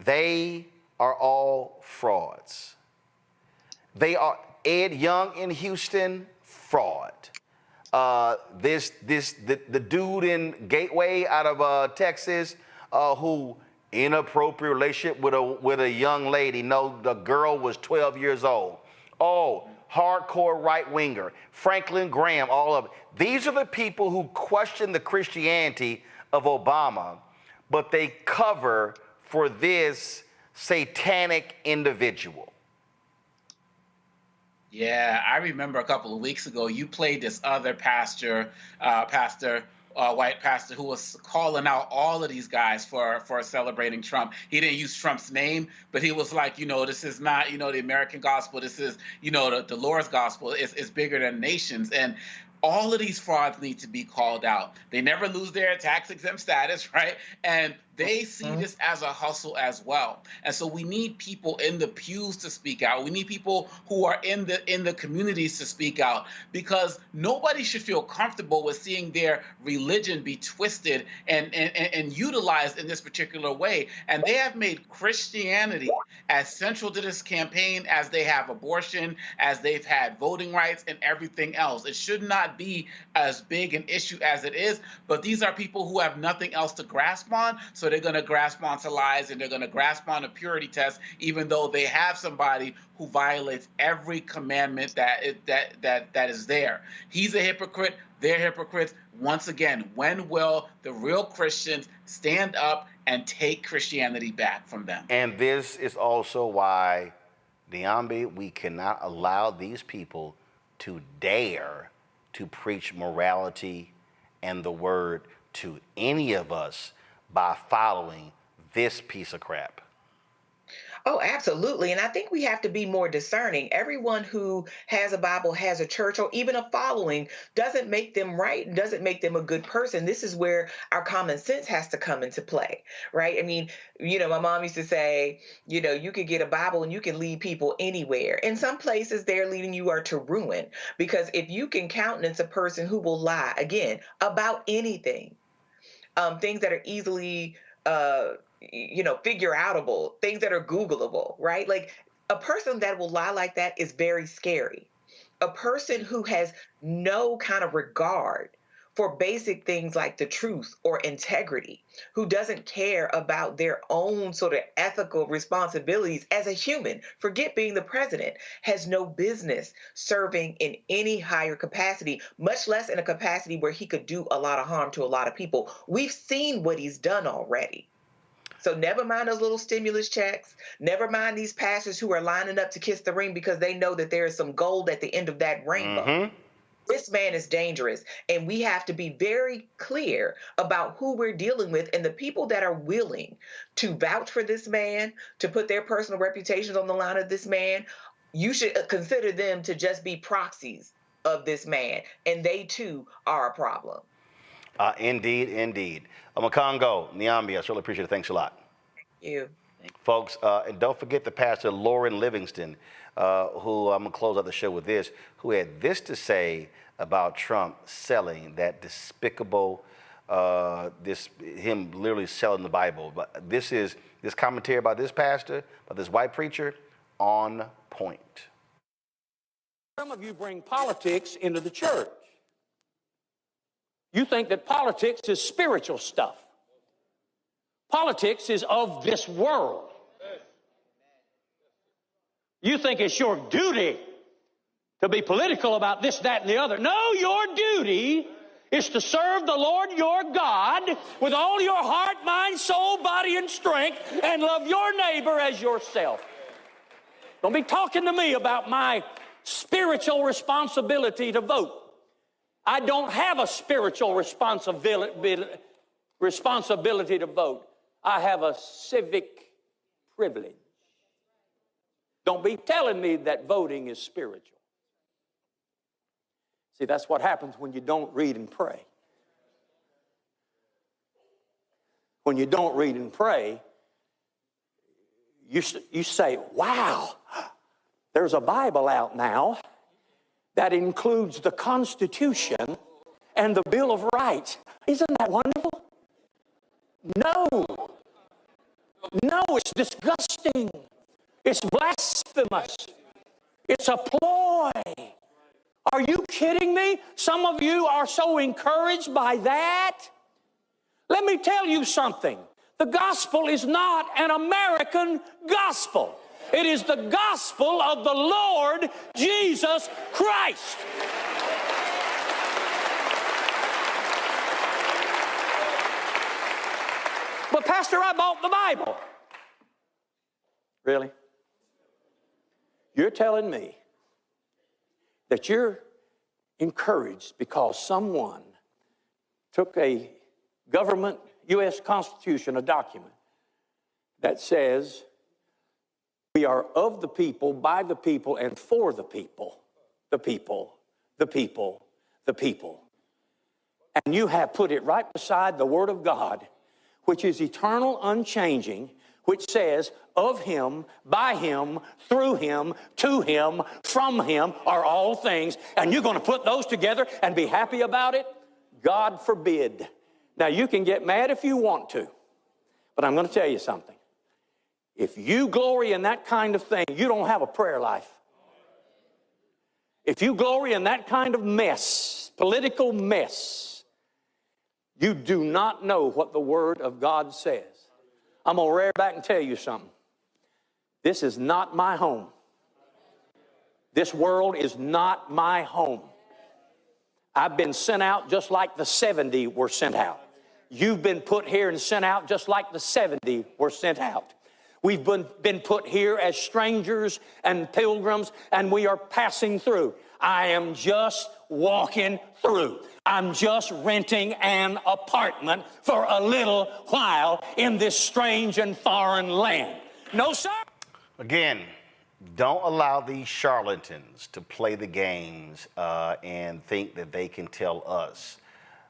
they are all frauds. They are Ed Young in Houston, fraud. The dude in Gateway out of Texas, who inappropriate relationship with a young lady. No, the girl was 12 years old. Oh, hardcore right winger. Franklin Graham, all of it. These are the people who question the Christianity of Obama, but they cover for this satanic individual. Yeah, I remember a couple of weeks ago, you played this other pastor, white pastor, who was calling out all of these guys for celebrating Trump. He didn't use Trump's name, but he was like, this is not, the American gospel. This is, the Lord's gospel. It's bigger than nations. And all of these frauds need to be called out. They never lose their tax-exempt status, right? And they see this as a hustle as well. And so we need people in the pews to speak out. We need people who are in the communities to speak out, because nobody should feel comfortable with seeing their religion be twisted and utilized in this particular way. And they have made Christianity as central to this campaign as they have abortion, as they've had voting rights and everything else. It should not be as big an issue as it is, but these are people who have nothing else to grasp on. So they're going to grasp onto lies, and they're going to grasp on a purity test, even though they have somebody who violates every commandment that is there. He's a hypocrite. They're hypocrites. Once again, when will the real Christians stand up and take Christianity back from them? And this is also why, Niambi, we cannot allow these people to dare to preach morality and the word to any of us by following this piece of crap. Oh, absolutely. And I think we have to be more discerning. Everyone who has a Bible, has a church, or even a following doesn't make them right, doesn't make them a good person. This is where our common sense has to come into play, right? I mean, my mom used to say, you could get a Bible and you can lead people anywhere. In some places, they're leading you are to ruin, because if you can countenance a person who will lie, again, about anything, things that are easily figure outable, things that are Googleable, right? Like, a person that will lie like that is very scary. A person who has no kind of regard for basic things like the truth or integrity, who doesn't care about their own sort of ethical responsibilities as a human, forget being the president, has no business serving in any higher capacity, much less in a capacity where he could do a lot of harm to a lot of people. We've seen what he's done already. So never mind those little stimulus checks. Never mind these pastors who are lining up to kiss the ring because they know that there is some gold at the end of that rainbow. Mm-hmm. This man is dangerous, and we have to be very clear about who we're dealing with, and the people that are willing to vouch for this man, to put their personal reputations on the line of this man. You should consider them to just be proxies of this man, and they too are a problem. Indeed, indeed. Omakongo, Niambi, I certainly appreciate it. Thanks a lot. Thank you. Folks, and don't forget the pastor, Lauren Livingston, who I'm going to close out the show with this, who had this to say about Trump selling that despicable, him literally selling the Bible. But this commentary about this pastor, about this white preacher, on point. Some of you bring politics into the church. You think that politics is spiritual stuff. Politics is of this world. You think it's your duty to be political about this, that, and the other. No, your duty is to serve the Lord your God with all your heart, mind, soul, body, and strength, and love your neighbor as yourself. Don't be talking to me about my spiritual responsibility to vote. I don't have a spiritual responsibility to vote. I have a civic privilege. Don't be telling me that voting is spiritual. See, that's what happens when you don't read and pray. when you don't read and pray, you say, wow, there's a Bible out now that includes the Constitution and the Bill of Rights. Isn't that wonderful? No. No, it's disgusting. It's blasphemous. It's a ploy. Are you kidding me? Some of you are so encouraged by that. Let me tell you something. The gospel is not an American gospel. It is the gospel of the Lord Jesus Christ. But Pastor, I bought the Bible. Really? You're telling me that you're encouraged because someone took a government, U.S. Constitution, a document that says we are of the people, by the people, and for the people, the people, the people, the people. And you have put it right beside the Word of God, which is eternal, unchanging, which says, of him, by him, through him, to him, from him are all things, and you're going to put those together and be happy about it? God forbid. Now, you can get mad if you want to, but I'm going to tell you something. If you glory in that kind of thing, you don't have a prayer life. If you glory in that kind of mess, political mess, you do not know what the Word of God says. I'm going to rear back and tell you something. This is not my home. This world is not my home. I've been sent out just like the 70 were sent out. You've been put here and sent out just like the 70 were sent out. We've been put here as strangers and pilgrims, and we are passing through. I am just walking through. I'm just renting an apartment for a little while in this strange and foreign land. No, sir. Again, don't allow these charlatans to play the games and think that they can tell us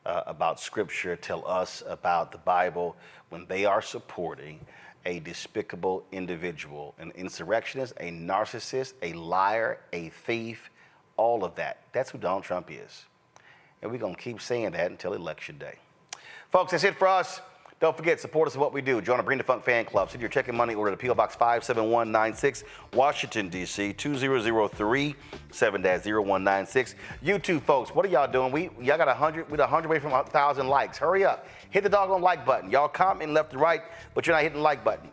about Scripture, tell us about the Bible, when they are supporting a despicable individual, an insurrectionist, a narcissist, a liar, a thief, all of that. That's who Donald Trump is. And we're going to keep saying that until Election Day. Folks, that's it for us. Don't forget, support us in what we do. Join the Bring the Funk fan club. Send your check and money order to P.O. Box 57196, Washington, D.C., 20037-0196. YouTube, folks, what are y'all doing? Y'all got 100, we're 100 away from 1,000 likes. Hurry up. Hit the doggone like button. Y'all comment left and right, but you're not hitting the like button.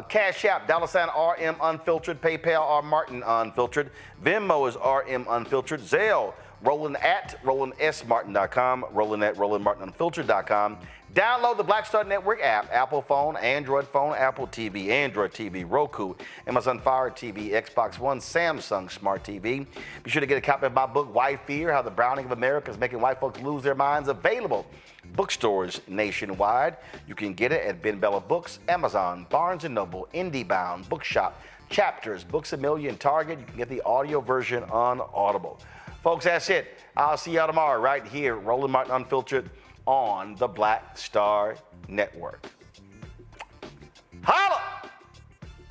Cash App, $ RM Unfiltered. PayPal, R Martin Unfiltered. Venmo is RM Unfiltered. Zelle, Roland@RolandSMartin.com, Roland@RolandMartinUnfiltered.com. Download the Black Star Network app, Apple phone, Android phone, Apple TV, Android TV, Roku, Amazon Fire TV, Xbox One, Samsung Smart TV. Be sure to get a copy of my book, White Fear, How the Browning of America is Making White Folks Lose Their Minds, available bookstores nationwide. You can get it at Ben Bella Books, Amazon, Barnes & Noble, IndieBound, Bookshop, Chapters, Books A Million, Target. You can get the audio version on Audible. Folks, that's it. I'll see y'all tomorrow right here, Roland Martin Unfiltered, on the Black Star Network. Holla!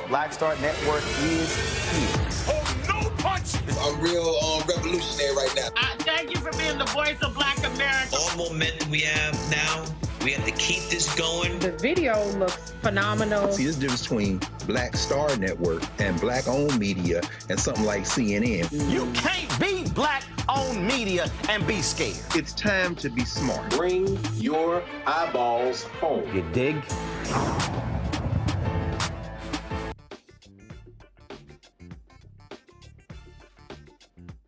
Black Star Network is here. Oh, no punch! I'm real revolutionary right now. Thank you for being the voice of Black America. All momentum we have now, we have to keep this going. The video looks phenomenal. See, there's a difference between Black Star Network and black-owned media and something like CNN. You can't be black-owned media and be scared. It's time to be smart. Bring your eyeballs home. You dig?